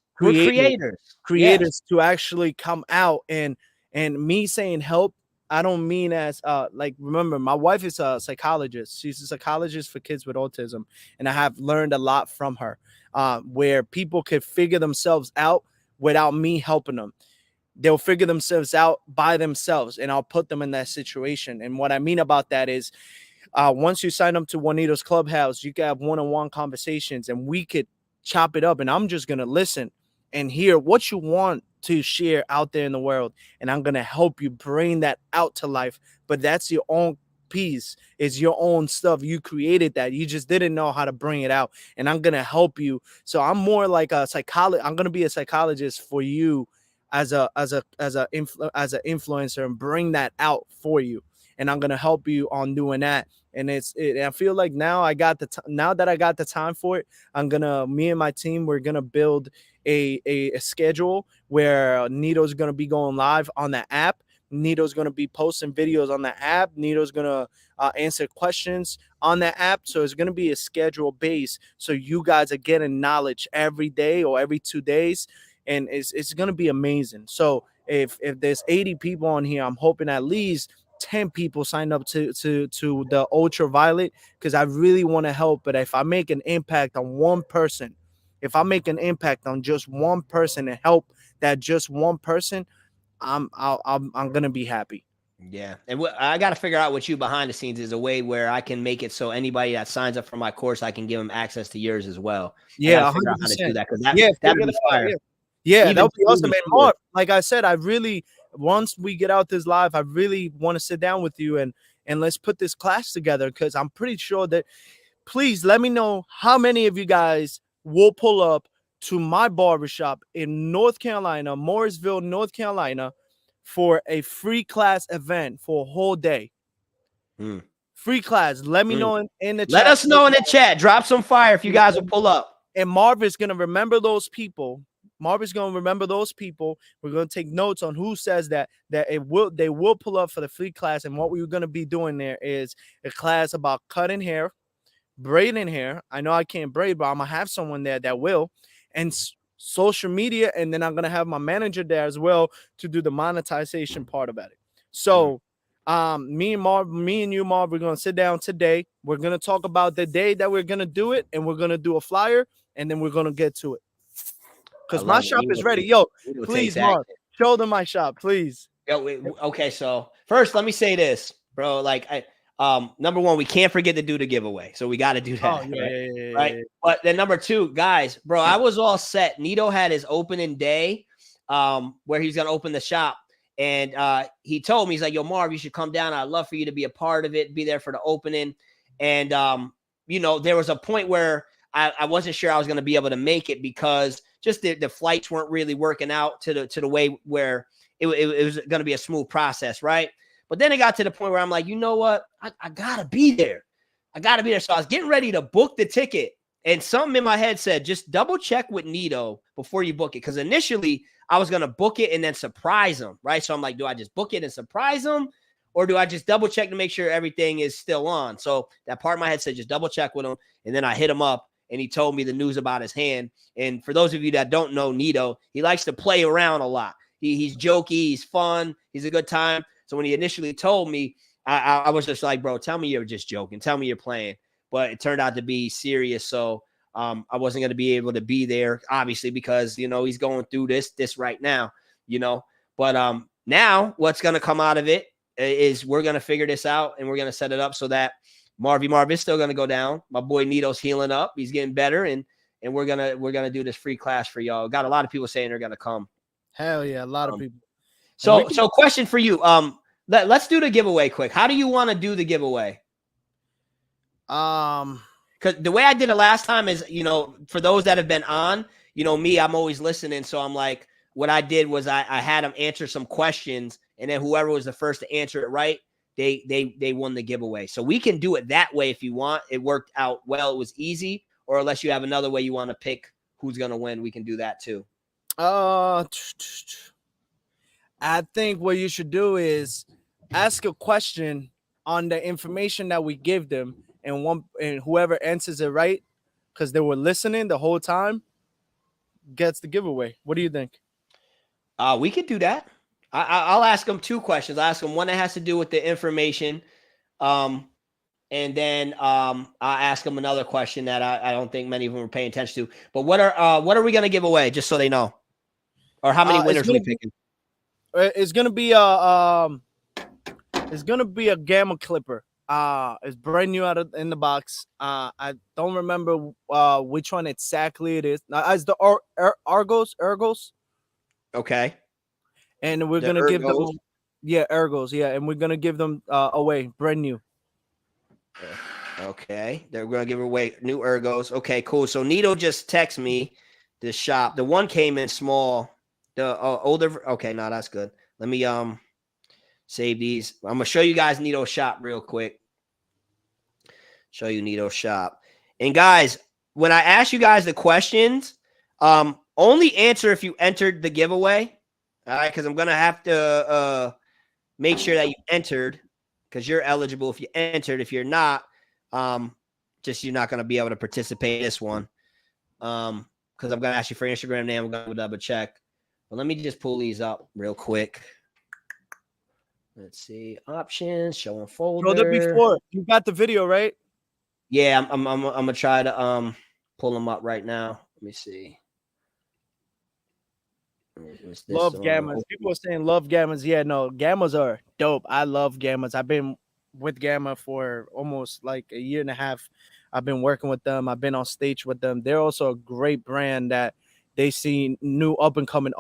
to actually come out. And me saying help, I don't mean as like, remember, my wife is a psychologist. She's a psychologist for kids with autism, and I have learned a lot from her. Where people could figure themselves out without me helping them. They'll figure themselves out by themselves, and I'll put them in that situation. And what I mean about that is once you sign up to Juanito's Clubhouse, you can have one-on-one conversations, and we could chop it up, and I'm just going to listen and hear what you want to share out there in the world, and I'm going to help you bring that out to life. But that's your own piece. Is your own stuff. You created that. You just didn't know how to bring it out, and I'm gonna help you. So I'm more like a psychologist. I'm gonna be a psychologist for you as a influencer, and bring that out for you. and I'm gonna help you on doing that. And I feel like now I got now that I got the time for it, me and my team, we're gonna build a schedule where Neato's gonna be going live on the app. Neato's gonna be posting videos on the app. Neato's gonna answer questions on the app. So it's gonna be a schedule base, so you guys are getting knowledge every day or every 2 days, and it's gonna be amazing. So if there's 80 people on here, I'm hoping at least 10 people sign up to the ultraviolet, because I really want to help. But if I make an impact on one person, if I make an impact on just one person and help that just one person, I'm gonna be happy. Yeah, and I got to figure out with you behind the scenes is a way where I can make it so anybody that signs up for my course, I can give them access to yours as well. Yeah, I figure out how to do that, because that'd be fire. Yeah, Even that would be awesome. And more. Mark, like I said, I really, once we get out this live, I really want to sit down with you and let's put this class together, because I'm pretty sure that, please let me know how many of you guys will pull up to my barbershop in North Carolina, Morrisville, North Carolina, for a free class event for a whole day. Free class. Let me know in the chat. Let us know in the chat. Drop some fire if you guys will pull up. And Marvin's gonna remember those people. Marvin's gonna remember those people. We're gonna take notes on who says that they will pull up for the free class. And what we're gonna be doing there is a class about cutting hair, braiding hair. I know I can't braid, but I'm gonna have someone there that will, and social media. And then I'm gonna have my manager there as well to do the monetization part about it. So me and you, Marv, we're gonna sit down today. We're gonna talk about the day that we're gonna do it, and we're gonna do a flyer, and then we're gonna get to it. Because my shop is ready. Yo, please, Marv, show them my shop, please. Yo, okay, so first let me say this, bro. Like number one, we can't forget to do the giveaway. So we got to do that. Right. But then number two, guys, bro, I was all set. Neato had his opening day where he's gonna open the shop. And he told me, he's like, yo, Marv, you should come down. I'd love for you to be a part of it, be there for the opening. And, you know, there was a point where I wasn't sure I was going to be able to make it, because just the flights weren't really working out to the way where it was going to be a smooth process. Right. But then it got to the point where I'm like, you know what? I got to be there. I got to be there. So I was getting ready to book the ticket. And something in my head said, just double check with Neato before you book it. Because initially I was going to book it and then surprise him, right? So I'm like, do I just book it and surprise him? Or do I just double check to make sure everything is still on? So that part of my head said, just double check with him. And then I hit him up and he told me the news about his hand. And for those of you that don't know Neato, he likes to play around a lot. He's jokey, he's fun, he's a good time. So when he initially told me, I was just like, bro, tell me you're just joking. Tell me you're playing. But it turned out to be serious. So I wasn't going to be able to be there, obviously, because, you know, he's going through this right now, you know. But now what's going to come out of it is we're going to figure this out, and we're going to set it up so that Marv is still going to go down. My boy Neato's healing up. He's getting better, and we're going to do this free class for y'all. Got a lot of people saying they're going to come. Hell yeah, a lot of people. So question for you. Let's do the giveaway quick. How do you want to do the giveaway? Because the way I did it last time is, you know, for those that have been on, you know, me, I'm always listening. So I'm like, what I did was I had them answer some questions, and then whoever was the first to answer it right, they won the giveaway. So we can do it that way if you want. It worked out well. It was easy. Or unless you have another way you want to pick who's going to win, we can do that too. I think what you should do is ask a question on the information that we give them, and whoever answers it right, because they were listening the whole time, gets the giveaway. What do you think? We could do that. I'll ask them two questions. I'll ask them one that has to do with the information, and then I'll ask them another question that I don't think many of them are paying attention to. But what are we gonna give away, just so they know, or how many winners are we picking? It's gonna be a gamma clipper. It's brand new in the box. I don't remember which one exactly it is. It's the Ergos. Okay. And we're gonna give them, Ergos, and we're gonna give them away, brand new. Okay, they're gonna give away new Ergos. Okay, cool. So Neato just texted me the shop. The one came in small. The older. Okay, no, that's good. Let me Save these. I'm gonna show you guys Neato shop real quick. Show you Neato shop. And guys, when I ask you guys the questions, only answer if you entered the giveaway. All right, because I'm gonna have to make sure that you entered, because you're eligible if you entered. If you're not, just you're not gonna be able to participate in this one. Because I'm gonna ask you for Instagram name. I'm gonna double check. But let me just pull these up real quick. Let's see. Options, show and folder. Show the before. You got the video, right? Yeah, I'm gonna try to pull them up right now. Let me see. Love gammas. People are saying love gammas. Yeah, no, gammas are dope. I love gammas. I've been with Gamma for almost like a year and a half. I've been working with them. I've been on stage with them. They're also a great brand that they see new up and coming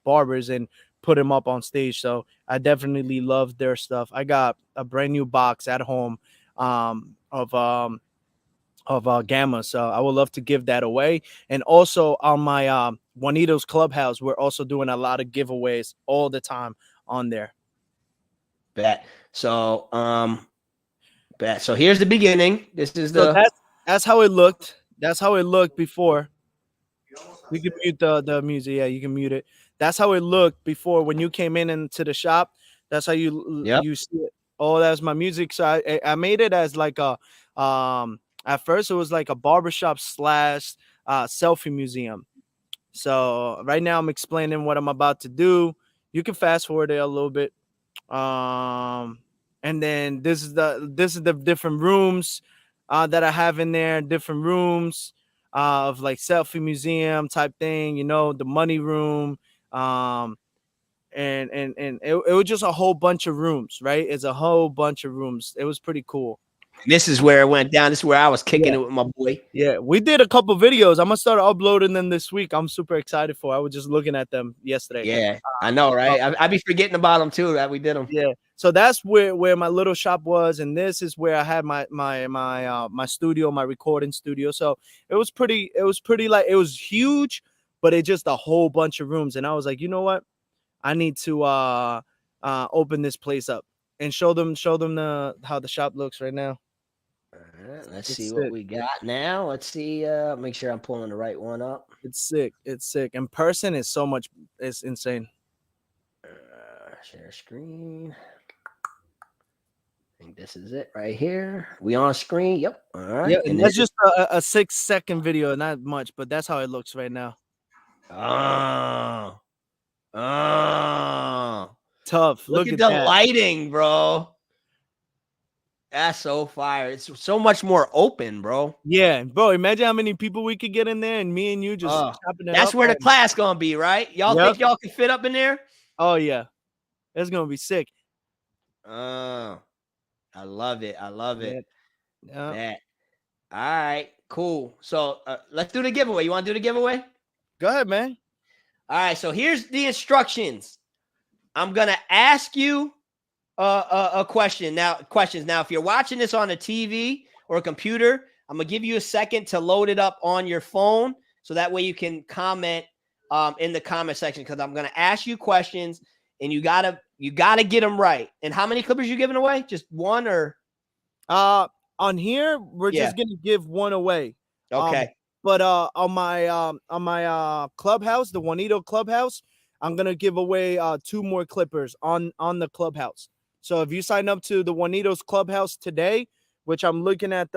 barbers and put them up on stage. So I definitely love their stuff. I got a brand new box at home of Gamma, so I would love to give that away. And also on my Juanito's Clubhouse, we're also doing a lot of giveaways all the time on there. Bet. So so here's the beginning. This is so that's how it looked. That's how it looked before. You can mute the music. Yeah, you can mute it. That's how it looked before when you came into the shop. That's how you see it. Oh, that's my music. So I made it as like a at first it was like a barbershop / selfie museum. So right now I'm explaining what I'm about to do. You can fast forward it a little bit. And then this is the different rooms that I have in there, different rooms of like selfie museum type thing, you know, the money room. And it was just a whole bunch of rooms, right? It's a whole bunch of rooms. It was pretty cool. This is where it went down. This is where I was kicking it with my boy. Yeah, we did a couple videos. I'm gonna start uploading them this week. I'm super excited for. I was just looking at them yesterday. Yeah, I know, right? I be forgetting about them too. That we did them. Yeah. So that's where my little shop was, and this is where I had my studio, my recording studio. So it was pretty like it was huge, but it just a whole bunch of rooms. And I was like, you know what? I need to open this place up and show them how the shop looks right now. All right, let's see what we got now. Let's see. Make sure I'm pulling the right one up. It's sick. It's sick. In person, it's so much. It's insane. Share screen. I think this is it right here. We on screen. Yep. All right. Yeah, and that's just a 6-second video, not much, but that's how it looks right now. Tough. Look at the lighting, bro. That's so fire. It's so much more open, bro. Yeah, bro. Imagine how many people we could get in there, and me and you just chopping it up. That's where the class gonna be, right? Y'all think y'all can fit up in there? Oh yeah, it's gonna be sick. I love it. I love it. Yeah. All right, cool. So let's do the giveaway. You want to do the giveaway? Go ahead, man. All right. So here's the instructions. I'm gonna ask you a question now. Now, if you're watching this on a TV or a computer, I'm gonna give you a second to load it up on your phone, so that way you can comment in the comment section, because I'm gonna ask you questions and you gotta get them right. And how many clippers you giving away? Just one, or on here we're just gonna give one away. Okay. But on my clubhouse, the Juanito Clubhouse, I'm gonna give away 2 more clippers on the clubhouse. So if you sign up to the Juanito's Clubhouse today, which I'm looking at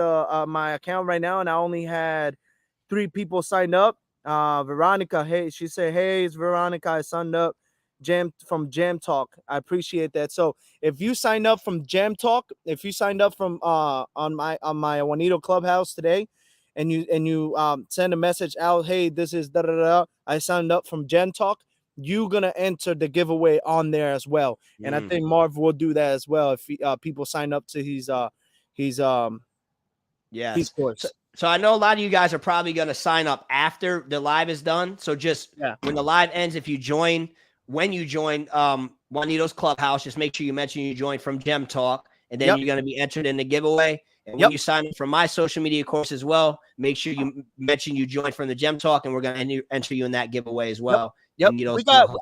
my account right now, and I only had 3 people sign up. Veronica, hey, she said, hey, it's Veronica. I signed up from Jam Talk. I appreciate that. So if you signed up from Jam Talk, if you signed up from on my Juanito Clubhouse today, and you send a message out, hey, this is I signed up from Jam Talk, you're gonna enter the giveaway on there as well. And I think Marv will do that as well if people sign up to his course. So I know a lot of you guys are probably gonna sign up after the live is done. So just when the live ends, if you join, when you join Juanito's Clubhouse, just make sure you mention you joined from Gem Talk, and then you're gonna be entered in the giveaway. And when you sign up for my social media course as well, make sure you mention you joined from the Gem Talk, and we're going to enter you in that giveaway as well. Yep.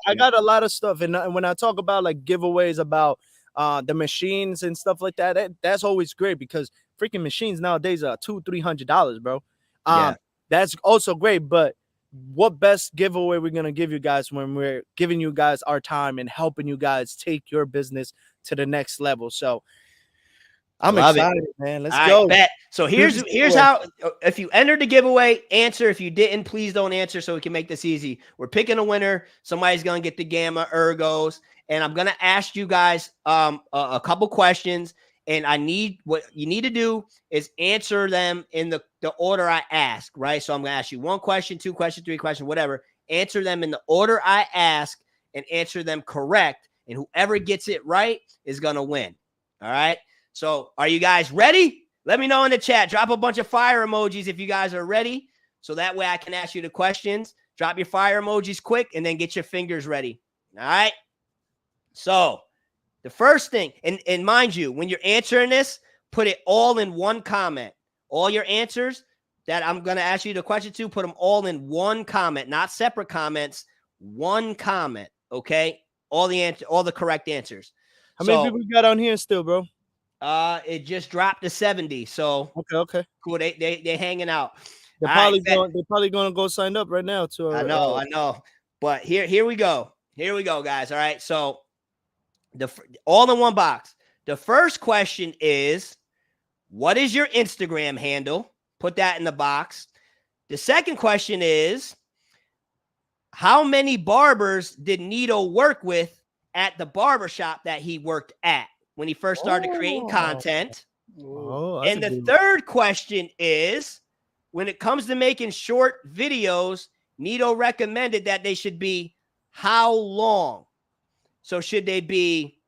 I got a lot of stuff. And when I talk about like giveaways about the machines and stuff like that, that's always great because freaking machines nowadays are $200-$300, bro. That's also great. But what best giveaway we're going to give you guys when we're giving you guys our time and helping you guys take your business to the next level. So I'm excited, man. Let's go. Bet. So here's how, if you entered the giveaway, answer. If you didn't, please don't answer so we can make this easy. We're picking a winner. Somebody's going to get the Gamma Ergos. And I'm going to ask you guys a couple questions. And what you need to do is answer them in the order I ask, right? So I'm going to ask you 1 question, 2 questions, 3 questions, whatever. Answer them in the order I ask and answer them correct. And whoever gets it right is going to win. All right. So are you guys ready? Let me know in the chat. Drop a bunch of fire emojis if you guys are ready. So that way I can ask you the questions. Drop your fire emojis quick and then get your fingers ready. All right. So the first thing, and mind you, when you're answering this, put it all in one comment. All your answers that I'm going to ask you the question to, put them all in one comment, not separate comments, one comment. Okay. All the correct answers. How many people you got on here still, bro? It just dropped to 70. So okay, cool. They hanging out. They're probably gonna go sign up right now to. I know. But here we go. Here we go, guys. All right. So all in one box. The first question is, what is your Instagram handle? Put that in the box. The second question is, how many barbers did Neato work with at the barbershop that he worked at when he first started creating content? And the third question is, when it comes to making short videos, Neato recommended that they should be how long? So should they be,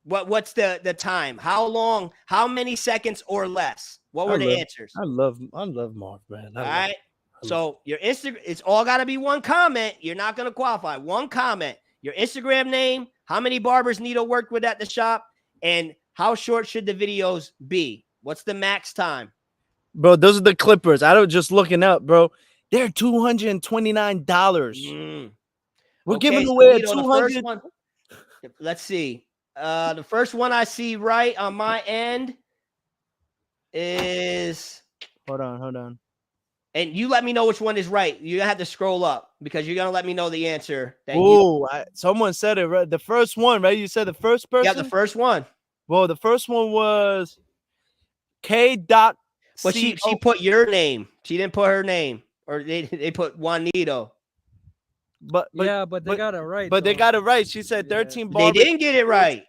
what's the time? How long? How many seconds or less? What were the answers? I love Marv, man. All right. So your Instagram, it's all got to be one comment. You're not going to qualify. One comment. Your Instagram name, how many barbers Neato worked with at the shop, and how short should the videos be? What's the max time? Bro, those are the Clippers. I was just looking up, bro. They're $229. We're giving away a 200. Let's see. The first one I see right on my end is. Hold on. And you let me know which one is right. You have to scroll up because you're gonna let me know the answer. Someone said it right. The first one, right? You said the first person. Yeah, the first one. Well, the first one was K. But she put your name. She didn't put her name, or they put Juanito. But they got it right. But they got it right. She said 13 barbers. They didn't get it right.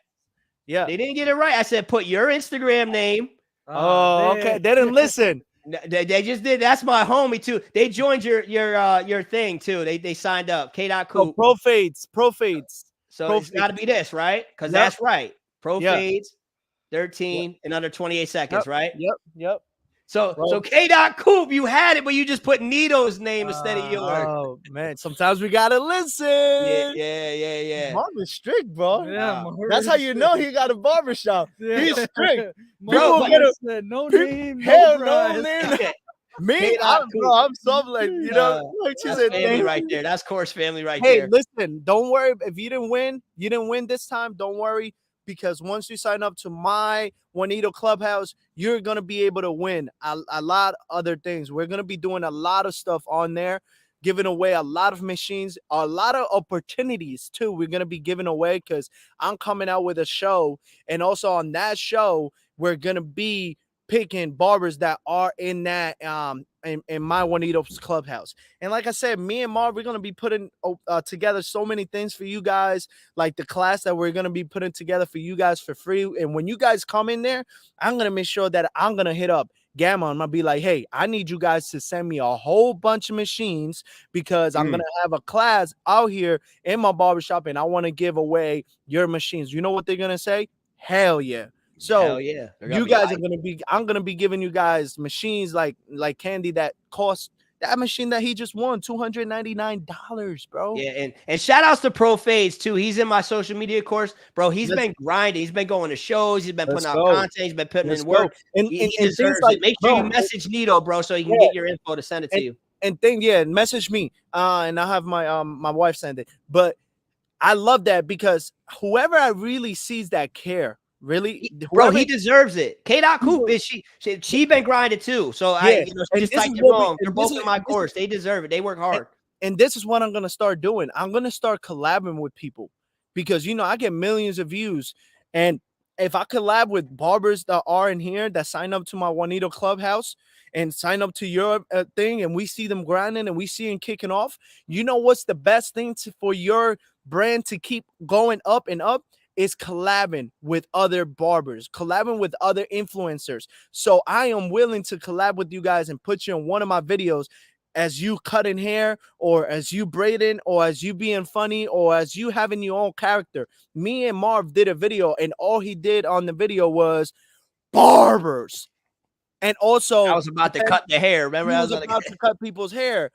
Yeah, they didn't get it right. I said put your Instagram name. Okay. They didn't listen. They just did. That's my homie too. They joined your thing too. They signed up. K.Coop. Pro fades. So it's got to be this, right? Because that's right. Pro fades, 13 in under 28 seconds, right? Yep. So K.Coop, you had it, but you just put Neato's name instead of yours. Oh man, sometimes we gotta listen. Yeah. Marv is strict, bro. Yeah, that's how you know he got a barbershop. Yeah. He's strict. No name. Hell no name. Me, I'm so like, you know, that's family right there. That's course family right Hey, there. listen, don't worry if you didn't win this time. Don't worry, because once you sign up to my Juanito Clubhouse, you're gonna be able to win a lot of other things. We're gonna be doing a lot of stuff on there, giving away a lot of machines, a lot of opportunities too. We're gonna be giving away because I'm coming out with a show, and also on that show, we're gonna be picking barbers that are in that in my Juanito's Clubhouse. And like I said, me and Marv, we're gonna be putting together so many things for you guys, like the class that we're gonna be putting together for you guys for free. And when you guys come in there, I'm gonna make sure that I'm gonna hit up Gamma. I'm gonna be like, hey, I need you guys to send me a whole bunch of machines because I'm gonna have a class out here in my barbershop and I want to give away your machines. You know what they're gonna say? Hell yeah. So yeah, you guys are gonna be. I'm gonna be giving you guys machines like candy that cost that machine that he just won, $299, bro. Yeah, and shout outs to Pro Fades too. He's in my social media course, bro. He's been grinding. He's been going to shows. He's been putting out content. He's been putting in work. And He things deserves like, it. Make sure you message Neato, bro, so he can get your info to send it to you. Message me, and I'll have my my wife send it. But I love that because whoever I really sees that care, really, bro, he deserves it. K-Dot Coop is she been grinding too. So yeah. she just typed it wrong. They're both in my course. They deserve it. They work hard. And this is what I'm gonna start doing. I'm gonna start collabing with people because I get millions of views, and if I collab with barbers that are in here that sign up to my Juanito Clubhouse and sign up to your thing, and we see them grinding and we see them kicking off, what's the best thing for your brand to keep going up and up is collabing with other barbers, collabing with other influencers. So I am willing to collab with you guys and put you in one of my videos as you cutting hair, or as you braiding, or as you being funny, or as you having your own character. Me and Marv did a video, and all he did on the video was barbers. And also, I was about to cut the hair. Remember, I was about to cut people's hair,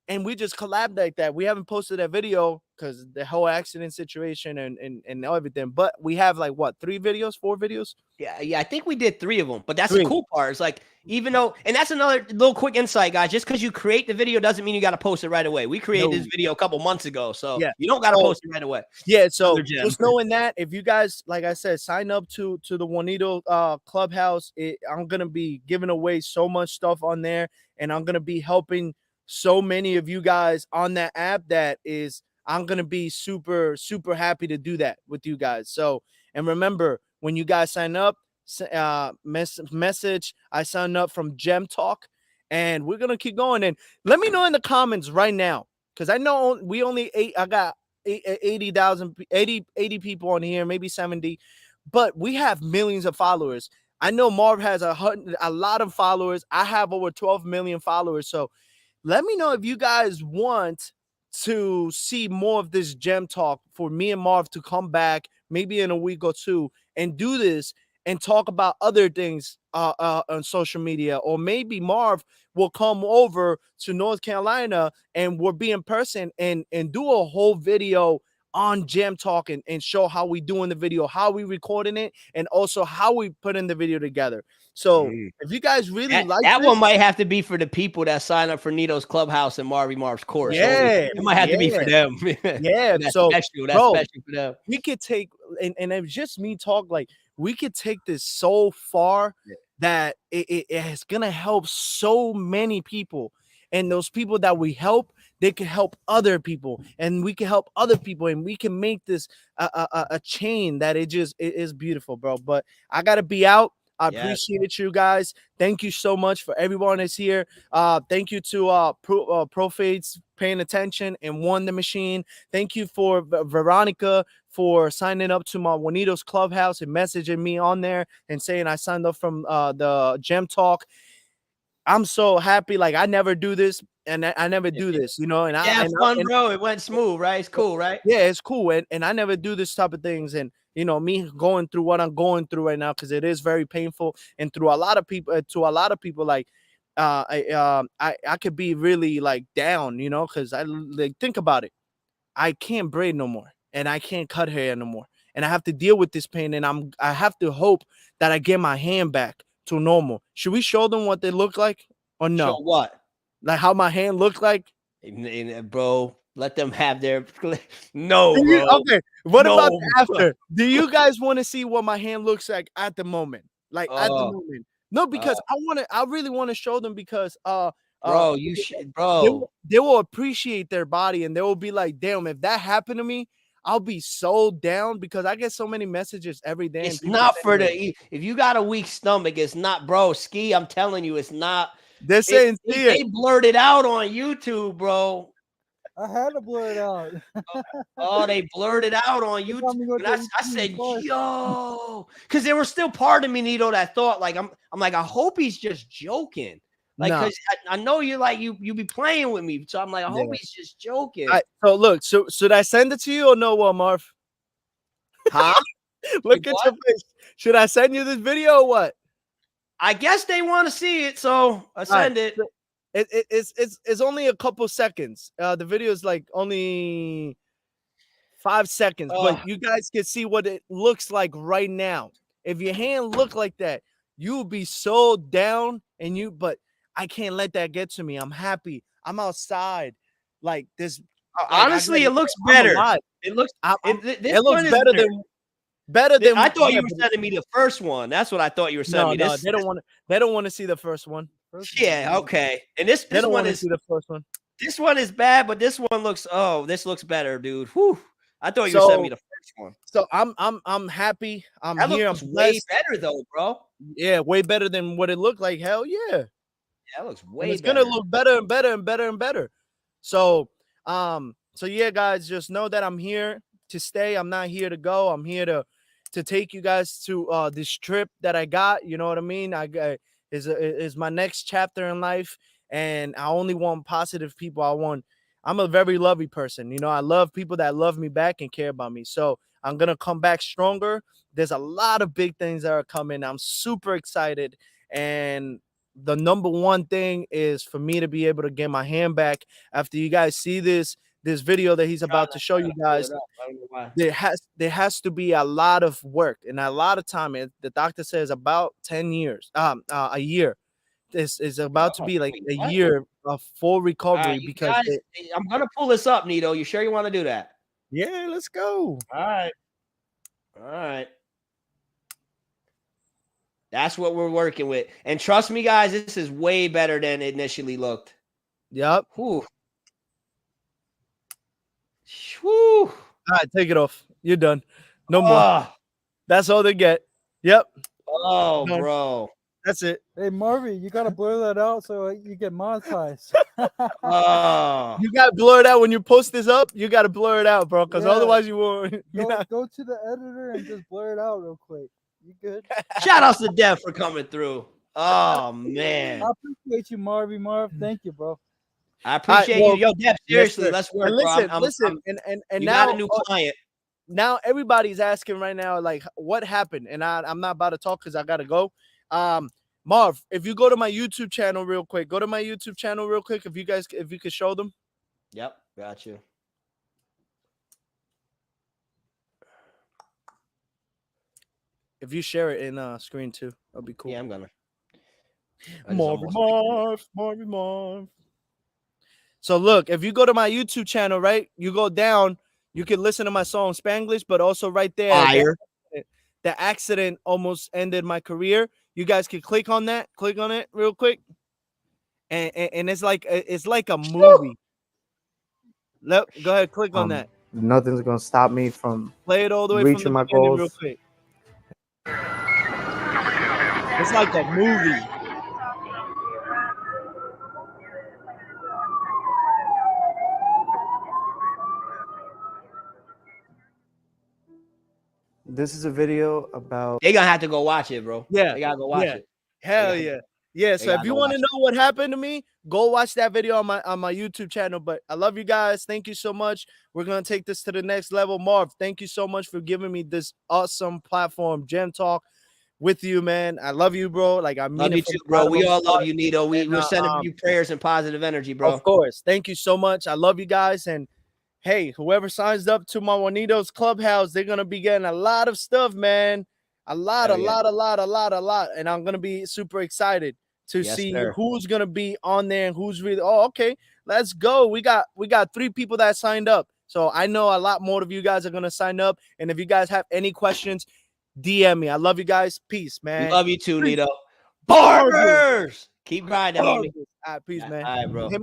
and we just collabed like that. We haven't posted that video because the whole accident situation and everything. But we have like what, 4 videos? Yeah, I think we did 3 of them. But that's the cool part. It's like, even though, and that's another little quick insight, guys. Just because you create the video doesn't mean you got to post it right away. We created this video a couple months ago, so you don't got to post it right away. Yeah, so just knowing that, if you guys, like I said, sign up to the Juanito Clubhouse, I'm gonna be giving away so much stuff on there, and I'm gonna be helping so many of you guys on that app. I'm gonna be super, super happy to do that with you guys. So, and remember, when you guys sign up, message I signed up from Gem Talk, and we're gonna keep going. And let me know in the comments right now, because I know we only I got 80 people on here, maybe 70, but we have millions of followers. I know Marv has a lot of followers. I have over 12 million followers. So let me know if you guys want to see more of this Gem Talk, for me and Marv to come back maybe in a week or 2 and do this and talk about other things on social media. Or maybe Marv will come over to North Carolina and we'll be in person and do a whole video on Gem Talk and show how we doing the video, how we recording it, and also how we putting the video together. So if you guys really like that one, might have to be for the people that sign up for Neato's Clubhouse and Marv's course. Yeah, it might have to be for them. Yeah, that's so special. That's special for them. We could take, and it's just me talk, like we could take this so far that it is gonna help so many people, and those people that we help, they can help other people, and we can help other people, and we can make this a chain that it is beautiful, bro. But I gotta be out. I appreciate you guys. Thank you so much for everyone that's here. Thank you to Profades paying attention and won the machine. Thank you for Veronica for signing up to my Juanito's Clubhouse and messaging me on there and saying I signed up from the Gem Talk. I'm so happy. Like, I never do this, and I never do this, And fun, bro. It went smooth, right? It's cool, right? Yeah, it's cool. And I never do this type of things. And me going through what I'm going through right now, because it is very painful. And to a lot of people, like I could be really like down, because I like think about it. I can't braid no more, and I can't cut hair no more, and I have to deal with this pain. And I have to hope that I get my hand back to normal. Should we show them what they look like or no? Show what? Like how my hand looked like? Bro, let them have their no, bro. Okay. What about after? Do you guys want to see what my hand looks like at the moment? Like at the moment? No, because I really want to show them, because bro, you should, bro. They will appreciate their body, and they will be like, damn, if that happened to me, I'll be so down, because I get so many messages every day. It's not for if you got a weak stomach, it's not, bro. Ski, I'm telling you, it's not. They're saying they blurred it out on YouTube, bro. I had to blur it out. They blurred it out on YouTube. And I said, yo, because there was still part of me, Neato, that thought, like, I'm like, I hope he's just joking. Like, because I know you're like, you be playing with me. So I'm like, I hope he's just joking. So look, so should I send it to you or no, Marv? Huh? Look at your face. Should I send you this video or what? I guess they want to see it, so I send it. It's only a couple seconds. The video is like only 5 seconds, but you guys can see what it looks like right now. If your hand looked like that, you would be so down, but I can't let that get to me. I'm happy. I'm outside. Like this. Like, Honestly, it looks I'm better. alive. It looks. This It looks one is better than I thought yeah, you were sending me the first one. That's what I thought you were no, sending me. no, they don't want to see the first one. Yeah, okay. And this They don't one want to is see the first one. this one is bad, but this one looks this looks better, dude. Whew. I thought you were sending me the first one. So I'm happy. I'm That here. looks I'm way blessed. better though, bro. Yeah, way better than what it looked like. Hell yeah. Yeah, that looks And way it's better. gonna look better and better and better and better. So yeah, guys, just know that I'm here to stay. I'm not here to go. I'm here to take you guys to this trip that I got. You know what I mean? I got is my next chapter in life, and I only want positive people. I'm a very loving person. You know, I love people that love me back and care about me. So I'm gonna come back stronger. There's a lot of big things that are coming. I'm super excited, and the number one thing is for me to be able to get my hand back after you guys see this video that he's about to show you guys. I don't know why. There has to be a lot of work and a lot of time. The doctor says about 10 years, a year. This is about to be like a What? year of full All recovery right, you because guys, I'm gonna pull this up, Neato. You sure you want to do that? yeah, let's go. All right. All right. That's what we're working with. And trust me, guys, this is way better than it initially looked. Yep. Whew. Whew. All right, take it off. You're done. No more. That's all they get. Yep. Oh, Done. bro. That's it. Hey Marvy, you gotta blur that out so you get monetized. Oh. You got to blur it out when you post this up. You got to blur it out, bro, because Yeah. otherwise you won't. Go to the editor and just blur it out real quick. You good? Shout outs to Dev for coming through. Oh, man. I appreciate you, Marvy. Marv, thank you, bro. I appreciate well, you. Yo, Dev, seriously, sir. let's work, And bro. listen, and you now got a new client. now everybody's asking right now, like, what happened? And I'm not about to talk because I gotta go. Marv, if you go to my YouTube channel real quick, if you could show them. Yep, got you. If you share it in screen too, that'll be cool. Yeah, I'm gonna. Marv. So look, if you go to my YouTube channel, right, you go down, you can listen to my song Spanglish, but also right there, Fire. the accident almost ended my career. You guys can click on it real quick, and it's like a movie. Go ahead, click on that. Nothing's gonna stop me from Play it all the way reaching from the my beginning real goals. quick. It's like a movie. This is a video about They gonna have to go watch it, bro. Yeah, They gotta go watch it. Hell yeah. Yeah, so if gotta you go want to watch know what happened to me, go watch that video on my YouTube channel. But I love you guys. Thank you so much. We're gonna take this to the next level. Marv, thank you so much for giving me this awesome platform, Gem Talk, with you, man. I love you, bro. Like I mean, Love you it from too, the bro. bottom We of all my love heart. you, Neato. We're sending you prayers and positive energy, bro. Of course. Thank you so much. I love you guys. And hey, whoever signs up to my Juanito's Clubhouse, they're gonna be getting a lot of stuff, man. A lot. And I'm gonna be super excited to see who's gonna be on there and who's really. Oh, okay, let's go. We got 3 people that signed up, so I know a lot more of you guys are gonna sign up. And if you guys have any questions, DM me. I love you guys. Peace, man. We love you too, Neato. Barbers. Keep grinding, homie. All right, peace, man. All right, bro. Hit me